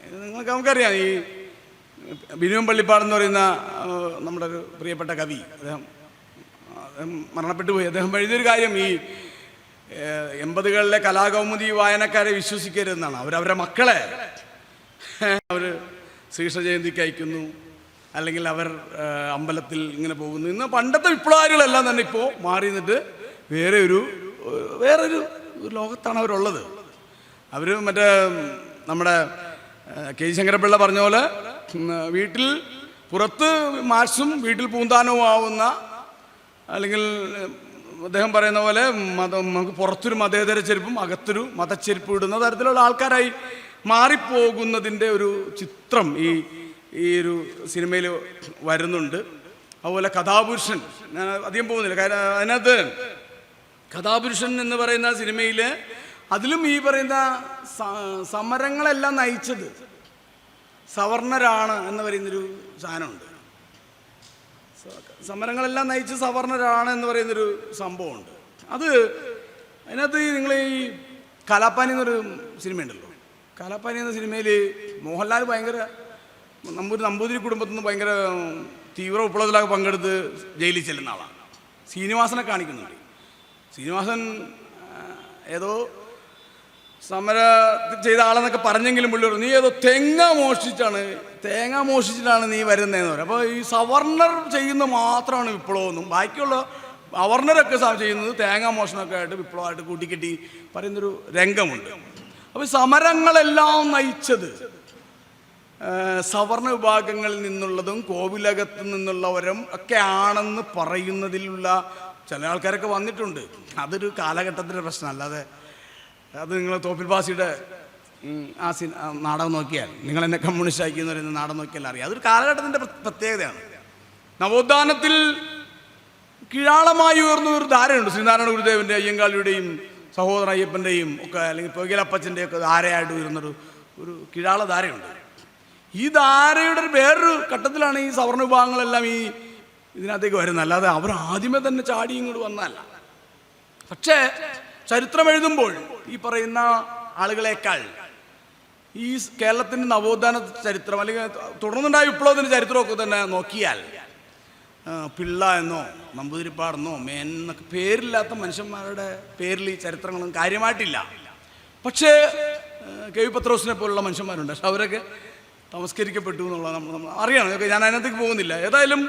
നമുക്കറിയാം, ഈ ബിനുവും പള്ളിപ്പാട് എന്ന് പറയുന്ന നമ്മുടെ ഒരു പ്രിയപ്പെട്ട കവി, അദ്ദേഹം മരണപ്പെട്ടു പോയി. അദ്ദേഹം എഴുതിയൊരു കാര്യം, ഈ 80കളിലെ കലാകൗമുദി വായനക്കാരെ വിശ്വസിക്കരുതെന്നാണ്. അവരവരുടെ മക്കളെ അവർ ശ്രീകൃഷ്ണ ജയന്തിക്ക് അയക്കുന്നു, അല്ലെങ്കിൽ അവർ അമ്പലത്തിൽ ഇങ്ങനെ പോകുന്നു. ഇന്ന് പണ്ടത്തെ വിപ്ലവകാരികളെല്ലാം തന്നെ ഇപ്പോൾ മാറി നിന്നിട്ട് വേറൊരു ലോകത്താണ് അവരുള്ളത്. അവർ മറ്റേ നമ്മുടെ കെ.ജി. ശങ്കരപ്പിള്ള പറഞ്ഞ പോലെ വീട്ടിൽ പുറത്ത് മാർച്ചും വീട്ടിൽ പൂന്താനവും ആവുന്ന, അല്ലെങ്കിൽ അദ്ദേഹം പറയുന്ന പോലെ നമുക്ക് പുറത്തൊരു മതേതര ചെരുപ്പും അകത്തൊരു മതച്ചെരുപ്പ് ഇടുന്ന തരത്തിലുള്ള ആൾക്കാരായി മാറിപ്പോകുന്നതിൻ്റെ ഒരു ചിത്രം ഈ ഒരു സിനിമയിൽ വരുന്നുണ്ട്. അതുപോലെ കഥാപുരുഷൻ, ഞാൻ അധികം പോകുന്നില്ല, കാരണം അതിനകത്ത് കഥാപുരുഷൻ എന്ന് പറയുന്ന സിനിമയിൽ അതിലും ഈ പറയുന്ന സമരങ്ങളെല്ലാം നയിച്ചത് സവർണരാണ് എന്ന് പറയുന്നൊരു സാധനമുണ്ട്. സമരങ്ങളെല്ലാം നയിച്ച് സവർണരാണ് എന്ന് പറയുന്നൊരു സംഭവമുണ്ട്. അത് അതിനകത്ത് നിങ്ങൾ ഈ കലാപ്പാനി എന്നൊരു സിനിമയുണ്ടല്ലോ, കലാപ്പാനി എന്ന സിനിമയിൽ മോഹൻലാൽ ഭയങ്കര നമ്പൂതിരി കുടുംബത്തിൽ നിന്ന് ഭയങ്കര തീവ്ര വിപ്ലവത്തിലൊക്കെ പങ്കെടുത്ത് ജയിലിൽ ചെല്ലുന്ന ആളാണ്. ശ്രീനിവാസനെ കാണിക്കുന്നുണ്ട്. ശ്രീനിവാസൻ ഏതോ സമര ചെയ്ത ആളെന്നൊക്കെ പറഞ്ഞെങ്കിലും പുള്ളി നീ ഏതോ തേങ്ങ മോഷ്ടിച്ചിട്ടാണ് നീ വരുന്നതെന്ന് പറയും. അപ്പോൾ ഈ സവർണർ ചെയ്യുന്ന മാത്രമാണ് വിപ്ലവമെന്നും ബാക്കിയുള്ള അവർണരൊക്കെ ചെയ്യുന്നത് തേങ്ങാ മോഷണമൊക്കെ ആയിട്ട് വിപ്ലവമായിട്ട് കൂട്ടിക്കെട്ടി പറയുന്നൊരു രംഗമുണ്ട്. അപ്പോൾ സമരങ്ങളെല്ലാം നയിച്ചത് സവർണ വിഭാഗങ്ങളിൽ നിന്നുള്ളതും കോവിലകത്ത് നിന്നുള്ളവരും ഒക്കെ ആണെന്ന് പറയുന്നതിലുള്ള ചില ആൾക്കാരൊക്കെ വന്നിട്ടുണ്ട്. അതൊരു കാലഘട്ടത്തിൻ്റെ പ്രശ്നം, അല്ലാതെ അത് നിങ്ങൾ തോപ്പിൽ ഭാസിയുടെ നാടകം നോക്കിയാൽ, നിങ്ങൾ എന്നെ കമ്മ്യൂണിസ്റ്റ് ആക്കി എന്ന് പറയുന്ന നാടകം നോക്കിയാൽ അറിയാം. അതൊരു കാലഘട്ടത്തിൻ്റെ പ്രത്യേകതയാണ്. നവോത്ഥാനത്തിൽ കീഴാളമായി ഉയർന്ന ഒരു ധാരയുണ്ട്. ശ്രീനാരായണ ഗുരുദേവൻ്റെ, അയ്യങ്കാളിയുടെയും സഹോദരൻ അയ്യപ്പൻ്റെയും ഒക്കെ, അല്ലെങ്കിൽ പൊയ്കലപ്പച്ചൻ്റെ ഒക്കെ ധാരയായിട്ട് ഉയർന്നൊരു കീഴാള ധാരയുണ്ട്. ഈ ധാരയുടെ വേറൊരു ഘട്ടത്തിലാണ് ഈ സവർണ വിഭാഗങ്ങളെല്ലാം ഇതിനകത്തേക്ക് വരുന്നത്, അല്ലാതെ അവർ ആദ്യമേ തന്നെ ചാടി ഇങ്ങോട്ട് വന്നതല്ല. പക്ഷേ ചരിത്രം എഴുതുമ്പോൾ ഈ പറയുന്ന ആളുകളെക്കാൾ ഈ കേരളത്തിൻ്റെ നവോത്ഥാന ചരിത്രം അല്ലെങ്കിൽ തുടർന്നുണ്ടായ വിപ്ലവത്തിൻ്റെ ചരിത്രമൊക്കെ തന്നെ നോക്കിയാൽ പിള്ള എന്നോ നമ്പൂതിരിപ്പാടെന്നോ എന്നൊക്കെ പേരില്ലാത്ത മനുഷ്യന്മാരുടെ പേരിൽ ഈ ചരിത്രങ്ങളൊന്നും കാര്യമായിട്ടില്ല. പക്ഷേ കെ വി പത്രോസിനെ പോലുള്ള മനുഷ്യന്മാരുണ്ട്. പക്ഷെ അവരൊക്കെ തമസ്കരിക്കപ്പെട്ടു എന്നുള്ളത് നമ്മൾ അറിയണം. ഞാൻ അതിനകത്തേക്ക് പോകുന്നില്ല. ഏതായാലും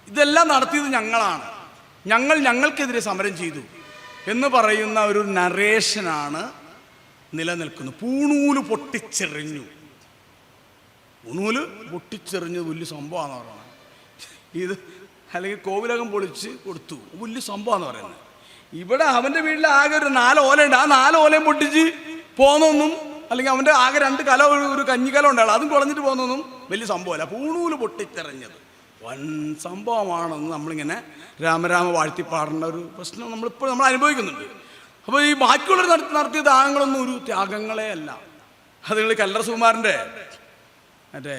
ഇതെല്ലാം നടത്തിയത് ഞങ്ങളാണ്, ഞങ്ങൾക്കെതിരെ സമരം ചെയ്തു എന്ന് പറയുന്ന ഒരു നറേഷനാണ് നിലനിൽക്കുന്നത്. പൂണൂല് പൊട്ടിച്ചെറിഞ്ഞു വലിയ സംഭവമാണെന്ന് പറയുന്നത്. ഇത് അല്ലെങ്കിൽ കോവിലകം പൊളിച്ച് കൊടുത്തു വലിയ സംഭവമാണെന്ന് പറയുന്നത്. ഇവിടെ അവൻ്റെ വീട്ടിൽ ആകെ ഒരു 4 ഓലയുണ്ട്. ആ 4 ഓലയും പൊട്ടിച്ച് പോന്നൊന്നും, അല്ലെങ്കിൽ അവൻ്റെ ആകെ 2 കല ഒരു കഞ്ഞിക്കലം ഉണ്ടാവുള്ളൂ, അതും കുളഞ്ഞിട്ട് പോകുന്നൊന്നും വലിയ സംഭവമല്ല. പൂണൂല് പൊട്ടിച്ചെറിഞ്ഞത് വൻ സംഭവമാണെന്ന് നമ്മളിങ്ങനെ രാമരാമ വാഴ്ത്തിപ്പാടേണ്ട ഒരു പ്രശ്നം നമ്മൾ അനുഭവിക്കുന്നുണ്ട്. അപ്പോൾ ഈ ബാക്കിയുള്ളവർ നടത്തിയ ത്യാഗങ്ങളൊന്നും ഒരു ത്യാഗങ്ങളെ അല്ല. അത് നിങ്ങൾ കല്ലറ സുകുമാരൻ്റെ മറ്റേ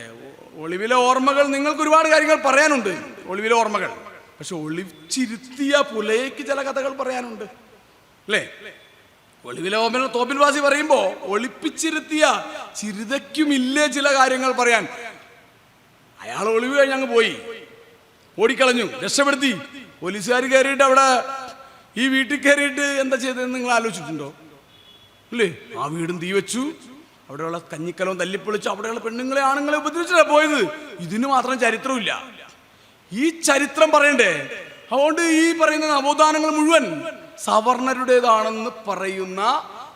ഒളിവിലെ ഓർമ്മകൾ, നിങ്ങൾക്ക് ഒരുപാട് കാര്യങ്ങൾ പറയാനുണ്ട് ഒളിവിലെ ഓർമ്മകൾ. പക്ഷെ ഒളിച്ചിരുത്തിയ പുലയ്ക്ക് ചില കഥകൾ പറയാനുണ്ട് അല്ലേ? ഒളിവിലെ ഓർമ്മകൾ തോപ്പിൽ വാസി പറയുമ്പോൾ ഒളിപ്പിച്ചിരുത്തിയ ചിരുതയ്ക്കുമില്ലേ ചില കാര്യങ്ങൾ പറയാൻ. അയാൾ ഒളിവ് കഴിഞ്ഞ് അങ്ങ് പോയി, ഓടിക്കളഞ്ഞു, രക്ഷപ്പെടുത്തി. പോലീസുകാർ കയറിയിട്ട് അവിടെ ഈ വീട്ടിൽ കയറിയിട്ട് എന്താ ചെയ്തതെന്ന് നിങ്ങൾ ആലോചിച്ചിട്ടുണ്ടോ? അല്ലേ? ആ വീടും തീ വെച്ചു, അവിടെയുള്ള കഞ്ഞിക്കലവും തല്ലിപ്പൊളിച്ചു, അവിടെയുള്ള പെണ്ണുങ്ങളെ ആണുങ്ങളെ ഉപദ്രവിച്ചിട്ടാണ് പോയത്. ഇതിന് മാത്രം ചരിത്രമില്ല, ഈ ചരിത്രം പറയണ്ടേ? അതുകൊണ്ട് ഈ പറയുന്ന നവോത്ഥാനങ്ങൾ മുഴുവൻ സവർണരുടേതാണെന്ന് പറയുന്ന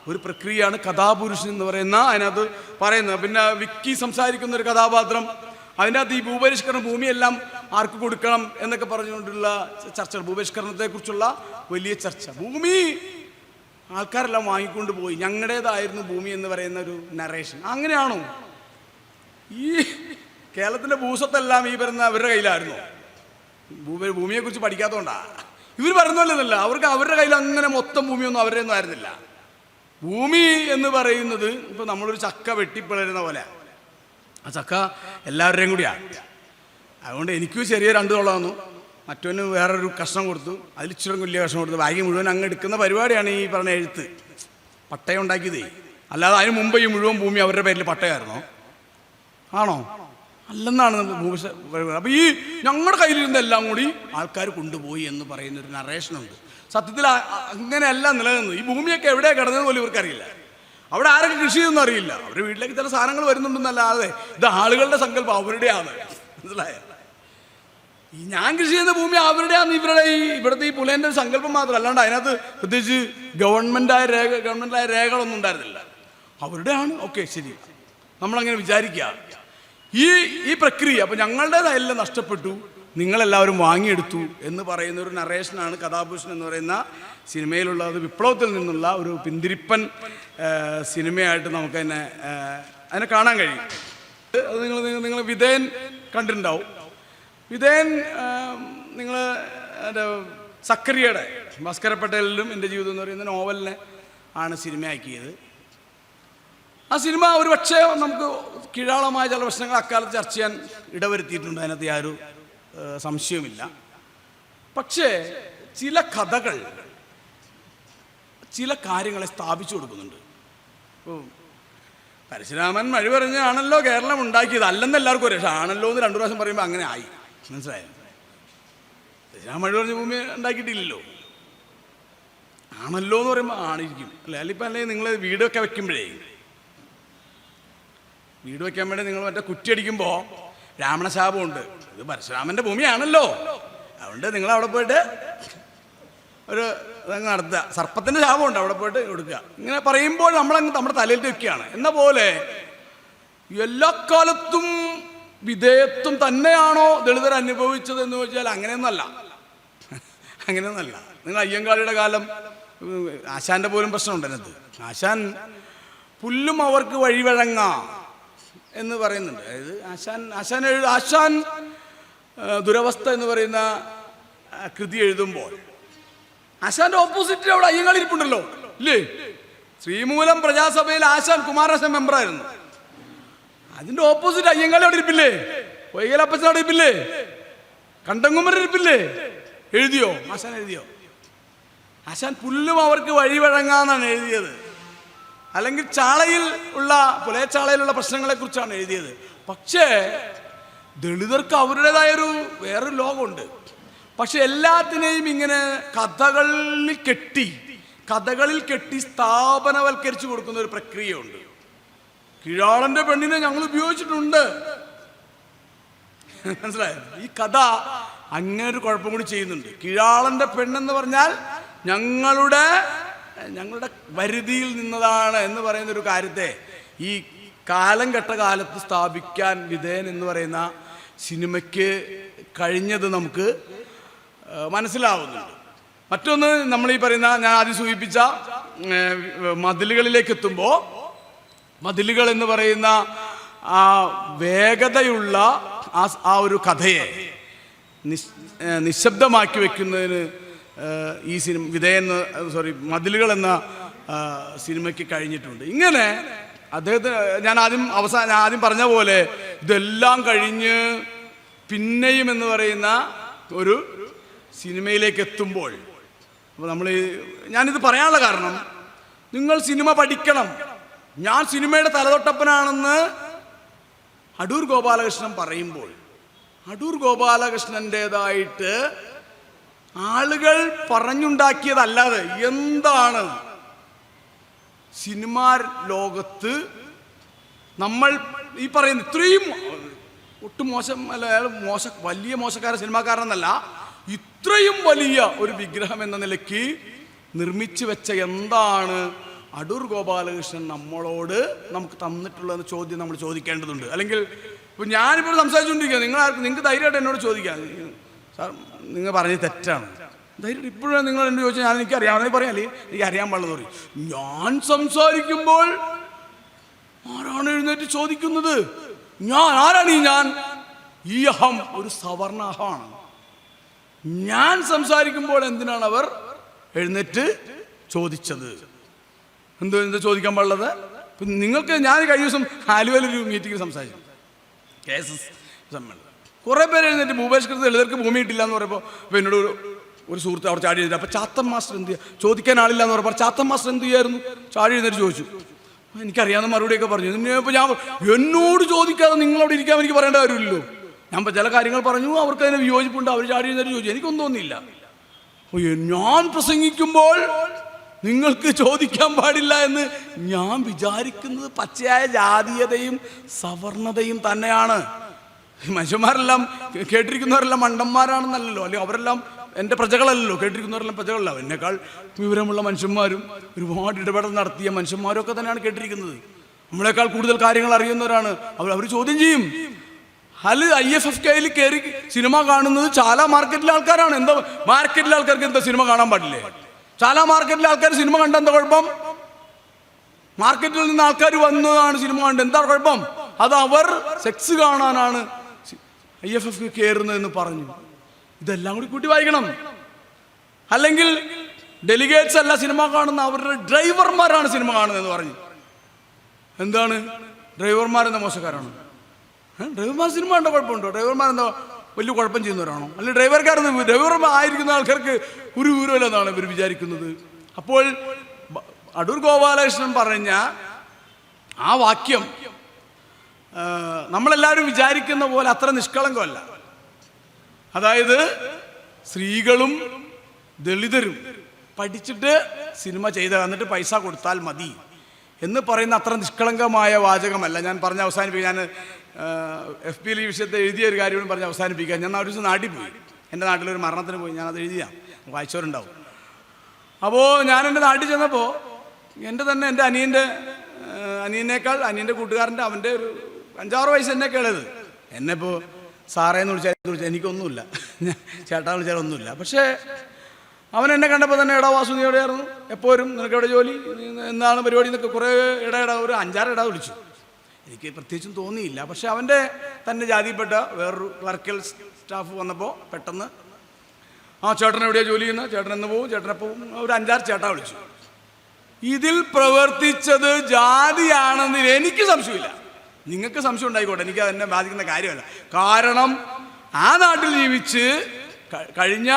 ഒരു പ്രക്രിയയാണ് കഥാപുരുഷൻ എന്ന് പറയുന്ന അതിനകത്ത് പറയുന്നത്. പിന്നെ വിക്കി സംസാരിക്കുന്ന ഒരു കഥാപാത്രം, അതിനകത്ത് ഈ ഭൂപരിഷ്കരണം, ഭൂമിയെല്ലാം ആർക്ക് കൊടുക്കണം എന്നൊക്കെ പറഞ്ഞുകൊണ്ടുള്ള ചർച്ചകൾ, ഭൂപരിഷ്കരണത്തെക്കുറിച്ചുള്ള വലിയ ചർച്ച. ഭൂമി ആൾക്കാരെല്ലാം വാങ്ങിക്കൊണ്ട് പോയി, ഞങ്ങളുടേതായിരുന്നു ഭൂമി എന്ന് പറയുന്ന ഒരു നറേഷൻ. അങ്ങനെയാണോ? ഈ കേരളത്തിൻ്റെ ഭൂസ്വത്തെല്ലാം ഈ പറയുന്ന അവരുടെ കയ്യിലായിരുന്നു. ഭൂമിയെക്കുറിച്ച് പഠിക്കാത്തതുകൊണ്ടാണ് ഇവർ പറയുന്നതല്ല. അവർക്ക് അവരുടെ കയ്യിൽ അങ്ങനെ മൊത്തം ഭൂമിയൊന്നും അവരുടെ ഒന്നും ആയിരുന്നില്ല. ഭൂമി എന്ന് പറയുന്നത് ഇപ്പോൾ നമ്മളൊരു ചക്ക വെട്ടിപ്പിളരുന്ന പോലെ, ആ ചക്ക എല്ലാവരുടെയും കൂടിയാണ്. അതുകൊണ്ട് എനിക്കും ചെറിയ 2 തോളം തന്നു, മറ്റൊന്ന് വേറൊരു കഷ്ണം കൊടുത്തു, അതിൽ ഇച്ചിരി വലിയ കഷ്ണം കൊടുത്തു, ബാക്കി മുഴുവൻ അങ്ങ് എടുക്കുന്ന പരിപാടിയാണ് ഈ പറഞ്ഞ എഴുത്ത്. പട്ടയം ഉണ്ടാക്കിയതേ, അല്ലാതെ അതിന് മുമ്പ് ഈ മുഴുവൻ ഭൂമി അവരുടെ പേരിൽ പട്ടയമായിരുന്നോ? ആണോ? അല്ലെന്നാണ് ഭൂമിശ. അപ്പോൾ ഈ ഞങ്ങളുടെ കയ്യിലിരുന്ന എല്ലാം കൂടി ആൾക്കാർ കൊണ്ടുപോയി എന്ന് പറയുന്നൊരു നറേഷനുണ്ട്. സത്യത്തിൽ അങ്ങനെയല്ല നിലനിന്നു. ഈ ഭൂമിയൊക്കെ എവിടെയാണ് കിടന്നത് പോലും ഇവർക്കറിയില്ല. അവിടെ ആരൊക്കെ കൃഷി ചെയ്തൊന്നും അറിയില്ല. അവരുടെ വീട്ടിലേക്ക് ചില സാധനങ്ങൾ വരുന്നുണ്ടെന്നല്ലാതെ ഇത് ആളുകളുടെ സങ്കല്പം അവരുടെയാണ്. മനസ്സിലായോ? ഈ ഞാൻ കൃഷി ചെയ്യുന്ന ഭൂമി അവരുടെയാണ്, ഇവിടുത്തെ ഈ പുലേൻ്റെ ഒരു സങ്കല്പം മാത്രം. അല്ലാണ്ട് അതിനകത്ത് പ്രത്യേകിച്ച് ഗവൺമെൻറ്റായ രേഖകളൊന്നും ഉണ്ടായിരുന്നില്ല. അവരുടെയാണ്. ഓക്കെ, ശരി, നമ്മളങ്ങനെ വിചാരിക്കുക. ഈ പ്രക്രിയ അപ്പോൾ ഞങ്ങളുടേതെല്ലാം നഷ്ടപ്പെട്ടു, നിങ്ങളെല്ലാവരും വാങ്ങിയെടുത്തു എന്ന് പറയുന്ന ഒരു നറേഷനാണ് കഥാപുരുഷൻ എന്ന് പറയുന്ന സിനിമയിലുള്ള. അത് വിപ്ലവത്തിൽ നിന്നുള്ള ഒരു പിന്തിരിപ്പൻ സിനിമയായിട്ട് നമുക്ക് അതിനെ കാണാൻ കഴിയും. അത് നിങ്ങൾ വിധേയൻ കണ്ടിട്ടുണ്ടാവും. വിധേയൻ നിങ്ങൾ സക്കറിയയുടെ ഭാസ്കര പട്ടേലിലും എൻ്റെ ജീവിതം എന്ന് പറയുന്ന നോവലിനെ ആണ് സിനിമയാക്കിയത്. ആ സിനിമ ഒരു പക്ഷേ നമുക്ക് കീഴാളമായ ചില പ്രശ്നങ്ങൾ അക്കാലത്ത് ചർച്ച ചെയ്യാൻ ഇടവരുത്തിയിട്ടുണ്ട്, അതിനകത്ത് യാതൊരു സംശയവുമില്ല. പക്ഷേ ചില കഥകൾ ചില കാര്യങ്ങളെ സ്ഥാപിച്ചു കൊടുക്കുന്നുണ്ട്. പരശുരാമൻ മഴ പറഞ്ഞാണല്ലോ കേരളം ഉണ്ടാക്കിയത്, അല്ലെന്ന് എല്ലാവർക്കും അറിയാം. പക്ഷെ ആണല്ലോ എന്ന് 2 പ്രാവശ്യം പറയുമ്പോൾ അങ്ങനെ ആയി. മനസ്സിലായോ? പരശുരാമൻ മഴ പറഞ്ഞ ഭൂമി ഉണ്ടാക്കിയിട്ടില്ലല്ലോ. ആണല്ലോ എന്ന് പറയുമ്പോൾ ആണിരിക്കും അല്ലേ? അല്ലെങ്കിൽ നിങ്ങൾ വീടൊക്കെ വെക്കുമ്പോഴേ, വീട് വെക്കാൻ വേണ്ടി നിങ്ങൾ മറ്റേ കുറ്റി അടിക്കുമ്പോൾ രാവണശാപമുണ്ട്, ഇത് പരശുരാമൻ്റെ ഭൂമിയാണല്ലോ, അതുകൊണ്ട് നിങ്ങൾ അവിടെ പോയിട്ട് ഒരു അതങ്ങ് നടത്തുക. സർപ്പത്തിൻ്റെ ശാപമുണ്ട്, അവിടെ പോയിട്ട് കൊടുക്കുക. ഇങ്ങനെ പറയുമ്പോൾ നമ്മളങ്ങ് നമ്മുടെ തലയിൽ വെക്കുകയാണ്. എന്ന പോലെ എല്ലാ കാലത്തും വിധേയത്വം തന്നെയാണോ ദളിതർ അനുഭവിച്ചത് എന്ന് ചോദിച്ചാൽ അങ്ങനെയൊന്നല്ല. നിങ്ങൾ അയ്യങ്കാളിയുടെ കാലം, ആശാന്റെ പോലും പ്രശ്നമുണ്ട് അതിനകത്ത്. ആശാൻ പുല്ലും അവർക്ക് വഴിവഴങ്ങ എന്ന് പറയുന്നുണ്ട്. അതായത് ആശാൻ ദുരവസ്ഥ എന്ന് പറയുന്ന കൃതി എഴുതുമ്പോൾ ആശാന്റെ ഓപ്പോസിറ്റ് അവിടെ അയ്യങ്കാളി ഇരിപ്പുണ്ടല്ലോ, ഇല്ലേ? ശ്രീമൂലം പ്രജാസഭയിൽ ആശാൻ കുമാരനാശൻ മെമ്പറായിരുന്നു. അതിന്റെ ഓപ്പോസിറ്റ് അയ്യങ്കാളി അവിടെ ഇരിപ്പില്ലേ? വൈകലപ്പച്ചൻ അവിടെ ഇരിപ്പില്ലേ? കണ്ടങ്കുമരൻ ഇരിപ്പില്ലേ? എഴുതിയോ? ആശാൻ എഴുതിയോ? ആശാൻ പുല്ലും അവർക്ക് വഴിവഴങ്ങാന്നാണ് എഴുതിയത്. അല്ലെങ്കിൽ പുലയച്ചാളയിലുള്ള പ്രശ്നങ്ങളെ കുറിച്ചാണ് എഴുതിയത്. പക്ഷേ ദളിതർക്ക് അവരുടേതായൊരു വേറൊരു ലോകമുണ്ട്. പക്ഷെ എല്ലാത്തിനെയും ഇങ്ങനെ കഥകളിൽ കെട്ടി സ്ഥാപനവൽക്കരിച്ചു കൊടുക്കുന്ന ഒരു പ്രക്രിയയുണ്ട്. കീഴാളന്റെ പെണ്ണിനെ ഞങ്ങൾ ഉപയോഗിച്ചിട്ടുണ്ട്, മനസ്സിലായോ? ഈ കഥ അങ്ങനെ ഒരു കുഴപ്പം കൂടി ചെയ്യുന്നുണ്ട്. കീഴാളന്റെ പെണ്ണെന്ന് പറഞ്ഞാൽ ഞങ്ങളുടെ വരുതിയിൽ നിന്നതാണ് എന്ന് പറയുന്ന ഒരു കാര്യത്തെ ഈ കാലം കെട്ട കാലത്ത് സ്ഥാപിക്കാൻ വിധേയൻ എന്ന് പറയുന്ന സിനിമയ്ക്ക് കഴിഞ്ഞത് നമുക്ക് മനസ്സിലാവുന്നുണ്ട്. മറ്റൊന്ന്, നമ്മൾ ഈ പറയുന്ന ഞാൻ ആദ്യം സൂചിപ്പിച്ച മതിലുകളിലേക്ക് എത്തുമ്പോൾ, മതിലുകൾ എന്ന് പറയുന്ന ആ വേഗതയുള്ള ആ ഒരു കഥയെ നിശബ്ദമാക്കി വെക്കുന്നതിന് ഈ മതിലുകൾ എന്ന സിനിമയ്ക്ക് കഴിഞ്ഞിട്ടുണ്ട്. ഇങ്ങനെ അദ്ദേഹത്തിന് ഞാൻ ആദ്യം പറഞ്ഞ പോലെ ഇതെല്ലാം കഴിഞ്ഞ് പിന്നെയും എന്ന് പറയുന്ന ഒരു സിനിമയിലേക്ക് എത്തുമ്പോൾ, അപ്പോൾ ഞാനിത് പറയാനുള്ള കാരണം, നിങ്ങൾ സിനിമ പഠിക്കണം. ഞാൻ സിനിമയുടെ തലതൊട്ടപ്പനാണെന്ന് അടൂർ ഗോപാലകൃഷ്ണൻ പറയുമ്പോൾ, അടൂർ ഗോപാലകൃഷ്ണൻ്റെതായിട്ട് ആളുകൾ പറഞ്ഞുണ്ടാക്കിയതല്ലാതെ എന്താണ് സിനിമാ ലോകത്ത് നമ്മൾ ഈ പറയുന്ന ഇത്രയും ഒട്ടും മോശം അല്ല, അയാൾ വലിയ മോശക്കാരൻ സിനിമാക്കാരനെന്നല്ല, ഇത്രയും വലിയ ഒരു വിഗ്രഹം എന്ന നിലയ്ക്ക് നിർമ്മിച്ചു വെച്ച എന്താണ് അടൂർ ഗോപാലകൃഷ്ണൻ നമ്മളോട് നമുക്ക് തന്നിട്ടുള്ളതെന്ന് ചോദ്യം നമ്മൾ ചോദിക്കേണ്ടതുണ്ട്. അല്ലെങ്കിൽ ഇപ്പോൾ ഞാനിപ്പോൾ സംസാരിച്ചുകൊണ്ടിരിക്കുക, നിങ്ങൾക്ക് ധൈര്യമായിട്ട് എന്നോട് ചോദിക്കാം, സാർ നിങ്ങൾ പറഞ്ഞത് തെറ്റാണ്, ധൈര്യം ഇപ്പോഴും നിങ്ങൾ എന്നോട് ചോദിച്ചാൽ ഞാൻ എനിക്കറിയാമെന്ന് പറയാല്ലേ, എനിക്ക് അറിയാൻ പാടുള്ളത് പറയും. ഞാൻ സംസാരിക്കുമ്പോൾ ആരാണ് എഴുന്നേറ്റ് ചോദിക്കുന്നത്? ആരാണ് ഈ അഹം ഒരു സവർണ അഹമാണ്. ഞാൻ സംസാരിക്കുമ്പോൾ എന്തിനാണ് അവർ എഴുന്നേറ്റ് ചോദിച്ചത്? എന്താ ചോദിക്കാൻ പാടുള്ളത്? നിങ്ങൾക്ക് ഞാൻ കഴിഞ്ഞ ദിവസം ആലുവയിലൊരു മീറ്റിംഗ് സംസാരിച്ചു, കേസസ് സമ്മേളനം. കുറേ പേര് എഴുന്നേറ്റ് ഭൂപരിഷ്കൃത ദളിതർക്ക് ഭൂമി കിട്ടില്ല എന്ന് പറയുമ്പോൾ എന്നോട് ഒരു സുഹൃത്ത് അവിടെ ചാടി എഴുതി. അപ്പോൾ ചാത്തൻ മാസ്റ്റർ എന്ത് ചെയ്യുക, ചോദിക്കാൻ ആളില്ല എന്ന് പറഞ്ഞപ്പോൾ ചാത്തൻ മാസ്റ്റർ എന്ത് ചെയ്യായിരുന്നു? ചാടി എഴുന്നേറ്റ് ചോദിച്ചു. എനിക്കറിയാവുന്ന മറുപടിയൊക്കെ പറഞ്ഞു. ഇപ്പോൾ ഞാൻ എന്നോട് ചോദിക്കാതെ നിങ്ങളവിടെ ഇരിക്കാൻ എനിക്ക് പറയേണ്ട കാര്യമില്ലല്ലോ. ഞാൻ ചില കാര്യങ്ങൾ പറഞ്ഞു, അവർക്ക് അതിന് വിയോജിപ്പുണ്ട്, അവർ ചാടി എഴുന്നേറ്റ് ചോദിച്ചു. എനിക്കൊന്നും തോന്നിയില്ല. ഞാൻ പ്രസംഗിക്കുമ്പോൾ നിങ്ങൾക്ക് ചോദിക്കാൻ പാടില്ല എന്ന് ഞാൻ വിചാരിക്കുന്നത് പച്ചയായ ജാതീയതയും സവർണതയും തന്നെയാണ്. മനുഷ്യന്മാരെല്ലാം കേട്ടിരിക്കുന്നവരെല്ലാം മണ്ടന്മാരാണെന്നല്ലോ, അല്ലെങ്കിൽ അവരെല്ലാം എൻ്റെ പ്രജകളല്ലല്ലോ, കേട്ടിരിക്കുന്നവരെല്ലാം പ്രജകളല്ല. എന്നേക്കാൾ വിവരമുള്ള മനുഷ്യന്മാരും ഒരുപാട് ഇടപെടൽ നടത്തിയ മനുഷ്യന്മാരും ഒക്കെ തന്നെയാണ് കേട്ടിരിക്കുന്നത്. നമ്മളെക്കാൾ കൂടുതൽ കാര്യങ്ങൾ അറിയുന്നവരാണ്. അവർ ചോദ്യം ചെയ്യും. IFFKയിൽ കയറി സിനിമ കാണുന്നത് ചാല മാർക്കറ്റിലെ ആൾക്കാരാണ്. എന്താ മാർക്കറ്റിലെ ആൾക്കാർക്ക് എന്താ സിനിമ കാണാൻ പാടില്ലേ? ചാല മാർക്കറ്റിലെ ആൾക്കാർ സിനിമ കണ്ട എന്താ കുഴപ്പം? മാർക്കറ്റിൽ നിന്ന് ആൾക്കാർ വന്നതാണ് സിനിമ കണ്ട്, എന്താ കുഴപ്പം? അത് അവർ സെക്സ് കാണാനാണ് IFFK കയറുന്നതെന്ന് പറഞ്ഞു. ഇതെല്ലാം കൂടി കൂട്ടി വായിക്കണം. അല്ലെങ്കിൽ ഡെലിഗേറ്റ്സ് അല്ല സിനിമ കാണുന്ന, അവരുടെ ഡ്രൈവർമാരാണ് സിനിമ കാണുന്നതെന്ന് പറഞ്ഞു. എന്താണ് ഡ്രൈവർമാരെന്താ മോശക്കാരാണ്? ഡ്രൈവർമാർ സിനിമ കണ്ട കുഴപ്പമുണ്ടോ? ഡ്രൈവർമാരെന്താ വലിയ കുഴപ്പം ചെയ്യുന്നവരാണോ? അല്ലെങ്കിൽ ഡ്രൈവർ ആയിരിക്കുന്ന ആൾക്കാർക്ക് ഒരു വിവരമില്ലെന്നാണ് ഇവർ വിചാരിക്കുന്നത്. അപ്പോൾ അടൂർ ഗോപാലകൃഷ്ണൻ പറഞ്ഞ ആ വാക്യം നമ്മളെല്ലാവരും വിചാരിക്കുന്ന പോലെ അത്ര നിഷ്കളങ്കമല്ല. അതായത് സ്ത്രീകളും ദളിതരും പഠിച്ചിട്ട് സിനിമ ചെയ്ത് എന്നിട്ട് പൈസ കൊടുത്താൽ മതി എന്ന് പറയുന്ന അത്ര നിഷ്കളങ്കമായ വാചകമല്ല. ഞാൻ പറഞ്ഞ് അവസാനിപ്പിക്കുക. ഞാൻ FB-യിൽ ഈ വിഷയത്തെ എഴുതിയ ഒരു കാര്യം പറഞ്ഞ് അവസാനിപ്പിക്കുക. ഞാൻ ഒരു ദിവസം നാട്ടിൽ പോയി. എൻ്റെ നാട്ടിലൊരു മരണത്തിന് പോയി. ഞാനത് എഴുതിയാണ്, വായിച്ചവരുണ്ടാവും. അപ്പോൾ ഞാൻ എൻ്റെ നാട്ടിൽ ചെന്നപ്പോൾ എൻ്റെ അനിയൻ്റെ കൂട്ടുകാരൻ്റെ അവൻ്റെ ഒരു 5-6 വയസ്സ് എന്നൊക്കെ ഉള്ളത്. എന്നെ ഇപ്പോൾ സാറേന്ന് വിളിച്ചാൽ എനിക്കൊന്നുമില്ല, ചേട്ടാ വിളിച്ചാൽ ഒന്നുമില്ല. പക്ഷേ അവൻ എന്നെ കണ്ടപ്പോൾ തന്നെ എടാ വാസു നീ എവിടെയായിരുന്നു, എപ്പോഴും നിനക്ക് എവിടെ ജോലി, എന്താണ് പരിപാടി എന്നൊക്കെ കുറേ ഒരു 5-6 ഇട വിളിച്ചു. എനിക്ക് പ്രത്യേകിച്ചും തോന്നിയില്ല. പക്ഷെ അവൻ്റെ തന്നെ ജാതിയിൽപ്പെട്ട വേറൊരു ക്ലർക്കൽ സ്റ്റാഫ് വന്നപ്പോൾ പെട്ടെന്ന് ചേട്ടൻ എവിടെയാണ് ജോലി ചെയ്യുന്നത്, ചേട്ടൻ എന്ന് പോവും, ചേട്ടനെപ്പോവും, ഒരു 5-6 ചേട്ടാ വിളിച്ചു. ഇതിൽ പ്രവർത്തിച്ചത് ജാതിയാണെന്ന് എനിക്ക് സംശയമില്ല. നിങ്ങൾക്ക് സംശയം ഉണ്ടായിക്കോട്ടെ, എനിക്ക് അതെന്നെ ബാധിക്കുന്ന കാര്യമല്ല. കാരണം ആ നാട്ടിൽ ജീവിച്ച് കഴിഞ്ഞ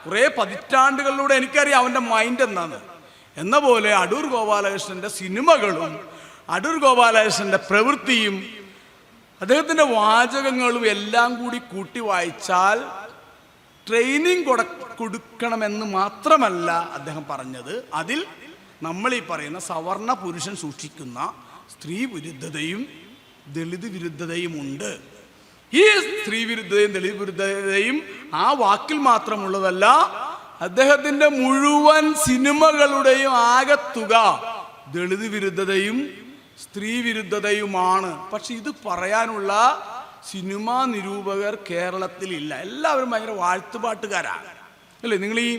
കുറേ പതിറ്റാണ്ടുകളിലൂടെ എനിക്കറിയാം അവൻ്റെ മൈൻഡ് എന്താന്ന്. എന്ന പോലെ അടൂർ ഗോപാലകൃഷ്ണൻ്റെ സിനിമകളും അടൂർ ഗോപാലകൃഷ്ണൻ്റെ പ്രവൃത്തിയും അദ്ദേഹത്തിൻ്റെ വാചകങ്ങളും എല്ലാം കൂടി കൂട്ടി വായിച്ചാൽ ട്രെയിനിങ് കൊടുക്കണമെന്ന് മാത്രമല്ല അദ്ദേഹം പറഞ്ഞത്, അതിൽ നമ്മൾ ഈ പറയുന്ന സവർണ പുരുഷൻ സൂക്ഷിക്കുന്ന സ്ത്രീ വിരുദ്ധതയും ദളിത് വിരുദ്ധതയും ഉണ്ട്. ഈ സ്ത്രീ വിരുദ്ധതയും ദളിത് വിരുദ്ധതയും ആ വാക്കിൽ മാത്രമുള്ളതല്ല, അദ്ദേഹത്തിൻ്റെ മുഴുവൻ സിനിമകളുടെയും ആകത്തുക ദളിത് വിരുദ്ധതയും സ്ത്രീ വിരുദ്ധതയുമാണ്. പക്ഷെ ഇത് പറയാനുള്ള സിനിമാ നിരൂപകർ കേരളത്തിലില്ല. എല്ലാവരും ഭയങ്കര വാഴ്ത്തുപാട്ടുകാരാണ് അല്ലേ? നിങ്ങൾ ഈ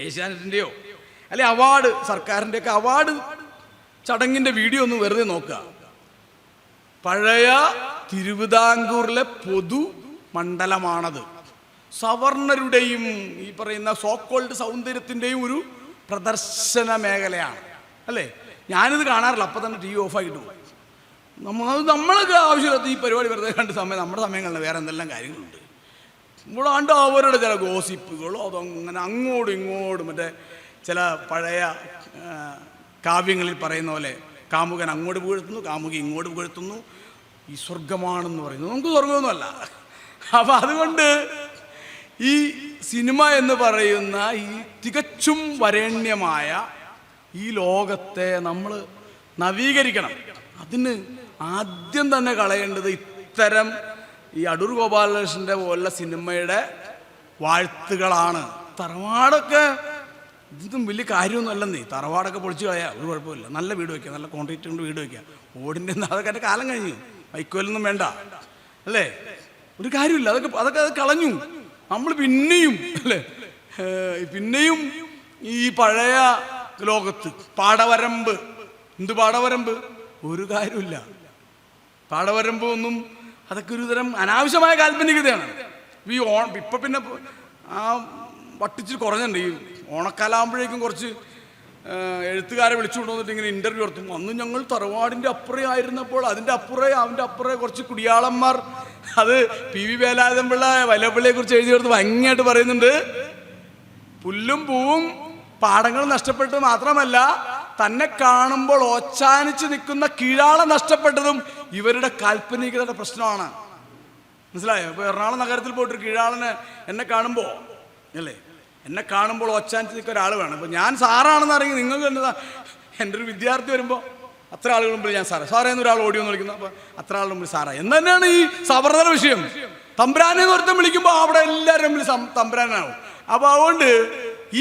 ഏഷ്യാനെറ്റിൻ്റെയോ അല്ലെ അവാർഡ്, സർക്കാരിൻ്റെയൊക്കെ അവാർഡ് ചടങ്ങിൻ്റെ വീഡിയോ ഒന്ന് വെറുതെ നോക്കുക. പഴയ തിരുവിതാംകൂറിലെ പൊതു മണ്ഡലമാണത്. സവർണരുടെയും ഈ പറയുന്ന സോക്കോൾഡ് സൗന്ദര്യത്തിൻ്റെയും ഒരു പ്രദർശന മേഖലയാണ് അല്ലേ? ഞാനിത് കാണാറില്ല, അപ്പം തന്നെ TV ഓഫാക്കിയിട്ട് പോകും. നമ്മളൊക്കെ ആവശ്യമില്ലാത്ത ഈ പരിപാടി വെറുതെ കണ്ട സമയം നമ്മുടെ സമയങ്ങളിൽ വേറെ എന്തെല്ലാം കാര്യങ്ങളുണ്ട്. നമ്മളാണ്ട് അവരുടെ ചില ഗോസിപ്പുകളോ അതങ്ങനെ അങ്ങോട്ടും ഇങ്ങോട്ടും മറ്റേ ചില പഴയ കാവ്യങ്ങളിൽ പറയുന്ന പോലെ കാമുകൻ അങ്ങോട്ട് പുകഴ്ത്തുന്നു, കാമുകി ഇങ്ങോട്ട് പുകഴ്ത്തുന്നു, ഈ സ്വർഗമാണെന്ന് പറയുന്നു. നമുക്ക് സ്വർഗമൊന്നുമല്ല. അപ്പം അതുകൊണ്ട് ഈ സിനിമ എന്ന് പറയുന്ന ഈ തികച്ചും വരേണ്യമായ ഈ ലോകത്തെ നമ്മൾ നവീകരിക്കണം. അതിന് ആദ്യം തന്നെ കളയേണ്ടത് ഇത്തരം ഈ അടൂർ ഗോപാലകൃഷ്ണൻ്റെ പോലുള്ള സിനിമയുടെ വാഴ്ത്തുകളാണ്. തറവാടൊക്കെ ഇതൊന്നും വലിയ കാര്യമൊന്നും അല്ലെന്നേ. തറവാടൊക്കെ പൊളിച്ച് കളയാ ഒരു കുഴപ്പമില്ല. നല്ല വീട് വയ്ക്കുക, നല്ല കോൺക്രീറ്റ് കൊണ്ട് വീട് വയ്ക്കുക. ഓടിൻ്റെ അതൊക്കെ എൻ്റെ കാലം കഴിഞ്ഞു, വൈക്കോലൊന്നും വേണ്ട അല്ലേ? ഒരു കാര്യമില്ല. അതൊക്കെ കളഞ്ഞു. നമ്മൾ പിന്നെയും അല്ലേ പിന്നെയും ഈ പഴയ ലോകത്ത് പാടവരമ്പ്, എന്ത് പാടവരമ്പ്, ഒരു കാര്യമില്ല. പാടവരമ്പ് ഒന്നും അതൊക്കെ ഒരു തരം അനാവശ്യമായ കാൽപ്പനികതയാണ്. ഇപ്പം പിന്നെ ആ വട്ടിച്ചിട്ട് കുറഞ്ഞിട്ടുണ്ട്. ഈ ഓണക്കാലാകുമ്പോഴേക്കും കുറച്ച് എഴുത്തുകാരെ വിളിച്ചുകൊണ്ട് വന്നിട്ട് ഇങ്ങനെ ഇൻ്റർവ്യൂ നടത്തും. അന്ന് ഞങ്ങൾ തറവാടിൻ്റെ അപ്പുറേ ആയിരുന്നപ്പോൾ അവൻ്റെ അപ്പുറേ കുറച്ച് കുടിയാളന്മാർ, അത് PV വേലായുധൻപിള്ള വല്ലപ്പിള്ളിയെക്കുറിച്ച് എഴുതി കൊടുത്ത് ഭംഗിയായിട്ട് പറയുന്നുണ്ട്. പുല്ലും പൂവും പാടങ്ങൾ നഷ്ടപ്പെട്ടത് മാത്രമല്ല, തന്നെ കാണുമ്പോൾ ഓച്ചാനിച്ച് നിൽക്കുന്ന കീഴാളം നഷ്ടപ്പെട്ടതും ഇവരുടെ കാൽപ്പനികതയുടെ പ്രശ്നമാണ്. മനസ്സിലായോ? ഇപ്പോൾ എറണാകുളം നഗരത്തിൽ പോയിട്ടൊരു കീഴാളന് എന്നെ കാണുമ്പോൾ ഓച്ചാനിച്ച് നിൽക്കുന്ന ഒരാൾ വേണം. ഇപ്പോൾ ഞാൻ സാറാണെന്ന് അറിയുന്നത് നിങ്ങൾക്ക് എന്നതാ. എൻ്റെ ഒരു വിദ്യാർത്ഥി വരുമ്പോൾ അത്ര ആളുകൾ മുമ്പിൽ ഞാൻ സാറേ എന്നൊരാൾ ഓടി വന്ന് വിളിക്കുന്നു. അപ്പോൾ അത്ര ആളുടെ മുമ്പിൽ സാറേ എന്ന് തന്നെയാണ് ഈ സവർണ വിഷയം. തമ്പ്രാനെ ഒരുത്തം വിളിക്കുമ്പോൾ അവിടെ എല്ലാവരും മുമ്പിൽ തമ്പ്രാനാവും. അപ്പോൾ അതുകൊണ്ട്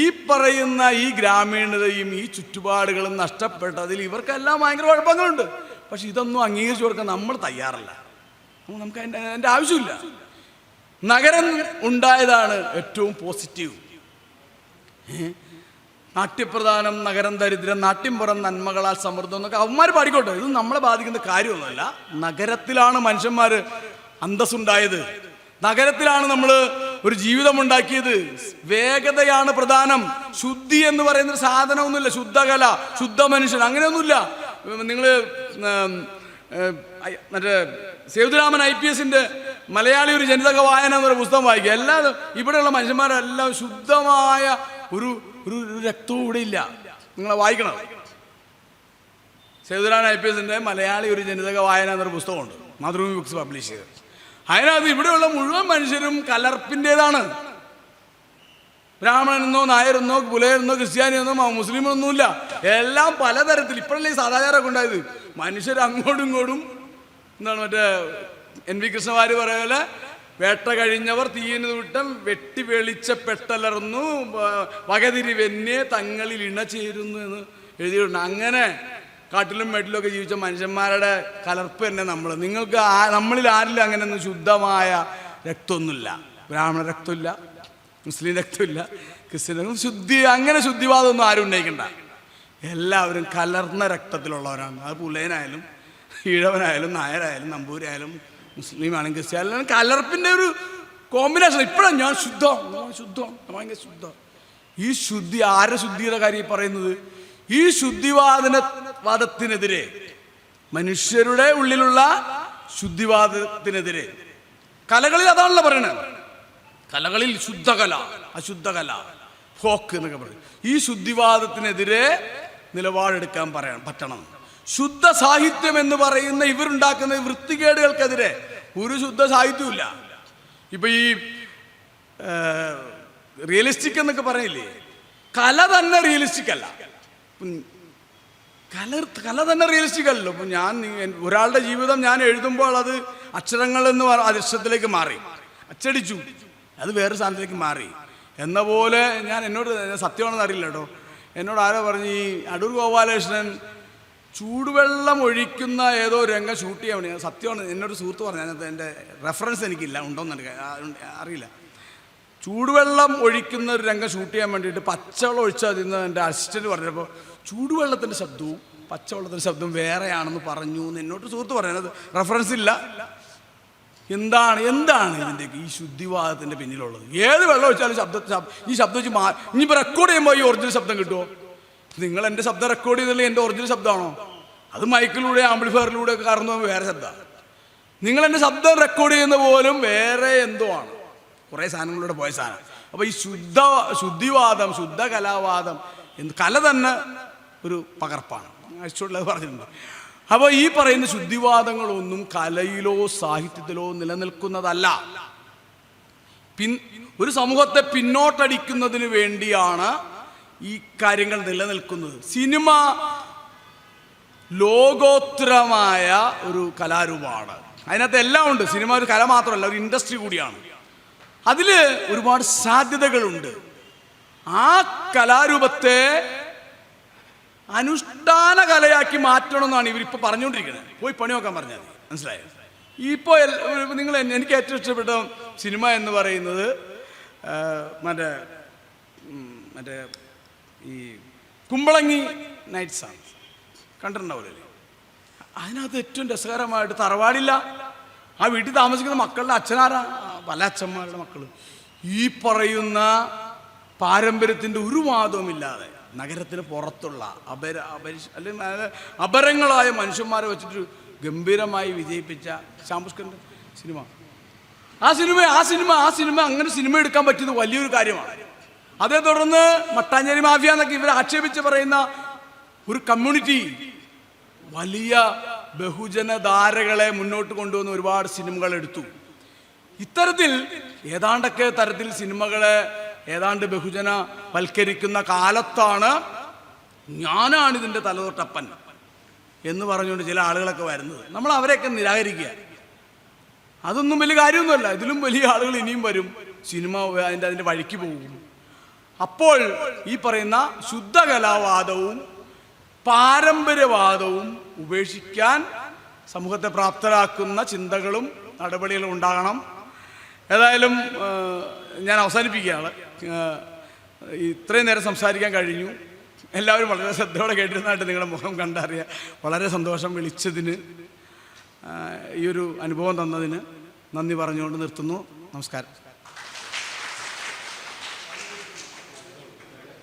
ഈ പറയുന്ന ഈ ഗ്രാമീണതയും ഈ ചുറ്റുപാടുകളും നഷ്ടപ്പെട്ടതിൽ ഇവർക്കെല്ലാം ഭയങ്കര കുഴപ്പങ്ങളുണ്ട്. പക്ഷെ ഇതൊന്നും അംഗീകരിച്ചു കൊടുക്കാൻ നമ്മൾ തയ്യാറല്ല. നമുക്ക് അതിൻ്റെ ആവശ്യമില്ല. നഗരം ഉണ്ടായതാണ് ഏറ്റവും പോസിറ്റീവ്. നാട്യപ്രധാനം നഗരം ദരിദ്രം, നാട്യംപുറം നന്മകളാൽ സമൃദ്ധം എന്നൊക്കെ അവന്മാർ പാടിക്കോട്ടെ. ഇത് നമ്മളെ ബാധിക്കുന്ന കാര്യമൊന്നുമല്ല. നഗരത്തിലാണ് മനുഷ്യന്മാർ അന്തസ്സുണ്ടായത്. നഗരത്തിലാണ് നമ്മൾ ഒരു ജീവിതമുണ്ടാക്കിയത്. വേഗതയാണ് പ്രധാനം. ശുദ്ധി എന്ന് പറയുന്നൊരു സാധനമൊന്നുമില്ല. ശുദ്ധകല, ശുദ്ധ മനുഷ്യൻ, അങ്ങനെയൊന്നുമില്ല. നിങ്ങൾ മറ്റേ സേതുരാമൻ IPSന്റെ മലയാളി ഒരു ജനിതക വായന എന്നൊരു പുസ്തകം വായിക്കുക. എല്ലാവരും ഇവിടെയുള്ള മനുഷ്യന്മാരെല്ലാം ശുദ്ധമായ ഒരു ഒരു രക്തവും ഇവിടെ ഇല്ല. നിങ്ങൾ വായിക്കണം. സേതുരാൻ IPSന്റെ മലയാളി ഒരു ജനിതക വായന എന്നൊരു പുസ്തകമുണ്ട്, മാതൃഭൂമി ബുക്സ് പബ്ലിഷ് ചെയ്തത്. അതിനകത്ത് ഇവിടെയുള്ള മുഴുവൻ മനുഷ്യരും കലർപ്പിൻ്റെതാണ്. ബ്രാഹ്മണനെന്നോ നായരെന്നോ പുലയരെന്നോ ക്രിസ്ത്യാനിയെന്നോ മുസ്ലിമൊന്നുമില്ല. എല്ലാം പലതരത്തിൽ. ഇപ്പോഴല്ലേ ഈ സദാചാരമൊക്കെ ഉണ്ടായത്. മനുഷ്യർ അങ്ങോട്ടും ഇങ്ങോട്ടും എന്താണ് മറ്റേ NV കൃഷ്ണവാര്യർ പറയലെ വേട്ട കഴിഞ്ഞവർ തീയന് വിട്ടം വെട്ടി വെളിച്ചപ്പെട്ടലർന്നു വകതിരിവെന്നെ തങ്ങളിൽ ഇണ ചേരുന്നു എന്ന് എഴുതിയിട്ടുണ്ട്. അങ്ങനെ കാട്ടിലും മേട്ടിലൊക്കെ ജീവിച്ച മനുഷ്യന്മാരുടെ കലർപ്പ് തന്നെ നമ്മൾ. നിങ്ങൾക്ക് നമ്മളിൽ ആരിലും അങ്ങനെയൊന്നും ശുദ്ധമായ രക്തമൊന്നുമില്ല. ബ്രാഹ്മണ രക്തമില്ല, മുസ്ലിം രക്തമില്ല, ക്രിസ്ത്യൻ ശുദ്ധി. അങ്ങനെ ശുദ്ധിവാദമൊന്നും ആരും ഉന്നയിക്കണ്ട. എല്ലാവരും കലർന്ന രക്തത്തിലുള്ളവരാണ്. അത് പുലയനായാലും ഈഴവനായാലും നായരായാലും നമ്പൂരായാലും മുസ്ലിമാണെങ്കിൽ ക്രിസ്ത്യാനും കലർപ്പിൻ്റെ ഒരു കോമ്പിനേഷൻ. ഇപ്പോഴാണ് ഞാൻ ശുദ്ധം ഭയങ്കര ശുദ്ധം. ഈ ശുദ്ധി ആരുടെ ശുദ്ധിയുടെ കാര്യം പറയുന്നത്? ഈ ശുദ്ധിവാദത്തിനെതിരെ, മനുഷ്യരുടെ ഉള്ളിലുള്ള ശുദ്ധിവാദത്തിനെതിരെ കലകളിൽ അതാണല്ലോ പറയണത്. കലകളിൽ ശുദ്ധകല, അശുദ്ധകല, ഫോക്ക് എന്നൊക്കെ പറയും. ഈ ശുദ്ധിവാദത്തിനെതിരെ നിലപാടെടുക്കാൻ പറ്റണം. ശുദ്ധ സാഹിത്യം എന്ന് പറയുന്ന ഇവരുണ്ടാക്കുന്ന വൃത്തികേടുകൾക്കെതിരെ ഒരു ശുദ്ധ സാഹിത്യമില്ല. ഇപ്പൊ ഈ റിയലിസ്റ്റിക് എന്നൊക്കെ പറയില്ലേ, കല തന്നെ റിയലിസ്റ്റിക് അല്ല. കല തന്നെ റിയലിസ്റ്റിക് അല്ലല്ലോ. ഇപ്പം ഞാൻ ഒരാളുടെ ജീവിതം ഞാൻ എഴുതുമ്പോൾ അത് അക്ഷരങ്ങൾ എന്ന് അക്ഷരത്തിലേക്ക് മാറി, അച്ചടിച്ചു, അത് വേറെ സ്ഥാനത്തേക്ക് മാറി എന്ന പോലെ. എന്നോട് സത്യമാണെന്ന് അറിയില്ല കേട്ടോ, എന്നോട് ആരോ പറഞ്ഞു ഈ അടൂർ ഗോപാലകൃഷ്ണൻ ചൂടുവെള്ളം ഒഴിക്കുന്ന ഏതോ രംഗം ഷൂട്ട് ചെയ്യാൻ വേണ്ടി. സത്യമാണ്, എന്നോട് സുഹൃത്ത് പറഞ്ഞു. അതിനകത്ത് എൻ്റെ റെഫറൻസ് എനിക്കില്ല, ഉണ്ടോന്ന് അറിയില്ല. ചൂടുവെള്ളം ഒഴിക്കുന്ന ഒരു രംഗം ഷൂട്ട് ചെയ്യാൻ വേണ്ടിയിട്ട് പച്ചവെള്ളം ഒഴിച്ചാൽ അതിന്ന് എൻ്റെ അസിസ്റ്റൻറ്റ് പറഞ്ഞപ്പോൾ ചൂടുവെള്ളത്തിൻ്റെ ശബ്ദവും പച്ചവെള്ളത്തിൻ്റെ ശബ്ദവും വേറെയാണെന്ന് പറഞ്ഞു എന്ന് എന്നോട് സുഹൃത്ത് പറഞ്ഞു. അതിനകത്ത് റെഫറൻസ് ഇല്ല. എന്താണ് ഇതിൻ്റെയൊക്കെ ഈ ശുദ്ധിവാദത്തിൻ്റെ പിന്നിലുള്ളത്? ഏത് വെള്ളം ഒഴിച്ചാലും ഈ ശബ്ദം വെച്ച് ഇനിയിപ്പോൾ റെക്കോർഡ് ചെയ്യുമ്പോൾ ഈ ഒറിജിനൽ ശബ്ദം കിട്ടുമോ? നിങ്ങൾ എൻ്റെ ശബ്ദം റെക്കോർഡ് ചെയ്തല്ലേ എൻ്റെ ഒറിജിനൽ ശബ്ദമാണോ? അത് മൈക്കിലൂടെ ആംപ്ലിഫയറിലൂടെ ഒക്കെ കറന്നു വേറെ ശബ്ദമാണ്. നിങ്ങൾ എൻ്റെ ശബ്ദം റെക്കോർഡ് ചെയ്യുന്ന പോലും വേറെ എന്തോ ആണ്, കുറേ സാധനങ്ങളിലൂടെ പോയ സാധനം. അപ്പോൾ ഈ ശുദ്ധിവാദം, ശുദ്ധ കലാവാദം കല തന്നെ ഒരു പകർപ്പാണ്. അയച്ചുള്ളത് പറഞ്ഞിട്ടുണ്ട്. അപ്പോൾ ഈ പറയുന്ന ശുദ്ധിവാദങ്ങളൊന്നും കലയിലോ സാഹിത്യത്തിലോ നിലനിൽക്കുന്നതല്ല. ഒരു സമൂഹത്തെ പിന്നോട്ടടിക്കുന്നതിന് വേണ്ടിയാണ് ഈ കാര്യങ്ങൾ നിലനിൽക്കുന്നത്. സിനിമ ലോകോത്തരമായ ഒരു കലാരൂപമാണ്. അതിനകത്ത് എല്ലാം ഉണ്ട്. സിനിമ ഒരു കല മാത്രമല്ല, ഒരു ഇൻഡസ്ട്രി കൂടിയാണ്. അതിൽ ഒരുപാട് സാധ്യതകളുണ്ട്. ആ കലാരൂപത്തെ അനുഷ്ഠാന കലയാക്കി മാറ്റണമെന്നാണ് ഇവരിപ്പോൾ പറഞ്ഞുകൊണ്ടിരിക്കുന്നത്. പോയി പണി നോക്കാൻ പറഞ്ഞാൽ മതി. മനസ്സിലായോ? ഇപ്പോൾ എനിക്ക് ഏറ്റവും ഇഷ്ടപ്പെട്ട സിനിമ എന്ന് പറയുന്നത് മറ്റേ ഈ കുമ്പളങ്ങി നൈറ്റ്സാണ്. കണ്ടിട്ടുണ്ടാവില്ലേ? അതിനകത്ത് ഏറ്റവും രസകരമായിട്ട് തറവാടില്ല. ആ വീട്ടിൽ താമസിക്കുന്ന മക്കളുടെ അച്ഛനാരാ? പല അച്ഛന്മാരുടെ മക്കൾ. ഈ പറയുന്ന പാരമ്പര്യത്തിൻ്റെ ഒരു വാദവുമില്ലാതെ നഗരത്തിന് പുറത്തുള്ള അപരങ്ങളായ മനുഷ്യന്മാരെ വെച്ചിട്ട് ഗംഭീരമായി വിജയിപ്പിച്ച ശ്യാംപുഷ്കറിൻ്റെ സിനിമ. ആ സിനിമ അങ്ങനെ സിനിമ എടുക്കാൻ പറ്റിയത് വലിയൊരു കാര്യമാണ്. അതേ തുടർന്ന് മട്ടാഞ്ചേരി മാഫിയ എന്നൊക്കെ ഇവർ ആക്ഷേപിച്ച് പറയുന്ന ഒരു കമ്മ്യൂണിറ്റി വലിയ ബഹുജനധാരകളെ മുന്നോട്ട് കൊണ്ടുവന്ന് ഒരുപാട് സിനിമകൾ എടുത്തു. ഇത്തരത്തിൽ ഏതാണ്ടൊക്കെ തരത്തിൽ സിനിമകളെ ഏതാണ്ട് ബഹുജനവൽക്കരിക്കുന്ന കാലത്താണ് ഞാനാണിതിൻ്റെ തലതൊട്ടപ്പൻ എന്ന് പറഞ്ഞുകൊണ്ട് ചില ആളുകളൊക്കെ വരുന്നത്. നമ്മൾ അവരെയൊക്കെ നിരാകരിക്കുക. അതൊന്നും വലിയ കാര്യമൊന്നുമല്ല. ഇതിലും വലിയ ആളുകൾ ഇനിയും വരും. സിനിമ അതിൻ്റെ വഴിക്ക് പോകും. അപ്പോൾ ഈ പറയുന്ന ശുദ്ധകലാവാദവും പാരമ്പര്യവാദവും ഉപേക്ഷിക്കാൻ സമൂഹത്തെ പ്രാപ്തരാക്കുന്ന ചിന്തകളും നടപടികളും ഉണ്ടാകണം. ഏതായാലും ഞാൻ അവസാനിപ്പിക്കുകയാണ്. ഇത്രയും നേരം സംസാരിക്കാൻ കഴിഞ്ഞു. എല്ലാവരും വളരെ ശ്രദ്ധയോടെ കേട്ടിരുന്നതായിട്ട് നിങ്ങളുടെ മുഖം കണ്ടറിയാം. വളരെ സന്തോഷം. വിളിച്ചതിന്, ഈ ഒരു അനുഭവം തന്നതിന് നന്ദി പറഞ്ഞുകൊണ്ട് നിർത്തുന്നു. നമസ്കാരം.